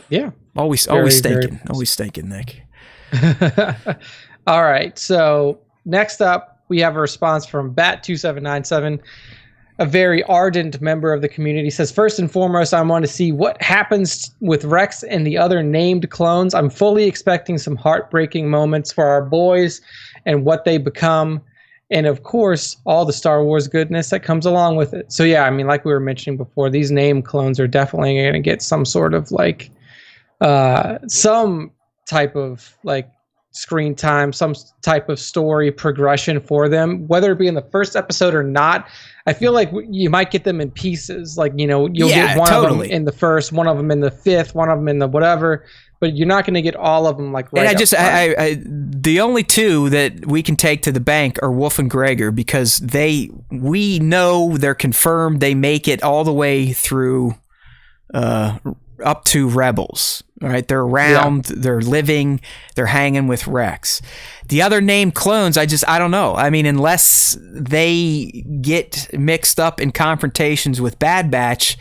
Yeah. Always thinking, Nick. All right. So next up, we have a response from Bat2797, a very ardent member of the community. Says, first and foremost, I want to see what happens with Rex and the other named clones. I'm fully expecting some heartbreaking moments for our boys and what they become. And of course, all the Star Wars goodness that comes along with it. So yeah, I mean, like we were mentioning before, these named clones are definitely going to get some sort of like, some type of like screen time, some type of story progression for them, whether it be in the first episode or not. I feel like you might get them in pieces. Like, you know, you'll get one of them in the first, one of them in the fifth, one of them in the whatever, but you're not going to get all of them like right. And the only two that we can take to the bank are Wolf and Gregor, because we know they're confirmed. They make it all the way through, up to Rebels. All right, they're around, they're living, they're hanging with Rex. The other named clones, I don't know. I mean, unless they get mixed up in confrontations with Bad Batch,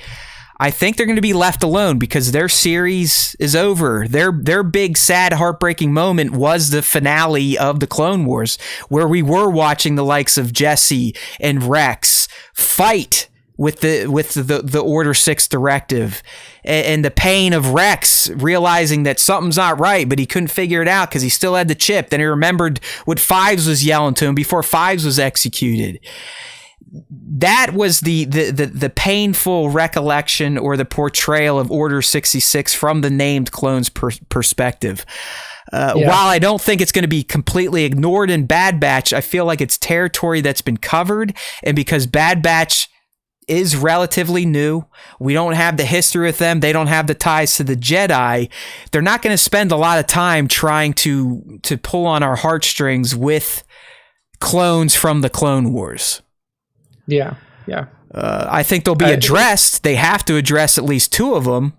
I think they're going to be left alone because their series is over. Their big, sad, heartbreaking moment was the finale of the Clone Wars, where we were watching the likes of Jesse and Rex fight with the Order 6 directive, and the pain of Rex realizing that something's not right, but he couldn't figure it out because he still had the chip. Then he remembered what Fives was yelling to him before Fives was executed. That was the painful recollection or the portrayal of Order 66 from the named clones' perspective. While I don't think it's going to be completely ignored in Bad Batch, I feel like it's territory that's been covered, and because Bad Batch is relatively new, we don't have the history with them, they don't have the ties to the Jedi, they're not going to spend a lot of time trying to pull on our heartstrings with clones from the Clone Wars. I think they'll be addressed. They have to address at least two of them,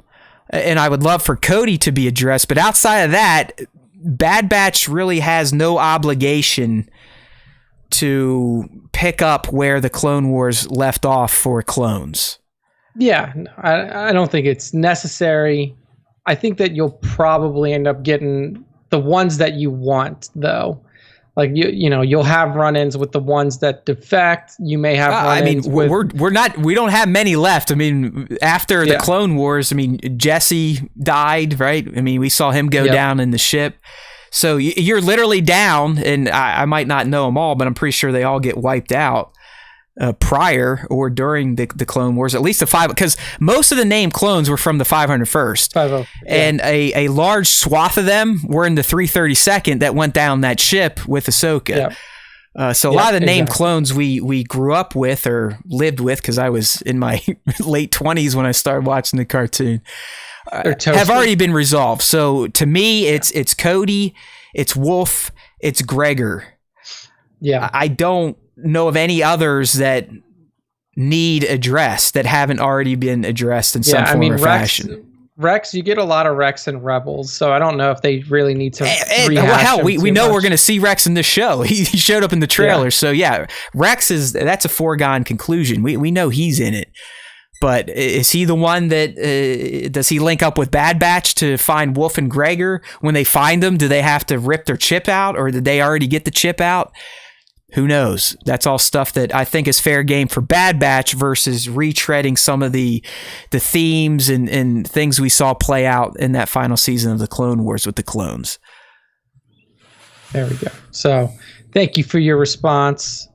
and I would love for Cody to be addressed, but outside of that, Bad Batch really has no obligation to pick up where the Clone Wars left off for clones. Yeah, I don't think it's necessary. I think that you'll probably end up getting the ones that you want, though. Like you know, you'll have run-ins with the ones that defect. You may have run-ins we don't have many left. I mean, after the Clone Wars, I mean, Jesse died, right? I mean, we saw him go down in the ship. So you're literally down, and I might not know them all, but I'm pretty sure they all get wiped out prior or during the Clone Wars, at least the 5, because most of the named clones were from the 501st. 50, and a large swath of them were in the 332nd that went down that ship with Ahsoka. So a lot of the named clones we grew up with or lived with, because I was in my late 20s when I started watching the cartoon, have already been resolved. So to me, it's Cody, it's Wolf, it's Gregor. I don't know of any others that need addressed that haven't already been addressed in some form or fashion. Rex, you get a lot of Rex in Rebels, so I don't know if they really need to rehash we know we're going to see Rex in this show. He showed up in the trailer, so Rex that's a foregone conclusion. We know he's in it. But is he the one that, does he link up with Bad Batch to find Wolf and Gregor? When they find them, do they have to rip their chip out, or did they already get the chip out? Who knows? That's all stuff that I think is fair game for Bad Batch versus retreading some of the themes and things we saw play out in that final season of the Clone Wars with the clones. There we go. So thank you for your response,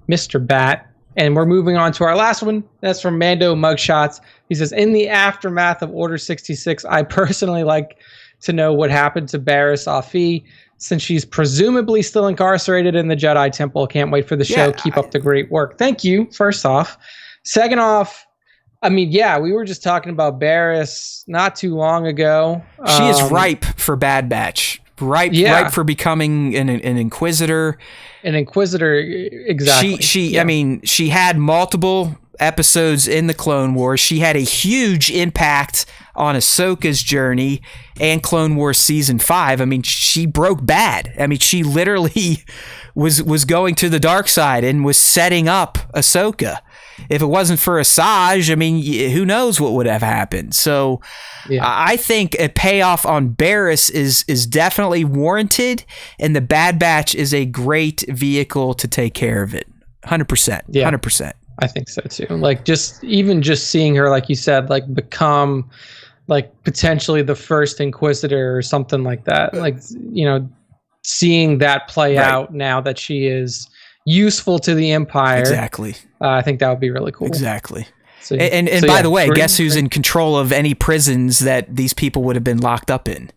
Mr. Bat. And we're moving on to our last one. That's from Mando Mugshots. He says, in the aftermath of Order 66, I personally like to know what happened to Barriss Offee, since she's presumably still incarcerated in the Jedi Temple. Can't wait for the show. Keep up the great work. Thank you, first off. Second off, I mean, we were just talking about Barriss not too long ago. She is ripe for Bad Batch. Ripe for becoming an Inquisitor. An Inquisitor, exactly. I mean, she had multiple episodes in the Clone Wars. She had a huge impact on Ahsoka's journey and Clone Wars Season 5. I mean, she broke bad. I mean, she literally was going to the dark side and was setting up Ahsoka. If it wasn't for Asajj, I mean, who knows what would have happened. So I think a payoff on Barriss is definitely warranted, and the Bad Batch is a great vehicle to take care of it. 100%. Yeah. 100%. I think so too. Like just seeing her, like you said, like become like potentially the first Inquisitor or something like that. Like, you know, seeing that play out now that she is useful to the Empire. Exactly. I think that would be really cool. Exactly. So, and by the way, guess who's in control of any prisons that these people would have been locked up in?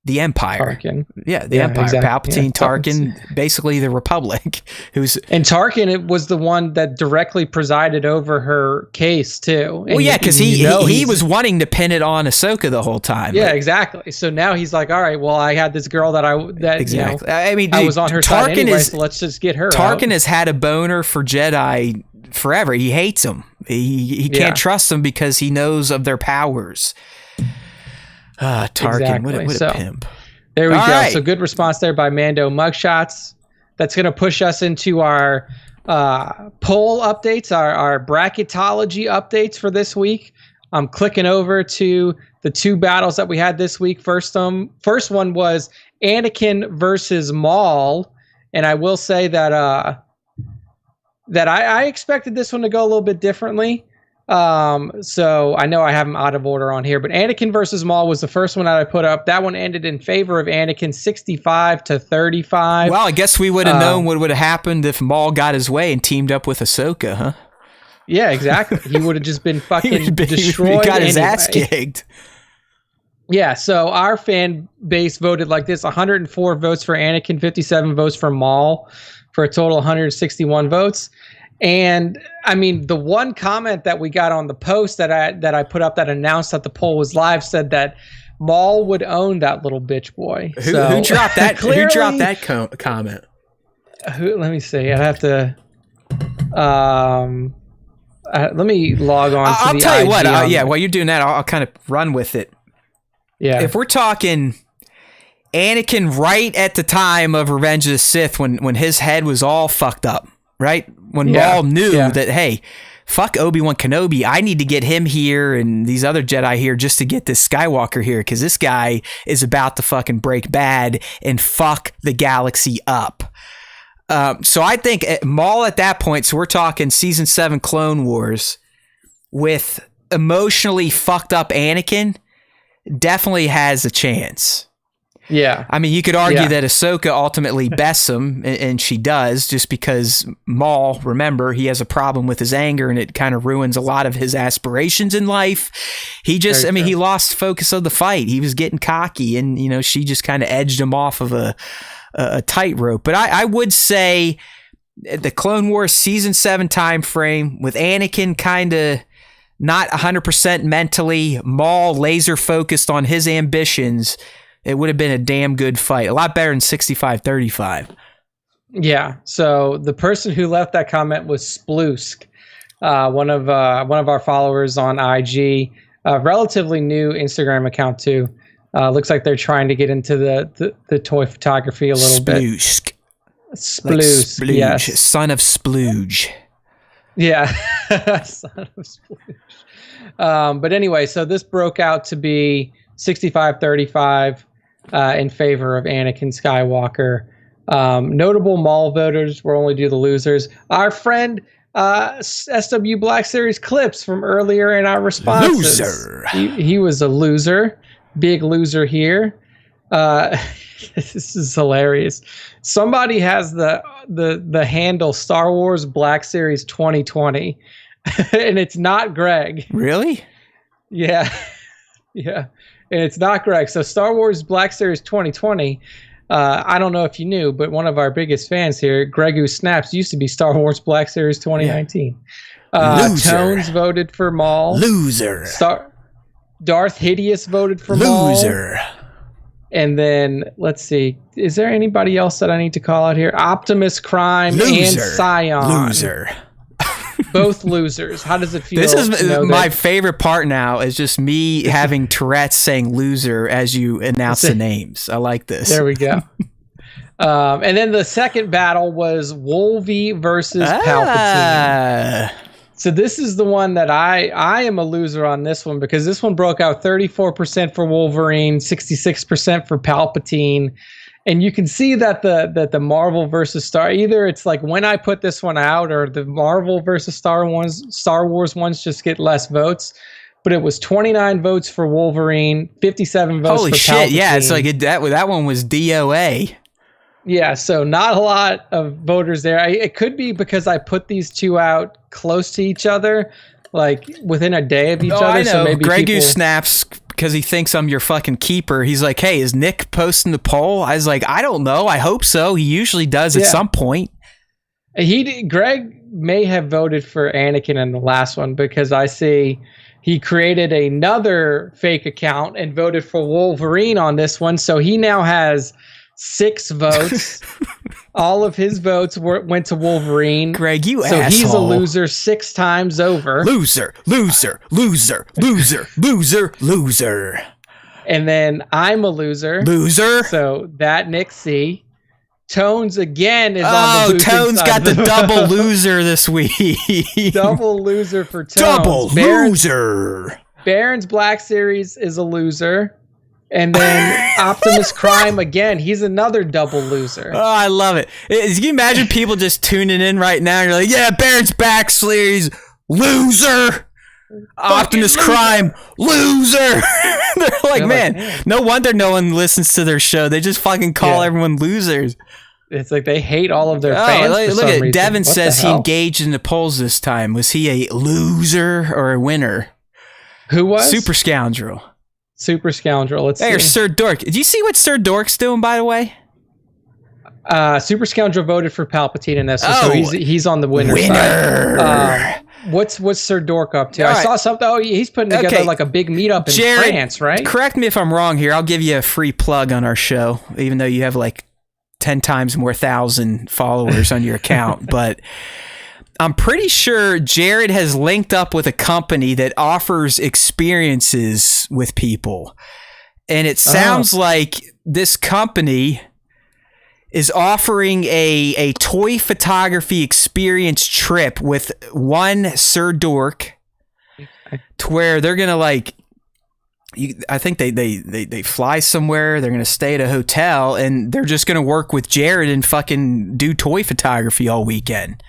The Empire. Tarkin. Yeah, the Empire. Exactly. Palpatine, Tarkin, basically the Republic. And Tarkin, it was the one that directly presided over her case too. And well, yeah, because he was wanting to pin it on Ahsoka the whole time. Yeah, exactly. So now he's like, all right, well, I had this girl exactly. You know, I mean, dude, I was on her side anyway, so let's just get her. Tarkin has had a boner for Jedi forever. He hates them. He can't trust them because he knows of their powers. Tarkin, exactly. what a pimp. There we go. Right. So good response there by Mando Mugshots. That's going to push us into our poll updates, our bracketology updates for this week. I'm clicking over to the two battles that we had this week. First one was Anakin versus Maul, and I will say that I expected this one to go a little bit differently. So I know I have them out of order on here, but Anakin versus Maul was the first one that I put up. That one ended in favor of Anakin 65-35. Well, I guess we would have known what would have happened if Maul got his way and teamed up with Ahsoka, huh? Yeah, exactly. He would have just been fucking destroyed. He got his ass kicked. Yeah, so our fan base voted like this: 104 votes for Anakin, 57 votes for Maul, for a total of 161 votes. And I mean, the one comment that we got on the post that I put up that announced that the poll was live said that Maul would own that little bitch boy. Who dropped that? Clearly, who dropped that comment? Let me see. I'd have to. Let me log on. I'll tell you what. While you're doing that, I'll kind of run with it. Yeah. If we're talking Anakin right at the time of Revenge of the Sith, when his head was all fucked up. Right? When Maul knew that, hey, fuck Obi-Wan Kenobi, I need to get him here and these other Jedi here just to get this Skywalker here, because this guy is about to fucking break bad and fuck the galaxy up. So I think Maul at that point, so we're talking Season 7 Clone Wars, with emotionally fucked up Anakin, definitely has a chance. Yeah. I mean, you could argue that Ahsoka ultimately bests him, and she does, just because Maul, remember, he has a problem with his anger, and it kind of ruins a lot of his aspirations in life. He lost focus of the fight. He was getting cocky, and, you know, she just kind of edged him off of a tightrope. But I would say the Clone Wars Season 7 time frame, with Anakin kind of not 100% mentally, Maul laser focused on his ambitions, it would have been a damn good fight. A lot better than 65-35. Yeah. So the person who left that comment was Sploosk, one of our followers on IG, a relatively new Instagram account too. Looks like they're trying to get into the toy photography a little bit. Sploosk. Sploosk. Like Yes. Son of Splooge. Yeah. Son of Splooge. But anyway, so this broke out to be 65-35 in favor of Anakin Skywalker. Notable Maul voters, we'll only do the losers. Our friend SW Black Series Clips from earlier in our responses. Loser. He was a loser. Big loser here. This is hilarious. Somebody has the handle Star Wars Black Series 2020, and it's not Greg. Really? Yeah. Yeah. And it's not Greg. So Star Wars Black Series 2020, I don't know if you knew, but one of our biggest fans here, Greg Who Snaps, used to be Star Wars Black Series 2019. Tones voted for Maul. Loser. Darth Hideous voted for Maul. Loser. And then, let's see, is there anybody else that I need to call out here? Optimus Prime and Scion. Loser. both losers. How does it feel? This is my favorite part now is just me having Tourette's saying loser as you announce the names. I like this. There we go. And then the second battle was Wolvie versus Palpatine. So this is the one that I am a loser on this one, because this one broke out 34% for Wolverine, 66% for Palpatine. And you can see that the Marvel versus Star, either it's like when I put this one out, or the Marvel versus Star Wars ones just get less votes. But it was 29 votes for Wolverine, 57 votes for Palpatine. Holy shit, yeah, it's like that one was DOA. Yeah, so not a lot of voters there. It could be because I put these two out close to each other, like within a day of each other. I know. So maybe Gregu snaps because he thinks I'm your fucking keeper. He's like, hey, is Nick posting the poll? I was like, I don't know. I hope so. He usually does at some point. Greg may have voted for Anakin in the last one, because I see he created another fake account and voted for Wolverine on this one. So he now has 6 votes. All of his votes went to Wolverine. Greg, you so asshole. So he's a loser 6 times over. Loser, loser, loser, loser, loser, loser. And then I'm a loser. Loser. So that Nick C. Tones again is on the losing Tones side got the double loser this week. Double loser for Tones. Double loser. Baron's Black Series is a loser. And then Optimus Prime again, he's another double loser. Oh, I love it. Can you imagine people just tuning in right now? You're like, yeah, Baron's Back Series, loser. Optimus Prime, loser. They're like, man, no wonder no one listens to their show. They just fucking call everyone losers. It's like they hate all of their fans. Look at reason. Devin says he engaged in the polls this time. Was he a loser or a winner? Who was? Super Scoundrel. Super Scoundrel. Let's see. Sir Dork. Did you see what Sir Dork's doing, by the way? Super Scoundrel voted for Palpatine in this one, so he's on the winner side. What's Sir Dork up to? I saw something. Oh, he's putting together like a big meetup in France, right? Correct me if I'm wrong here. I'll give you a free plug on our show, even though you have like 10 times more 1,000 followers on your account. But I'm pretty sure Jared has linked up with a company that offers experiences with people. And it sounds like this company is offering a toy photography experience trip with one Sir Dork, to where they're going to like, I think they fly somewhere. They're going to stay at a hotel, and they're just going to work with Jared and fucking do toy photography all weekend.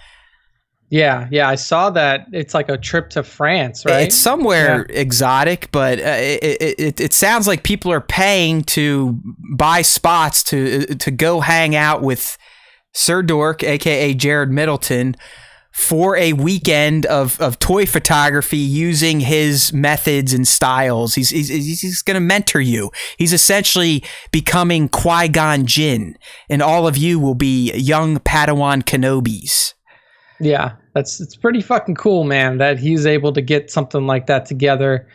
Yeah, I saw that. It's like a trip to France, right? It's somewhere exotic, but it sounds like people are paying to buy spots to go hang out with Sir Dork, aka Jared Middleton, for a weekend of toy photography using his methods and styles. He's going to mentor you. He's essentially becoming Qui-Gon Jinn, and all of you will be young Padawan Kenobis. Yeah, it's pretty fucking cool, man, that he's able to get something like that together.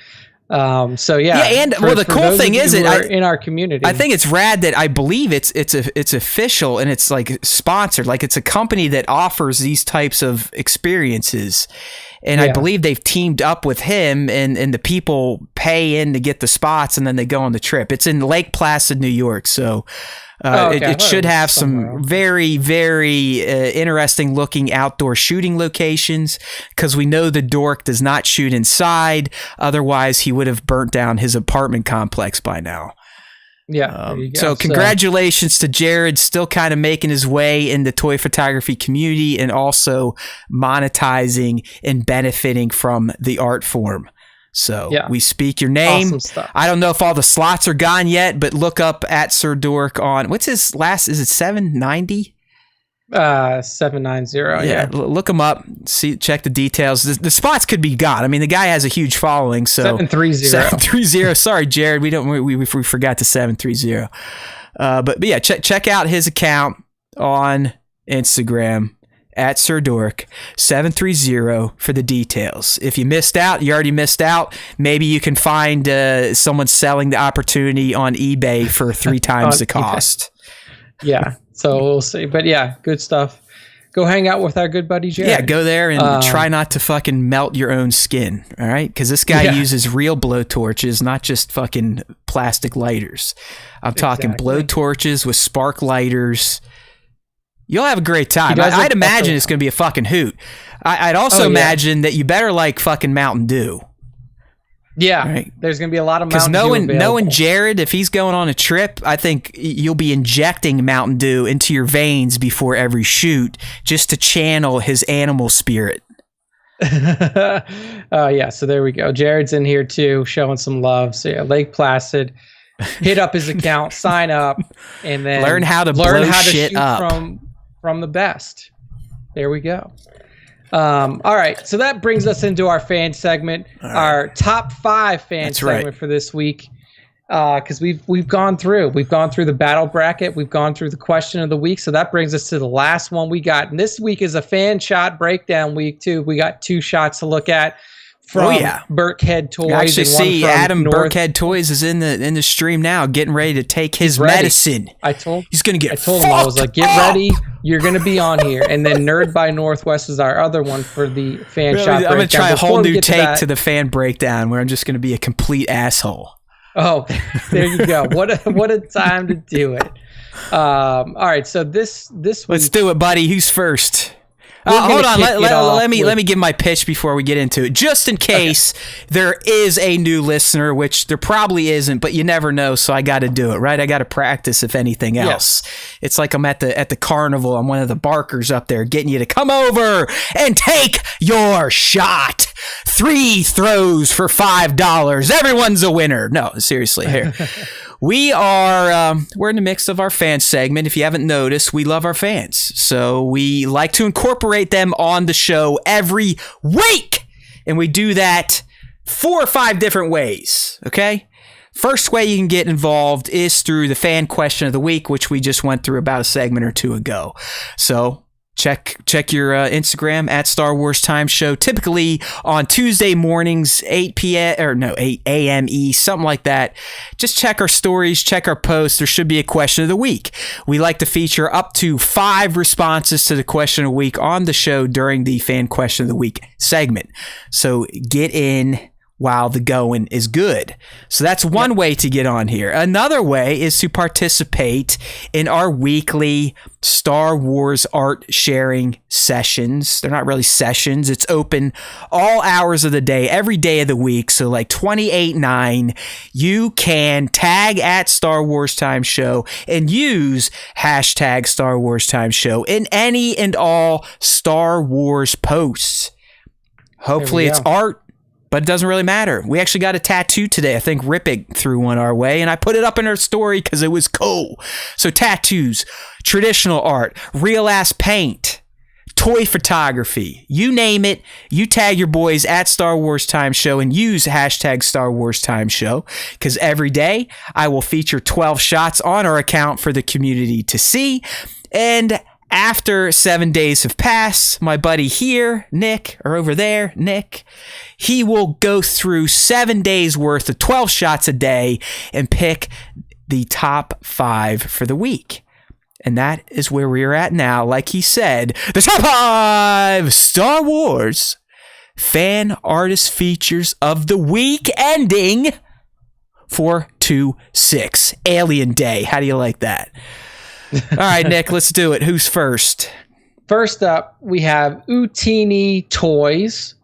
And the cool thing is in our community, I think it's rad that I believe it's official and it's like sponsored, like it's a company that offers these types of experiences, and I believe they've teamed up with him, and the people pay in to get the spots, and then they go on the trip. It's in Lake Placid, New York, so. It should have some very, very interesting looking outdoor shooting locations, because we know the Dork does not shoot inside. Otherwise, he would have burnt down his apartment complex by now. Yeah. So congratulations to Jared, still kind of making his way in the toy photography community and also monetizing and benefiting from the art form. So we speak your name. Awesome stuff. I don't know if all the slots are gone yet, but look up at Sir Dork on, what's his last, is it 790? 790. Yeah. Look him up. Check the details. The spots could be gone. I mean, the guy has a huge following. So 730. Sorry, Jared. We forgot the 730. But yeah, check out his account on Instagram. At Sir Dork 730 for the details. If you missed out, you already missed out. Maybe you can find someone selling the opportunity on eBay for 3 times the cost. Yeah, so we'll see. But yeah, good stuff. go hang out with our good buddy Jared. Yeah, go there and try not to fucking melt your own skin, all right? Because this guy uses real blowtorches, not just fucking plastic lighters. I'm talking blowtorches with spark lighters. You'll have a great time. I'd imagine it's going to be a fucking hoot. I'd also imagine that you better like fucking Mountain Dew. Yeah, right. There's going to be a lot of Mountain Dew available. Because knowing Jared, if he's going on a trip, I think you'll be injecting Mountain Dew into your veins before every shoot just to channel his animal spirit. Yeah, so there we go. Jared's in here too, showing some love. So yeah, Lake Placid. Hit up his account, sign up, and then learn how to blow shit shoot up from the best. There we go. All right, so that brings us into our fan segment, our top 5 fan segment for this week. Because we've gone through the battle bracket, we've gone through the question of the week, so that brings us to the last one we got. And this week is a fan shot breakdown week too. We got 2 shots to look at from Burkhead Toys. I actually see Adam Burkhead Toys is in the stream now, getting ready to take his medicine. He's gonna get. I told him, I was like, get ready, you're gonna be on here. And then Nerd by Northwest is our other one for the fan shot. I'm gonna try a whole new take to the fan breakdown where I'm just gonna be a complete asshole. Oh, there you go. What a time to do it. All right, so this week, let's do it, buddy. Who's first? Hold on. Let me give my pitch before we get into it. Just in case there is a new listener, which there probably isn't, but you never know, so I got to do it, right? I got to practice, if anything else. It's like I'm at the carnival. I'm one of the barkers up there getting you to come over and take your shot. 3 throws for $5. Everyone's a winner. No, seriously, here. We are we're in the mix of our fan segment. If you haven't noticed, we love our fans. So we like to incorporate them on the show every week. And we do that 4 or 5 different ways, okay? First way you can get involved is through the fan question of the week, which we just went through about a segment or 2 ago. So check your Instagram at Star Wars Time Show. Typically on Tuesday mornings, 8 a.m. East, something like that. Just check our stories, check our posts. There should be a question of the week. We like to feature up to 5 responses to the question of the week on the show during the fan question of the week segment. So get in while the going is good. So that's one way to get on here. Another way is to participate in our weekly Star Wars art sharing sessions. They're not really sessions. It's open all hours of the day, every day of the week. So like 28/9, you can tag at Star Wars Time Show and use hashtag Star Wars Time Show in any and all Star Wars posts. Hopefully it's art, but it doesn't really matter. We actually got a tattoo today. I think Rippick threw one our way, and I put it up in our story because it was cool. So tattoos, traditional art, real-ass paint, toy photography, you name it, you tag your boys at Star Wars Time Show and use hashtag Star Wars Time Show, because every day I will feature 12 shots on our account for the community to see. And after 7 days have passed, my buddy here, Nick, or over there, Nick, he will go through 7 days worth of 12 shots a day and pick the top 5 for the week. And that is where we are at now. Like he said, the top 5 Star Wars fan artist features of the week, ending 4/2/6, Alien Day. How do you like that? All right, Nick, let's do it. Who's first? First up, we have Utini Toys,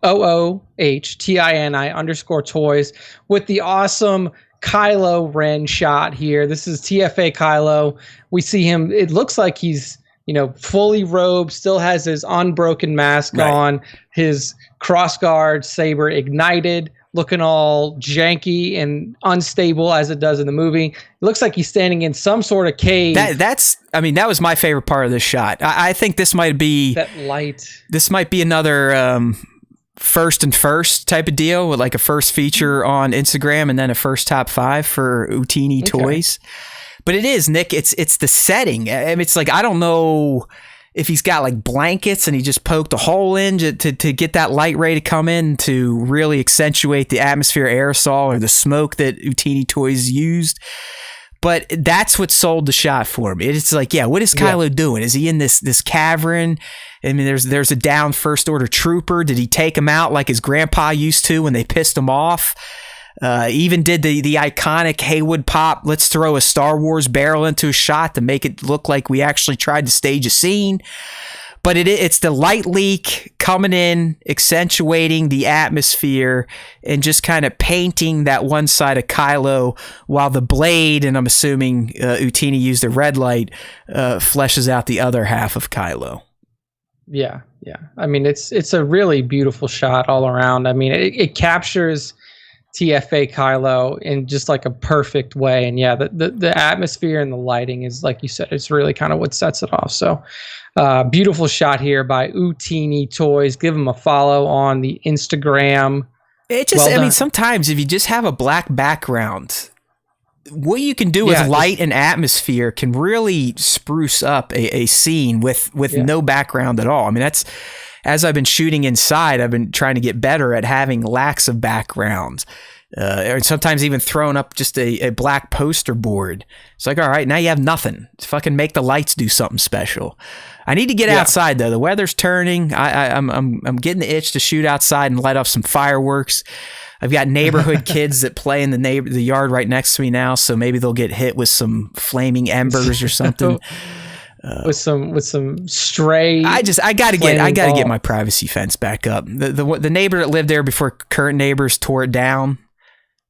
OOHTINI_toys, with the awesome Kylo Ren shot here. This is TFA Kylo. We see him. It looks like he's, fully robed, still has his unbroken mask on, his crossguard saber ignited, looking all janky and unstable as it does in the movie. It looks like he's standing in some sort of cave. That was my favorite part of this shot. I think this might be that light. This might be another first type of deal with like a first feature on Instagram and then a first top 5 for Utini Toys. But it is, Nick. It's the setting. I mean, it's like, I don't know if he's got like blankets and he just poked a hole in to get that light ray to come in to really accentuate the atmosphere aerosol or the smoke that Utini Toys used. But that's what sold the shot for me. It's like, yeah, what is Kylo doing? Is he in this cavern? I mean, there's a down First Order trooper. Did he take him out like his grandpa used to when they pissed him off? Even did the iconic Haywood pop, let's throw a Star Wars barrel into a shot to make it look like we actually tried to stage a scene. But it's the light leak coming in, accentuating the atmosphere, and just kind of painting that one side of Kylo, while the blade, and I'm assuming Utini used a red light, fleshes out the other half of Kylo. Yeah. I mean, it's a really beautiful shot all around. I mean, it captures TFA Kylo in just like a perfect way. And yeah, the atmosphere and the lighting is, like you said, it's really kind of what sets it off. So beautiful shot here by Utini Toys. Give them a follow on the Instagram. I mean, sometimes if you just have a black background, what you can do with light and atmosphere can really spruce up a scene with no background at all. I mean, that's, as I've been shooting inside, I've been trying to get better at having lacks of background. Or sometimes even throwing up just a black poster board. It's like, all right, now you have nothing. Fucking make the lights do something special. I need to get outside though. The weather's turning. I'm getting the itch to shoot outside and light off some fireworks. I've got neighborhood kids that play in the yard right next to me now, so maybe they'll get hit with some flaming embers or something. With some stray. I gotta get my privacy fence back up. The neighbor that lived there before current neighbors tore it down.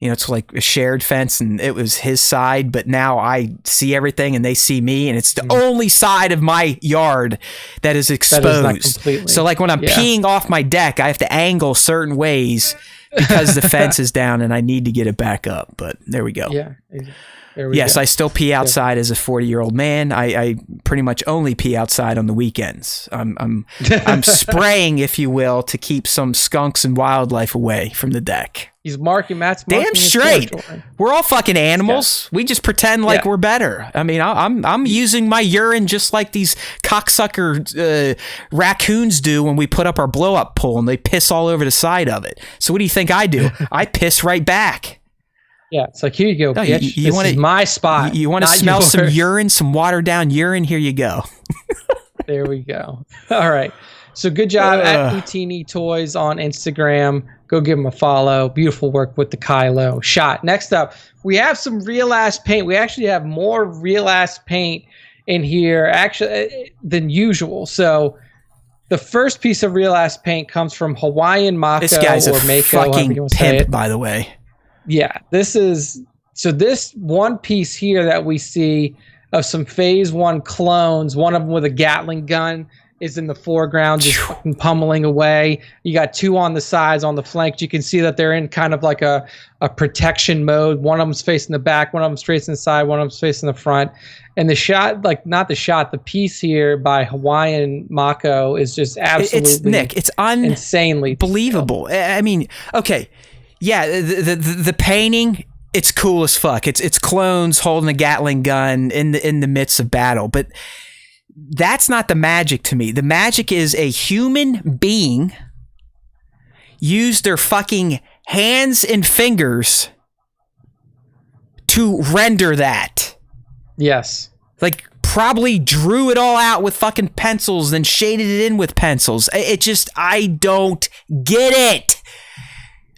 You know, it's like a shared fence, and it was his side, but now I see everything and they see me, and it's the only side of my yard that is exposed. So like when I'm peeing off my deck, I have to angle certain ways because the fence is down and I need to get it back up. But there we go. Yeah. Yes, I still pee outside as a 40-year-old man. I pretty much only pee outside on the weekends. I'm spraying, if you will, to keep some skunks and wildlife away from the deck. Matt's damn straight. We're all fucking animals. Yeah. We just pretend like we're better. I mean, I'm using my urine just like these cocksucker raccoons do when we put up our blow-up pole and they piss all over the side of it. So what do you think I do? I piss right back. Yeah, it's like, here you go, bitch. This is my spot. You want to smell some urine, some watered down urine? Here you go. There we go. All right. So good job at Utini Toys on Instagram. Go give them a follow. Beautiful work with the Kylo shot. Next up, we have some real ass paint. We actually have more real ass paint in here actually than usual. So the first piece of real ass paint comes from Hawaiian Mako. This guy's or a Mako, fucking pimp, by the way. Yeah, this one piece here that we see of some Phase 1 clones, one of them with a Gatling gun, is in the foreground, just fucking pummeling away. You got two on the sides, on the flanks. You can see that they're in kind of like a protection mode. One of them's facing the back, one of them's facing the side, one of them's facing the front. And the shot, the piece here by Hawaiian Mako is just absolutely it's insanely believable. I mean, okay. Yeah, the painting, it's cool as fuck. It's clones holding a Gatling gun in the midst of battle, but that's not the magic to me. The magic is a human being used their fucking hands and fingers to render that. Yes. Like probably drew it all out with fucking pencils, then shaded it in with pencils. I don't get it.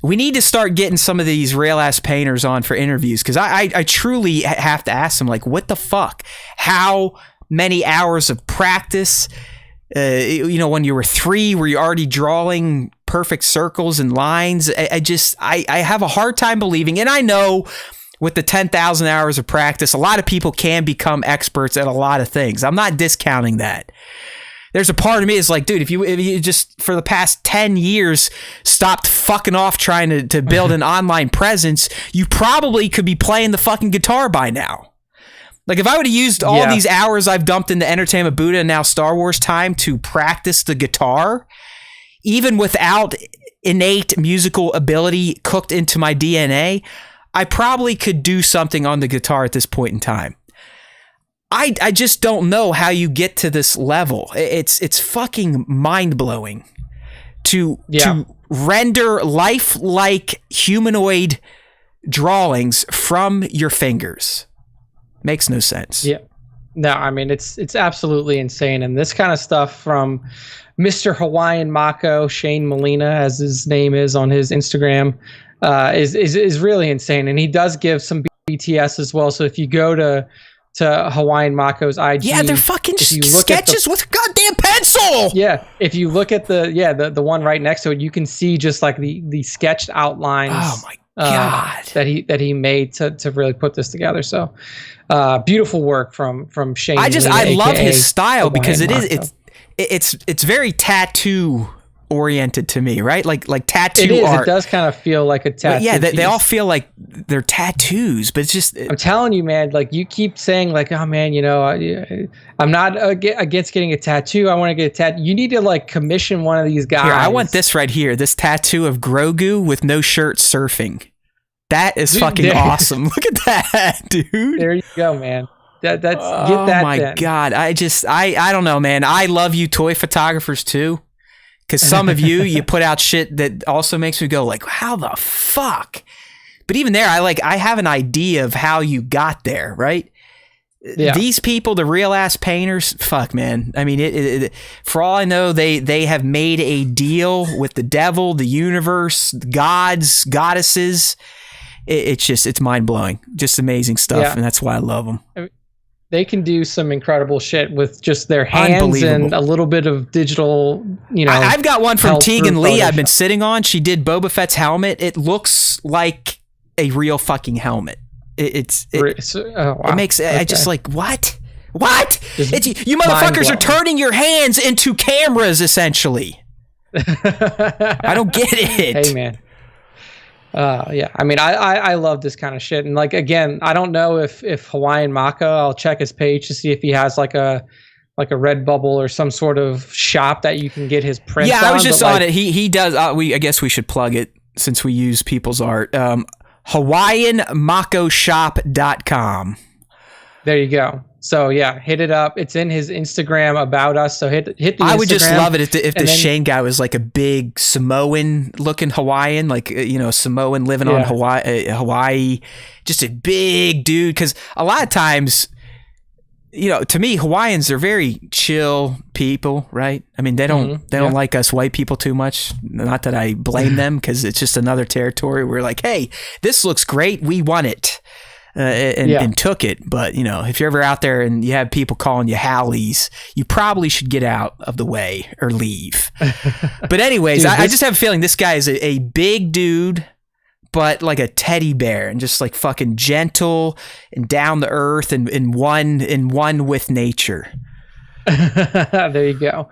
We need to start getting some of these real-ass painters on for interviews, because I truly have to ask them, like, what the fuck? How many hours of practice? When you were 3, were you already drawing perfect circles and lines? I have a hard time believing, and I know with the 10,000 hours of practice, a lot of people can become experts at a lot of things. I'm not discounting that. There's a part of me that's like, dude, if you just for the past 10 years stopped fucking off trying to build an online presence, you probably could be playing the fucking guitar by now. Like if I would have used all these hours I've dumped into Entertainment Buddha and now Star Wars time to practice the guitar, even without innate musical ability cooked into my DNA, I probably could do something on the guitar at this point in time. I just don't know how you get to this level. It's fucking mind-blowing to render lifelike humanoid drawings from your fingers. Makes no sense. Yeah. No, I mean it's absolutely insane, and this kind of stuff from Mr. Hawaiian Mako, Shane Molina, as his name is on his Instagram, is really insane, and he does give some BTS as well. So if you go to Hawaiian Mako's IG, yeah, they're fucking sketches with a goddamn pencil. Yeah, if you look at the one right next to it, you can see just like the sketched outlines. Oh my god, that he made to really put this together. So beautiful work from Shane. I love his style because Mako. It's very tattoo oriented to me, right? Like tattoo it is. art. It does kind of feel like a tattoo. Yeah, they all feel like they're tattoos, but it's just. I'm telling you, man. Like you keep saying, like, oh man, you know, I'm not against getting a tattoo. I want to get a tattoo. You need to like commission one of these guys. Here, I want this right here. This tattoo of Grogu with no shirt surfing. That is fucking awesome. Look at that, dude. There you go, man. Get that. Oh my god! I don't know, man. I love you, toy photographers too, because some of you put out shit that also makes me go like, how the fuck? But even there, I have an idea of how you got there, right? Yeah. These people, the real ass painters, fuck, man. I mean, for all I know, they have made a deal with the devil, the universe, gods, goddesses. It's mind blowing, just amazing stuff, and that's why I love them. They can do some incredible shit with just their hands and a little bit of digital, you know. I've got one from Tegan Lee I've been sitting on. She did Boba Fett's helmet. It looks like a real fucking helmet. It makes I just like what? You motherfuckers are turning your hands into cameras essentially. I don't get it. Hey man. Yeah, I mean, I love this kind of shit, and like again, I don't know if Hawaiian Mako. I'll check his page to see if he has like a Redbubble or some sort of shop that you can get his prints. Yeah, I was just on it. He does. I guess we should plug it since we use people's art. HawaiianMakoShop.com. There you go. So yeah, hit it up. It's in his Instagram about us. So hit the Instagram. I would just love it if the Shane guy was like a big Samoan looking Hawaiian, like Samoan living on Hawaii, just a big dude. Because a lot of times, to me, Hawaiians are very chill people, right? I mean, they don't like us white people too much. Not that I blame them, because it's just another territory. We're like, hey, this looks great. We want it. And took it. But, if you're ever out there and you have people calling you Hallies, you probably should get out of the way or leave. But anyways, dude, I just have a feeling this guy is a big dude, but like a teddy bear, and just like fucking gentle and down to earth and one with nature. There you go.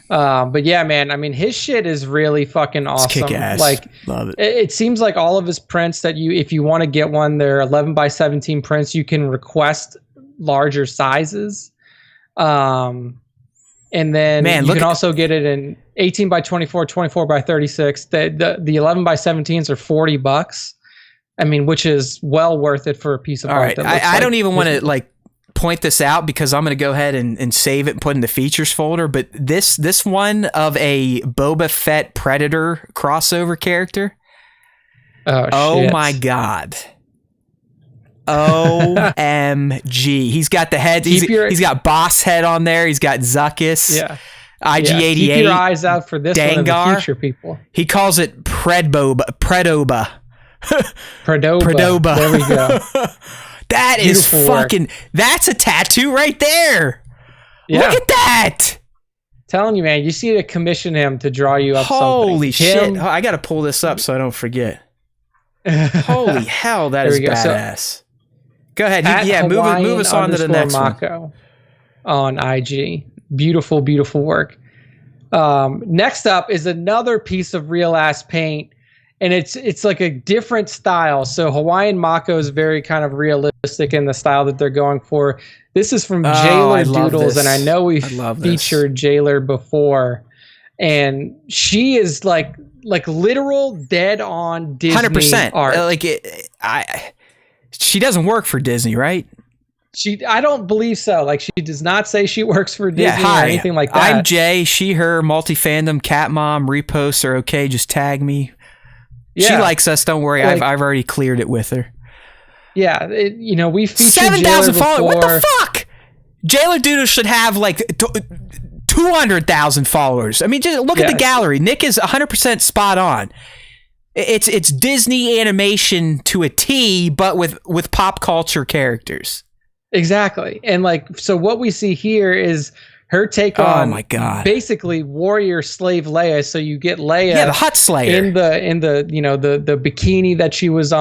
But yeah, man, I mean, his shit is really fucking awesome. It's kick-ass. Like, love it. It seems like all of his prints that if you want to get one, they're 11x17 prints. You can request larger sizes. And then you can also get it in 18x24, 24x36. The 11x17s are $40. I mean, which is well worth it for a piece of art. All right, I don't even want to like point this out because I'm going to go ahead and save it and put in the features folder. But this one of a Boba Fett Predator crossover character. Oh my God. OMG. He's got the head. He's got Boss Head on there. He's got Zuckuss. Yeah. IG-88. Keep your eyes out for this Dangar. One in the future, people. He calls it Predoba. Predoba. There we go. That beautiful is fucking. Work. That's a tattoo right there. Yeah. Look at that. Telling you, man, you see to commission him to draw you up. Holy shit! I got to pull this up so I don't forget. Holy hell, that is badass. So, go ahead. Move us on to the next Mako one. On IG. Beautiful, beautiful work. Next up is another piece of real ass paint. And it's like a different style. So Hawaiian Mako is very kind of realistic in the style that they're going for. This is from Jailer Doodles, and I know we've featured Jailer before. And she is like literal dead on Disney 100%. Art. She doesn't work for Disney, right? I don't believe so. Like, she does not say she works for Disney or anything like that. I'm Jay, she, her, multi-fandom, cat mom, reposts are okay. Just tag me. Yeah. She likes us. Don't worry. I've already cleared it with her. Yeah, we featured 7,000 Jailer followers. before. What the fuck? Jailer Doodle should have like 200,000 followers. I mean, just look at the gallery. Nick is 100% spot on. It's Disney animation to a T, but with pop culture characters. Exactly. And so what we see here is her take on, oh my God, basically warrior slave Leia. So you get Leia, the Hutt Slayer, in the the bikini that she was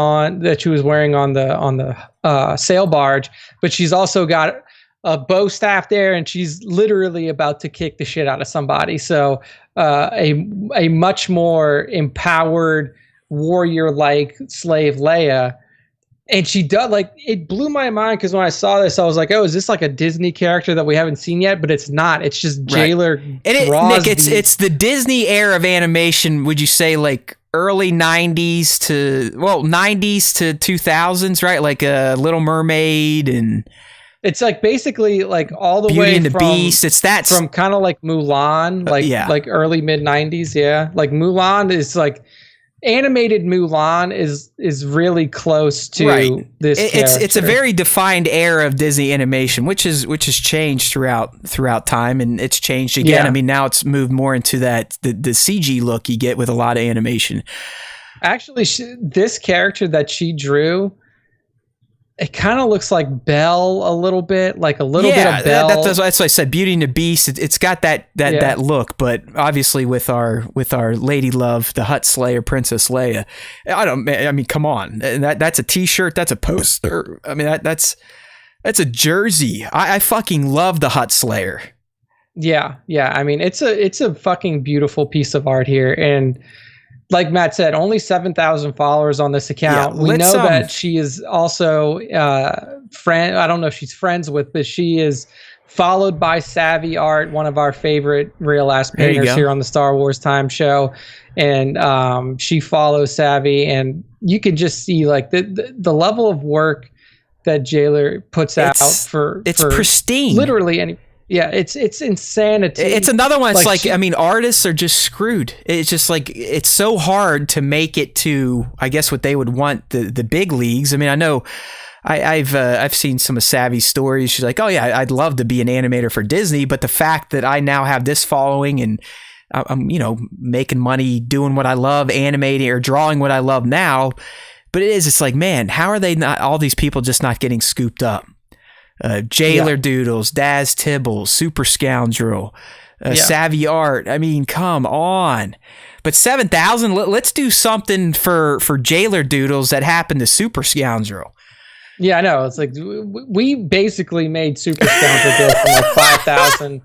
wearing on the sail barge, but she's also got a bow staff there, and she's literally about to kick the shit out of somebody. So a much more empowered warrior-like slave Leia. And she does, it blew my mind, because when I saw this, I was like, oh, is this like a Disney character that we haven't seen yet? But it's not. It's just Jailer. Right. Nick, it's the Disney era of animation. Would you say like early 90s to 2000s, right? Like Little Mermaid, and it's like basically like all the Beauty way and the from Beast. It's that from kind of like Mulan, like early mid 90s. Yeah, like Mulan is like. Animated Mulan is really close to this. It's a very defined era of Disney animation, which has changed throughout time, and it's changed again. Yeah. I mean, now it's moved more into that the CG look you get with a lot of animation. Actually, this character that she drew, it kind of looks like Belle a little bit, like a little bit of Belle. That's what I said. Beauty and the Beast. It's got that look, but obviously with our lady love, the Hutt Slayer, Princess Leia. I mean, come on. That's a T-shirt. That's a poster. I mean, that's a jersey. I fucking love the Hutt Slayer. Yeah. I mean, it's a fucking beautiful piece of art here, and. Like Matt said, only 7,000 followers on this account. We know that she is also friend. I don't know if she's friends with, but she is followed by Savvy Art, one of our favorite real ass painters here on the Star Wars Time Show, and she follows Savvy, and you can just see like the level of work that Jailer puts out for pristine, literally any. Yeah, it's insanity. It's another one. It's like I mean, artists are just screwed. It's just like it's so hard to make it to, I guess, what they would want the big leagues. I mean, I know I've seen some of Savvy's stories. She's like, oh yeah, I'd love to be an animator for Disney, but the fact that I now have this following and I'm making money doing what I love, animating or drawing what I love now, but it's like, man, how are they not? All these people just not getting scooped up. Jailer Doodles, Daz Tibbles, Super Scoundrel, Savvy Art. I mean, come on. But 7,000, let's do something for Jailer Doodles that happened to Super Scoundrel. Yeah, I know. It's like we basically made Super Scoundrel go from like 5,000.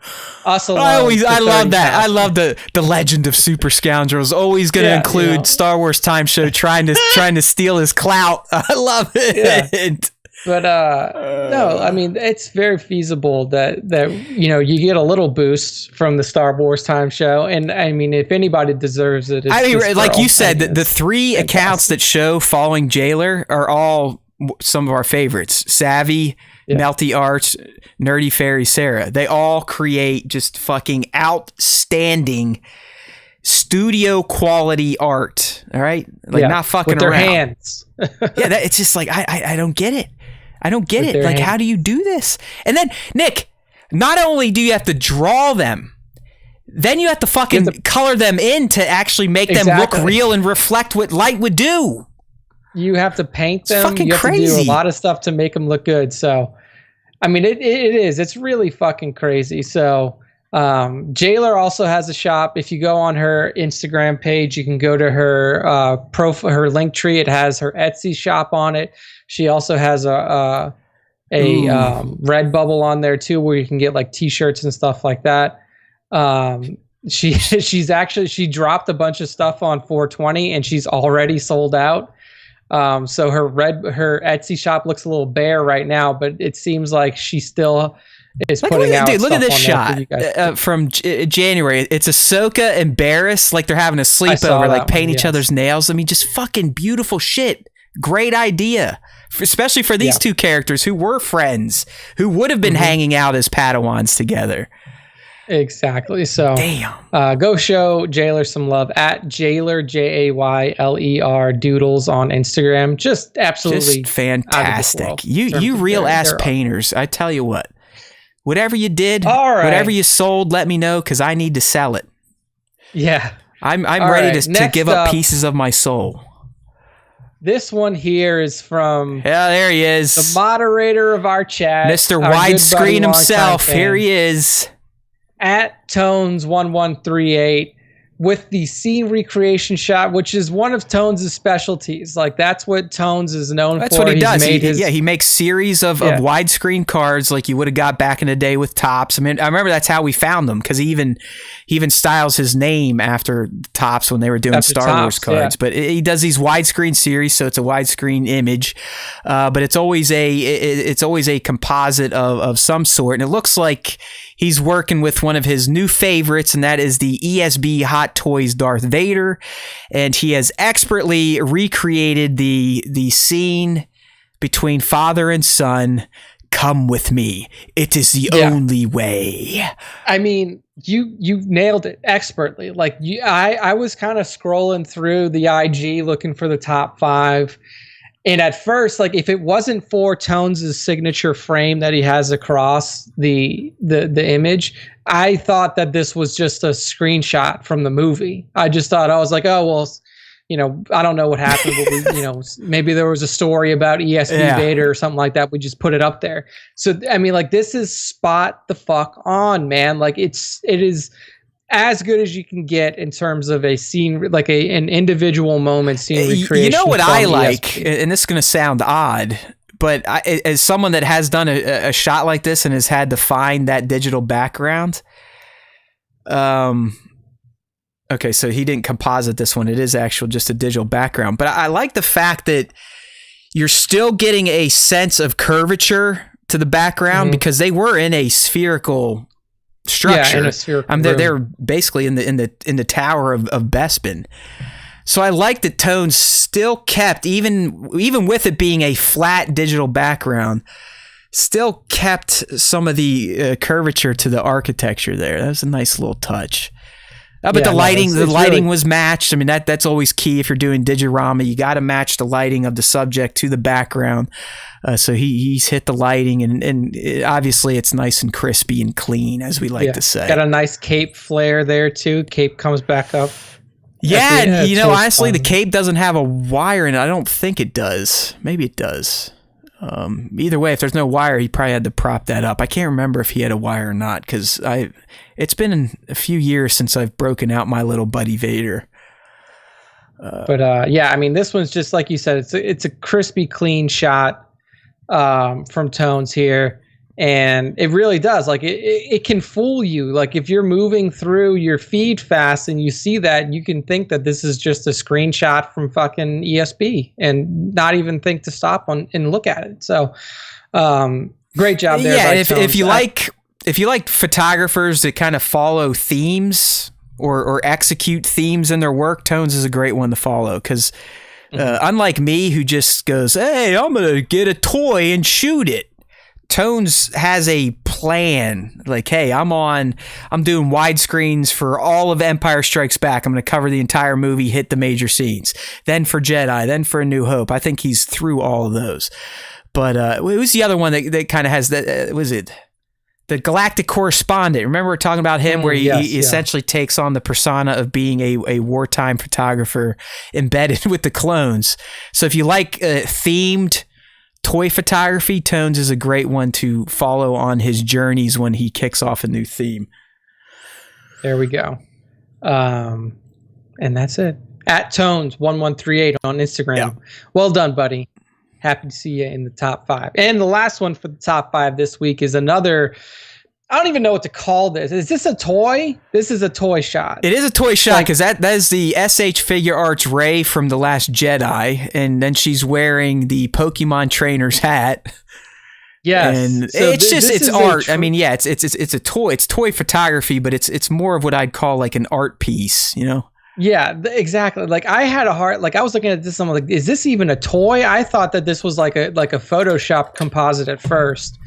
Us alone. I love that. I love the legend of Super Scoundrels. Always going to include Star Wars Time Show trying to steal his clout. I love it. Yeah. But no, I mean, it's very feasible that you get a little boost from the Star Wars Time Show, and I mean, if anybody deserves it, I mean, like you said, the three accounts that show following Jailer are all some of our favorites: Savvy, Melty Arts, Nerdy Fairy Sarah. They all create just fucking outstanding studio quality art. All right, not fucking with their around. Hands. It's just like I don't get it. I don't get it. Like, how do you do this? And then, Nick, not only do you have to draw them, then you have to fucking color them in to actually make them look real and reflect what light would do. You have to paint them. It's fucking you have crazy. to do a lot of stuff to make them look good. So, I mean, it is. It's really fucking crazy. So, Jailer also has a shop. If you go on her Instagram page, you can go to her profile, her link tree. It has her Etsy shop on it. She also has a Redbubble on there too, where you can get like T-shirts and stuff like that. She dropped a bunch of stuff on 420, and she's already sold out. So her Etsy shop looks a little bare right now, but it seems like she still is putting out. Dude, look at this shot from January. It's Ahsoka and Barriss, like they're having a sleepover, like paint each other's nails. I mean, just fucking beautiful shit. Great idea, especially for these two characters who were friends, who would have been hanging out as Padawans together. Exactly. So Damn. go show Jailer some love at Jailer, Jayler Doodles on Instagram. Just absolutely Just fantastic. You real ass their painters. I tell you what, whatever you did, All right. whatever you sold, let me know because I need to sell it. Yeah. I'm All ready right. to give up pieces of my soul. This one here is from Yeah, there he is. the moderator of our chat, Mr. our good buddy, Widescreen himself. longtime Here fan, he is. at Tones1138 with the scene recreation shot, which is one of Tones' specialties. Like that's what Tones is known That's for. what he He's does. made He makes series of widescreen cards like you would have got back in the day with Tops. I mean, I remember that's how we found them because he even styles his name after Tops when they were doing Star Wars cards. But he does these widescreen series, so it's a widescreen image, but it's always a composite of some sort, and it looks like he's working with one of his new favorites, and that is the ESB Hot Toys Darth Vader. And he has expertly recreated the scene between father and son. Come with me. It is the only way. I mean, you nailed it expertly. Like I was kind of scrolling through the IG looking for the top 5. And at first, like if it wasn't for Tones' signature frame that he has across the image, I thought that this was just a screenshot from the movie. I was like, oh well, I don't know what happened, but maybe there was a story about ESB Vader or something like that. We just put it up there. So I mean, like this is spot the fuck on, man. Like it is as good as you can get in terms of a scene, like an individual moment scene recreation. You know what I like, ESP. and this is going to sound odd, but as someone that has done a shot like this and has had to find that digital background, okay, so he didn't composite this one. It is actual just a digital background, but I like the fact that you're still getting a sense of curvature to the background because they were in a spherical structure. Yeah, in a spherical room. They're basically in the tower of Bespin. So I like that Tones still kept, even with it being a flat digital background, still kept some of the curvature to the architecture there. That was a nice little touch. But the lighting was matched. I mean, that's always key if you're doing Digirama. You got to match the lighting of the subject to the background. So he's hit the lighting, and obviously it's nice and crispy and clean, as we like to say. Got a nice cape flare there too. Cape comes back up. Yeah, and honestly, the cape doesn't have a wire in it. I don't think it does. Maybe it does. Either way, if there's no wire, he probably had to prop that up. I can't remember if he had a wire or not because it's been a few years since I've broken out my little buddy Vader. But I mean, this one's just like you said. It's a crispy, clean shot from Tones here, and it really does. Like it can fool you. Like if you're moving through your feed fast and you see that, you can think that this is just a screenshot from fucking ESP and not even think to stop and look at it. So great job there. Yeah, if you like photographers that kind of follow themes or execute themes in their work, Tones is a great one to follow because unlike me who just goes, hey, I'm gonna get a toy and shoot it, Tones has a plan. Like, hey, I'm doing widescreens for all of Empire Strikes Back. I'm going to cover the entire movie, hit the major scenes. Then for Jedi, then for A New Hope. I think he's through all of those. But it was the other one that kind of has that. Was it the Galactic Correspondent? Remember we're talking about him, where he essentially takes on the persona of being a wartime photographer embedded with the clones. So if you like themed toy photography, Tones is a great one to follow on his journeys when he kicks off a new theme. There we go. And that's it. At Tones1138 on Instagram. Yeah. Well done, buddy. Happy to see you in the top 5. And the last one for the top 5 this week is another, I don't even know what to call this. Is this a toy? This is a toy shot. It is a toy shot because that is the SH Figure Arts Rey from The Last Jedi, and then she's wearing the Pokemon trainer's hat. Yes, and so it's art. I mean, yeah, it's a toy. It's toy photography, but it's more of what I'd call like an art piece, you know? Yeah, exactly. Like I had a heart. Like I was looking at this, I'm like, is this even a toy? I thought that this was like a Photoshop composite at first.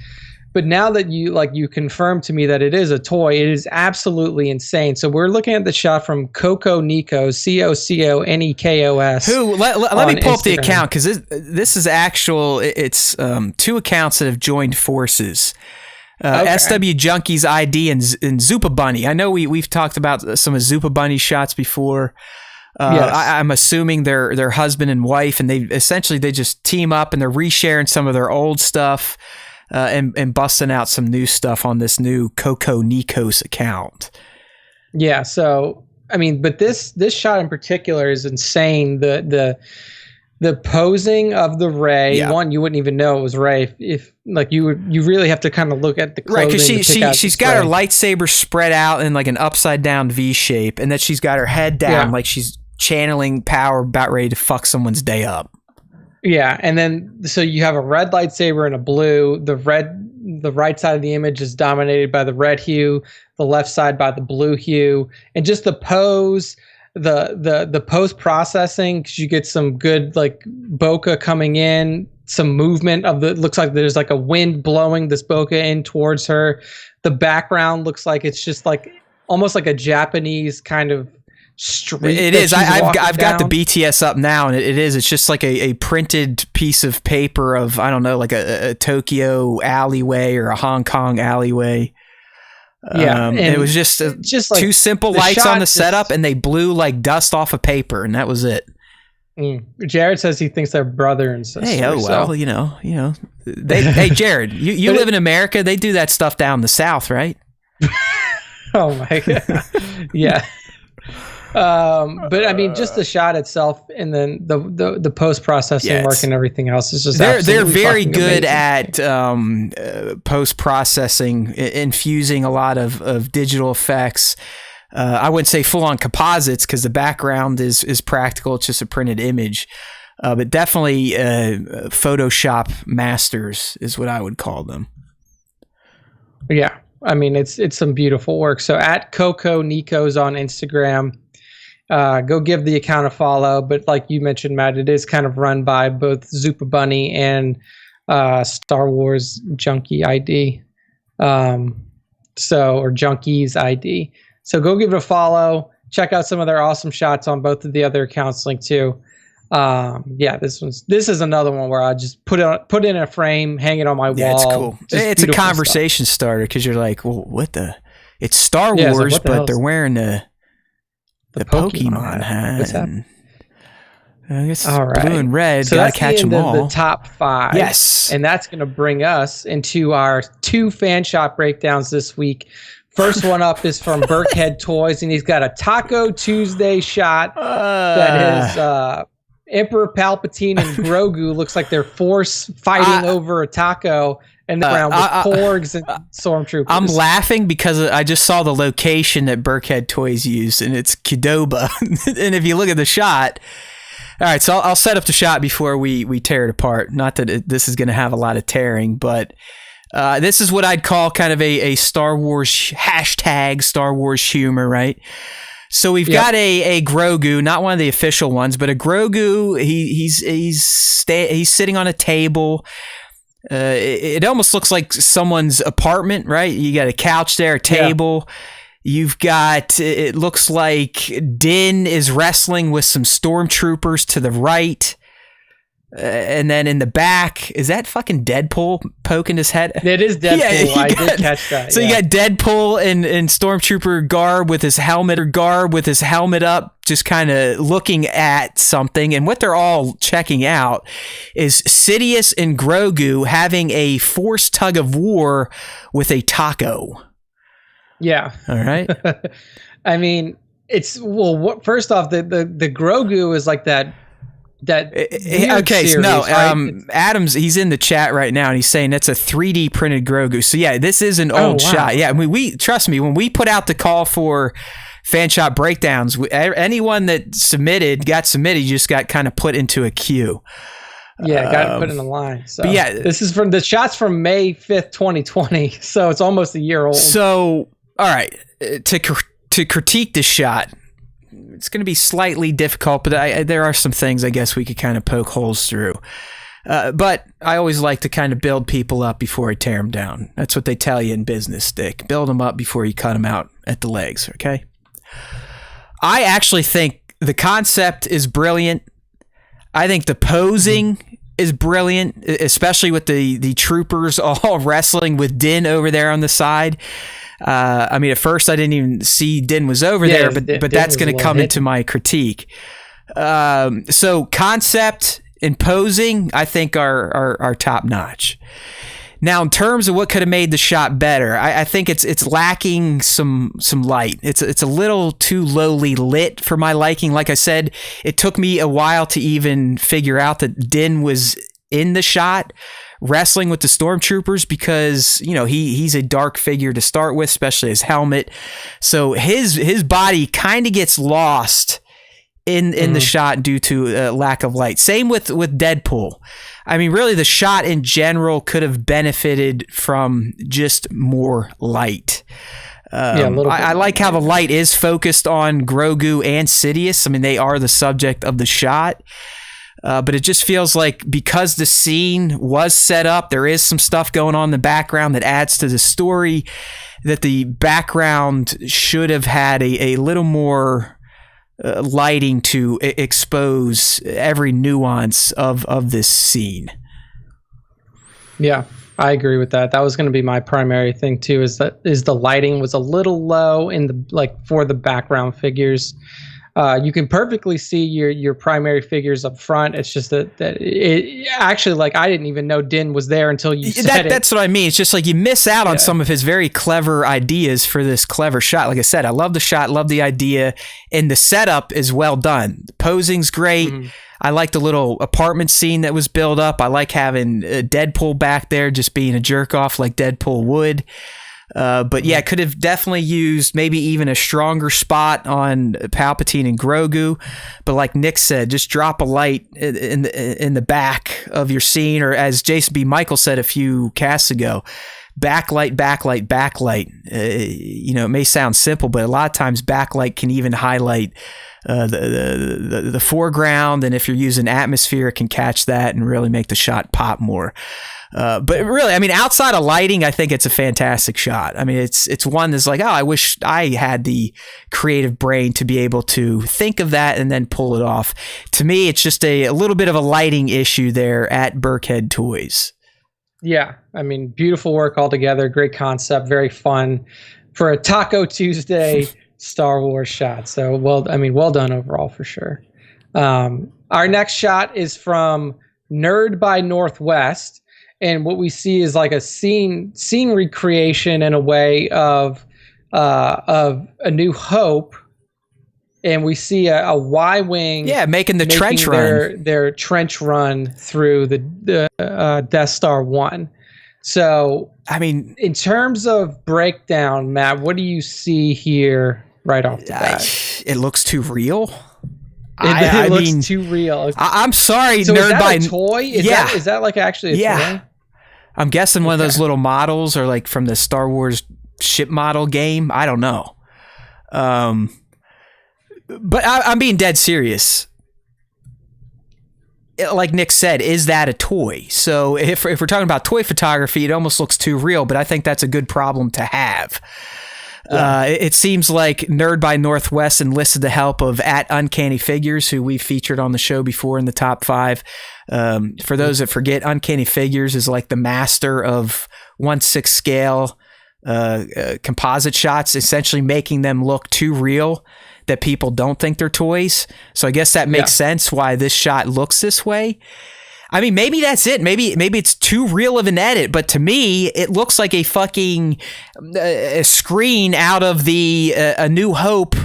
But now that you confirmed to me that it is a toy, it is absolutely insane. So we're looking at the shot from Coco Nikos, CoCoNekos. Who? Let me pull up the account, because this is actual. It's 2 accounts that have joined forces. SW Junkies ID and Zupa Bunny. I know we've talked about some of Zupa Bunny shots before. Yes. I'm assuming they're husband and wife, and they just team up and they're resharing some of their old stuff and busting out some new stuff on this new Coco Nikos account. Yeah. So I mean, but this shot in particular is insane. The posing of the Rey, one, you wouldn't even know it was Rey if like you really have to kind of look at the clothing. Right, because she's got her lightsaber spread out in like an upside down V shape, and that she's got her head down like she's channeling power, about ready to fuck someone's day up. Yeah, and then so you have a red lightsaber and a blue. The right side of the image is dominated by the red hue, the left side by the blue hue, and just the pose. The post processing, because you get some good like bokeh coming in, some movement of the, looks like there's like a wind blowing this bokeh in towards her. The background looks like it's just like almost like a Japanese kind of street. It is. I've got the BTS up now, and it is. It's just like a printed piece of paper of, I don't know, like a Tokyo alleyway or a Hong Kong alleyway. Yeah, it was just like 2 simple lights on the setup, and they blew like dust off of paper, and that was it. Jared says he thinks they're brother and sister. Hey, well, you know, hey, Jared, you live in America. They do that stuff down in the South, right? Oh my god, yeah. But I mean, just the shot itself, and then the post processing work and everything else is just they're very good at post processing, infusing a lot of digital effects. I wouldn't say full on composites, because the background is practical; it's just a printed image. But definitely Photoshop masters is what I would call them. Yeah, I mean it's some beautiful work. So at Coco Nikos on Instagram. Go give the account a follow, but like you mentioned, Matt, it is kind of run by both Zupa Bunny and Star Wars Junkie ID, or Junkies ID. So go give it a follow. Check out some of their awesome shots on both of the other accounts linked too. This is another one where I just put in a frame, hang it on my wall. Yeah, it's cool. It's a conversation starter, because you're like, well, it's Star Wars, but they're wearing the Pokemon hat. What's happening? I guess all right. Blue and red. So gotta catch them all. The top 5. Yes, and that's going to bring us into our 2 fan shop breakdowns this week. First one up is from Burkhead Toys, and he's got a Taco Tuesday shot that is Emperor Palpatine and Grogu looks like they're force fighting over a taco. And around with porgs and stormtroopers. I'm laughing because I just saw the location that Burkhead Toys used, and it's Qdoba. And if you look at the shot, all right, so I'll set up the shot before we tear it apart. Not that this is going to have a lot of tearing, but this is what I'd call kind of a Star Wars hashtag Star Wars humor, right? So we've got a Grogu, not one of the official ones, but a Grogu. He's sitting on a table. It almost looks like someone's apartment, right? You got a couch there, a table. You've got, it looks like Din is wrestling with some stormtroopers to the right. And then in the back, is that fucking Deadpool poking his head? It is Deadpool. Yeah, I did catch that. So you got Deadpool in stormtrooper garb with his helmet up, just kind of looking at something. And what they're all checking out is Sidious and Grogu having a forced tug of war with a taco. Yeah. All right. I mean, first off, the Grogu is like that. Series, right? Adams, he's in the chat right now, and he's saying that's a 3D printed Grogu. So yeah, this is an old shot. Yeah, I mean, we trust me, when we put out the call for fan shop breakdowns, anyone that got submitted, you just got kind of put into a queue. Yeah, got put in a line. So yeah, this is from the shots from May 5th, 2020. So it's almost a year old. So all right, to critique this shot, it's going to be slightly difficult, but there are some things I guess we could kind of poke holes through. But I always like to kind of build people up before I tear them down. That's what they tell you in business, Dick. Build them up before you cut them out at the legs, okay? I actually think the concept is brilliant. I think the posing is brilliant, especially with the troopers all wrestling with Din over there on the side. I mean, at first I didn't even see Din was over there, but that's going to come into my critique. So concept and posing, I think are top notch. Now, in terms of what could have made the shot better, I think it's lacking some light. It's a little too lowly lit for my liking. Like I said, it took me a while to even figure out that Din was in the shot wrestling with the stormtroopers because, you know, he's a dark figure to start with, especially his helmet. So his body kind of gets lost in the shot due to lack of light. Same with Deadpool. I mean, really, the shot in general could have benefited from just more light. I like how the light is focused on Grogu and Sidious. I mean, they are the subject of the shot. But it just feels like because the scene was set up, there is some stuff going on in the background that adds to the story, that the background should have had a little more lighting to expose every nuance of this scene. Yeah, I agree with that. That was going to be my primary thing too. Is the lighting was a little low for the background figures. You can perfectly see your primary figures up front. It's just that it actually, like, I didn't even know Din was there until you said it. That's what I mean. It's just like you miss out on some of his very clever ideas for this clever shot. Like I said, I love the shot, love the idea, and the setup is well done. The posing's great. Mm-hmm. I like the little apartment scene that was built up. I like having Deadpool back there just being a jerk off like Deadpool would. But yeah, could have definitely used maybe even a stronger spot on Palpatine and Grogu. But like Nick said, just drop a light in the back of your scene, or as Jason B. Michael said a few casts ago, backlight. It may sound simple, but a lot of times backlight can even highlight the foreground, and if you're using atmosphere, it can catch that and really make the shot pop more. But really, I mean, outside of lighting, I think it's a fantastic shot. I mean, it's one that's like, oh, I wish I had the creative brain to be able to think of that and then pull it off. To me, it's just a little bit of a lighting issue there at Burkhead Toys. Yeah, I mean, beautiful work altogether. Great concept, very fun for a Taco Tuesday Star Wars shot. So, well done overall for sure. Our next shot is from Nerd by Northwest. And what we see is like a scene recreation in a way of A New Hope, and we see a Y-wing, making trench run, their trench run through the Death Star 1. So, I mean, in terms of breakdown, Matt, what do you see here right off the bat? It looks too real. It looks too real. I'm sorry, so Nerd by a toy? Is that like actually a toy? I'm guessing one of those little models are like from the Star Wars ship model game. I don't know. But I'm being dead serious. Like Nick said, is that a toy? So if we're talking about toy photography, it almost looks too real, but I think that's a good problem to have. It seems like Nerd by Northwest enlisted the help of @Uncanny Figures, who we've featured on the show before in the top 5. For those that forget, Uncanny Figures is like the master of 1/6 scale composite shots, essentially making them look too real that people don't think they're toys. So I guess that makes sense why this shot looks this way. I mean, maybe that's it. Maybe it's too real of an edit, but to me, it looks like a fucking a screen out of the A New Hope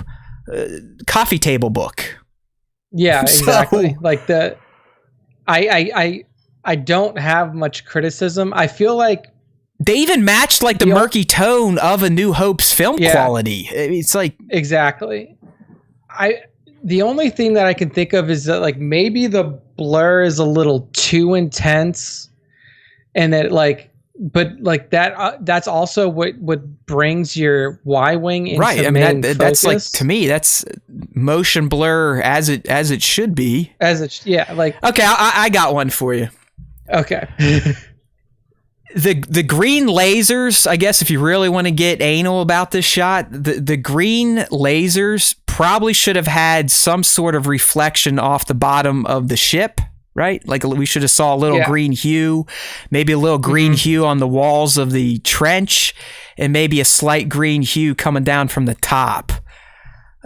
coffee table book. Yeah, exactly. So, like I don't have much criticism. I feel like they even matched like the murky tone of A New Hope's film quality. It's like exactly. The only thing that I can think of is that like maybe the blur is a little too intense, and that that's also what brings your Y-wing into right. I mean, that's like, to me, that's motion blur as it should be. Okay, I got one for you. Okay. The green lasers, I guess if you really want to get anal about this shot, the green lasers probably should have had some sort of reflection off the bottom of the ship, right? Like we should have saw a little green hue, maybe a little green hue on the walls of the trench, and maybe a slight green hue coming down from the top.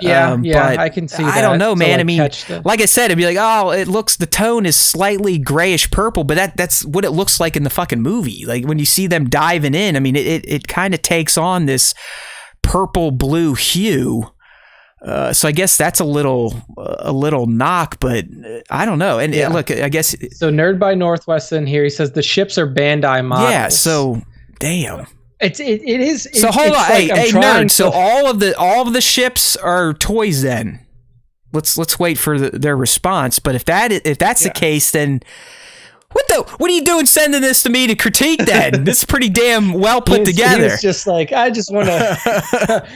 But I can see that. I don't know, man. Like, like I said, it'd be like, oh, the tone is slightly grayish purple, but that's what it looks like in the fucking movie. Like when you see them diving in, I mean, it kind of takes on this purple blue hue. So I guess that's a little knock, but I don't know. And look, I guess. So Nerd by Northwest in here, he says the ships are Bandai models. Yeah. So damn. It is. So hold on, like hey nerd. So all of the ships are toys then. Let's wait for their response. But if that's the case, then what are you doing sending this to me to critique? Then this is pretty damn well put together. It's just like I just want to.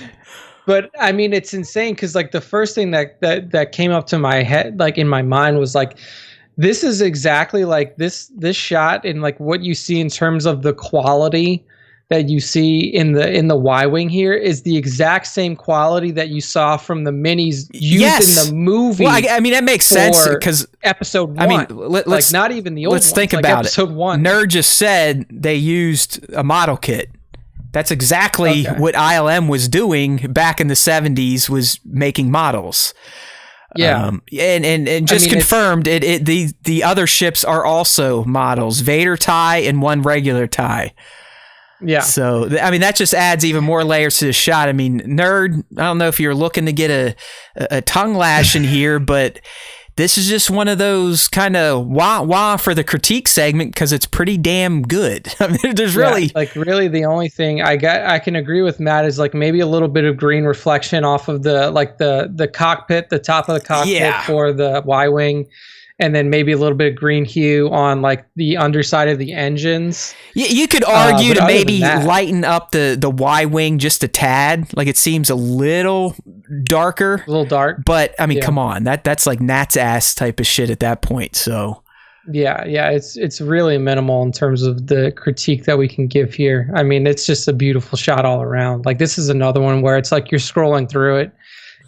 But I mean, it's insane because like the first thing that came up to my head, like in my mind, was like, this is exactly like this shot and like what you see in terms of the quality that you see in the Y-wing here is the exact same quality that you saw from the minis used in the movie. Well, I mean that makes sense because episode 1. I mean, let's like not even the old. Let's ones, think like about episode it. 1. Nerd just said they used a model kit. That's exactly what ILM was doing back in the 70s. Was making models. Yeah, and just confirmed the other ships are also models. Vader tie and one regular tie. Yeah. So, I mean, that just adds even more layers to the shot. I mean, Nerd, I don't know if you're looking to get a tongue lash in here, but this is just one of those kind of wah for the critique segment because it's pretty damn good. I mean, there's really the only thing I can agree with Matt is like maybe a little bit of green reflection off of the cockpit, the top of the cockpit for the Y-wing. And then maybe a little bit of green hue on like the underside of the engines. You could argue to maybe lighten up the Y-wing just a tad. Like it seems a little darker. A little dark. But I mean, come on. That's like Nat's ass type of shit at that point. So yeah, it's really minimal in terms of the critique that we can give here. I mean, it's just a beautiful shot all around. Like this is another one where it's like you're scrolling through it.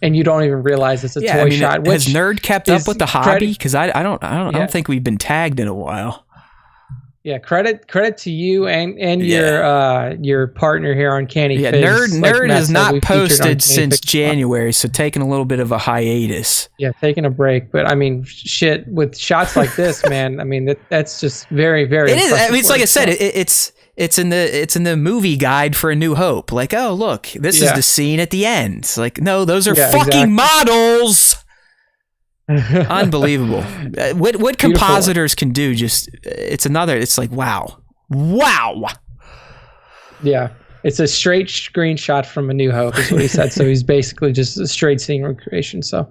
And you don't even realize it's a toy shot. Has Nerd kept up with the hobby? Because I don't think we've been tagged in a while. Yeah, credit to you and your partner here on Canny Fizz. Nerd has not posted since January, so taking a little bit of a hiatus. Yeah, taking a break. But I mean, shit, with shots like this, man. I mean, that's just very, very. It is. I mean, it's like I said. It's in the movie guide for A New Hope. Like, oh look, this is the scene at the end. It's like, no, those are fucking models. Unbelievable. What compositors can do? It's like wow. Yeah, it's a straight screenshot from A New Hope is what he said. So he's basically just a straight scene recreation. So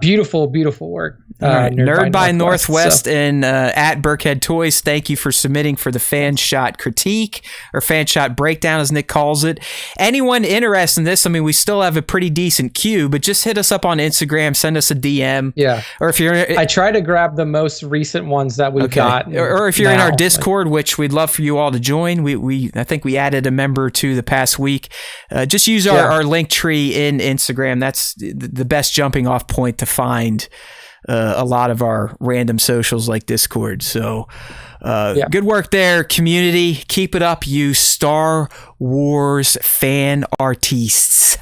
beautiful work. Nerd by Northwest and at Burkhead Toys, thank you for submitting for the fan shot critique or fan shot breakdown as Nick calls it. Anyone interested in this, I mean, we still have a pretty decent queue, but just hit us up on Instagram, send us a DM. Yeah. Or if you're... I try to grab the most recent ones that we've got. Or if you're in our Discord, which we'd love for you all to join. I think we added a member or two the past week. Just use our link tree in Instagram. That's the best jumping off point to find a lot of our random socials like Discord. So good work there, community. Keep it up, you Star Wars fan artists.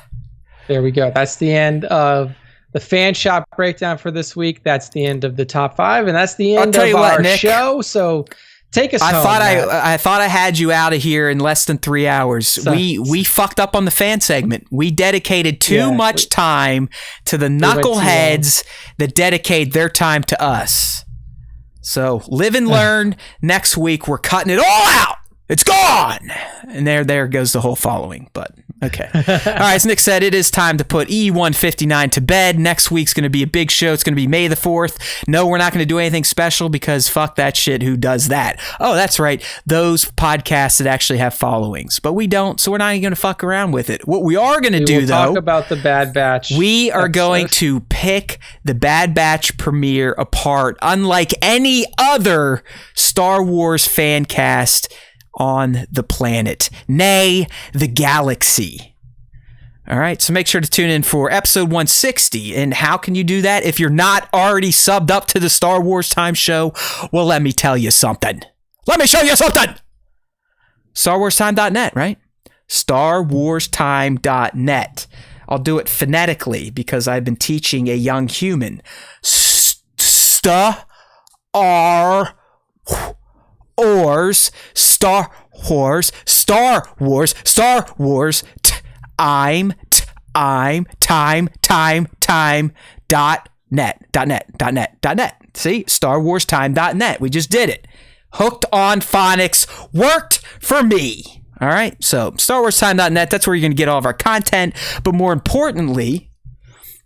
There we go. That's the end of the fan shop breakdown for this week. That's the end of the top 5, and that's the end of our show. So take us home. I thought I had you out of here in less than 3 hours. So, we fucked up on the fan segment. We dedicated too much time to the knuckleheads that dedicate their time to us. So live and learn. Next week we're cutting it all out. It's gone. And there goes the whole following. But okay. All right, as Nick said, it is time to put E159 to bed. Next week's going to be a big show. It's going to be May the 4th. No, we're not going to do anything special because fuck that shit. Who does that? Oh, that's right. Those podcasts that actually have followings. But we don't, so we're not even going to fuck around with it. What we are going to do, though... talk about the Bad Batch. We are going to pick the Bad Batch premiere apart unlike any other Star Wars fan cast on the planet, nay, the galaxy. All right, so make sure to tune in for episode 160. And how can you do that if you're not already subbed up to the Star Wars Time Show? Well, let me tell you something. Let me show you something. StarWarsTime.net, right? StarWarsTime.net. I'll do it phonetically because I've been teaching a young human. Star Wars, Star Wars, Star Wars, Star Wars, time, .net. See? StarWarsTime.net. We just did it. Hooked on phonics. Worked for me. All right? So, StarWarsTime.net, that's where you're going to get all of our content. But more importantly,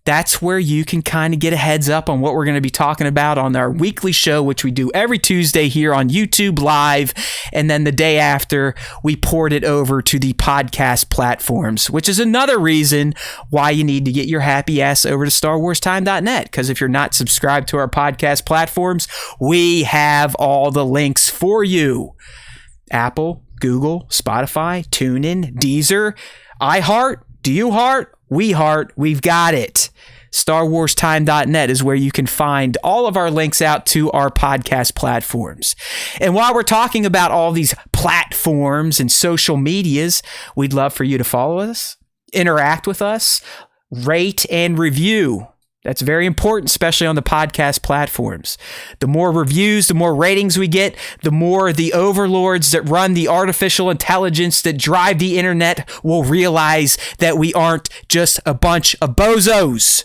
that's where you can kind of get a heads up on what we're going to be talking about on our weekly show, which we do every Tuesday here on YouTube Live. And then the day after, we port it over to the podcast platforms, which is another reason why you need to get your happy ass over to StarWarsTime.net. Because if you're not subscribed to our podcast platforms, we have all the links for you. Apple, Google, Spotify, TuneIn, Deezer, iHeart, Do You Heart? We Heart, we've got it. StarWarsTime.net is where you can find all of our links out to our podcast platforms. And while we're talking about all these platforms and social medias, we'd love for you to follow us, interact with us, rate and review. That's very important, especially on the podcast platforms. The more reviews, the more ratings we get, the more the overlords that run the artificial intelligence that drive the internet will realize that we aren't just a bunch of bozos.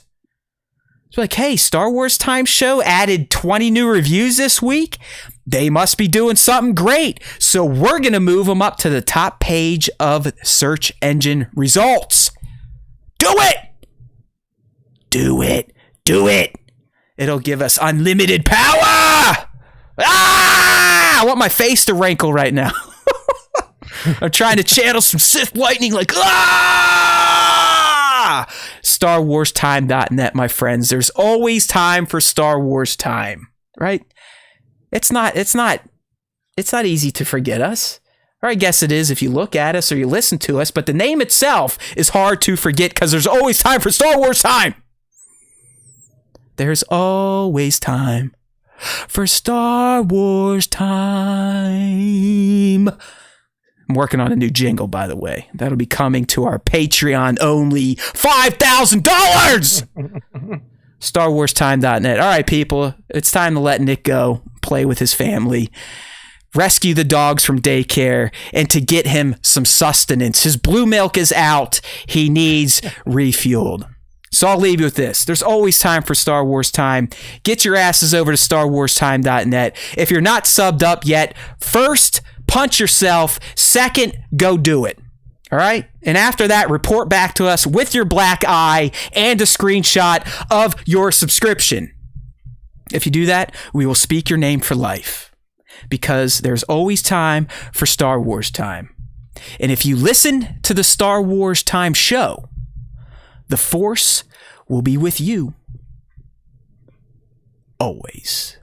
It's like, hey, Star Wars Time Show added 20 new reviews this week. They must be doing something great. So we're going to move them up to the top page of search engine results. Do it! Do it. Do it. It'll give us unlimited power. Ah! I want my face to wrinkle right now. I'm trying to channel some Sith lightning like, ah! StarWarsTime.net, my friends. There's always time for Star Wars time, right? It's not easy to forget us. Or I guess it is if you look at us or you listen to us, but the name itself is hard to forget because there's always time for Star Wars time. There's always time for Star Wars time. I'm working on a new jingle, by the way. That'll be coming to our Patreon only $5,000. StarWarsTime.net. All right, people, it's time to let Nick go, play with his family, rescue the dogs from daycare, and to get him some sustenance. His blue milk is out. He needs refueled. So I'll leave you with this. There's always time for Star Wars time. Get your asses over to StarWarsTime.net. If you're not subbed up yet, first, punch yourself. Second, go do it. All right? And after that, report back to us with your black eye and a screenshot of your subscription. If you do that, we will speak your name for life. Because there's always time for Star Wars time. And if you listen to the Star Wars Time show, the Force will be with you always.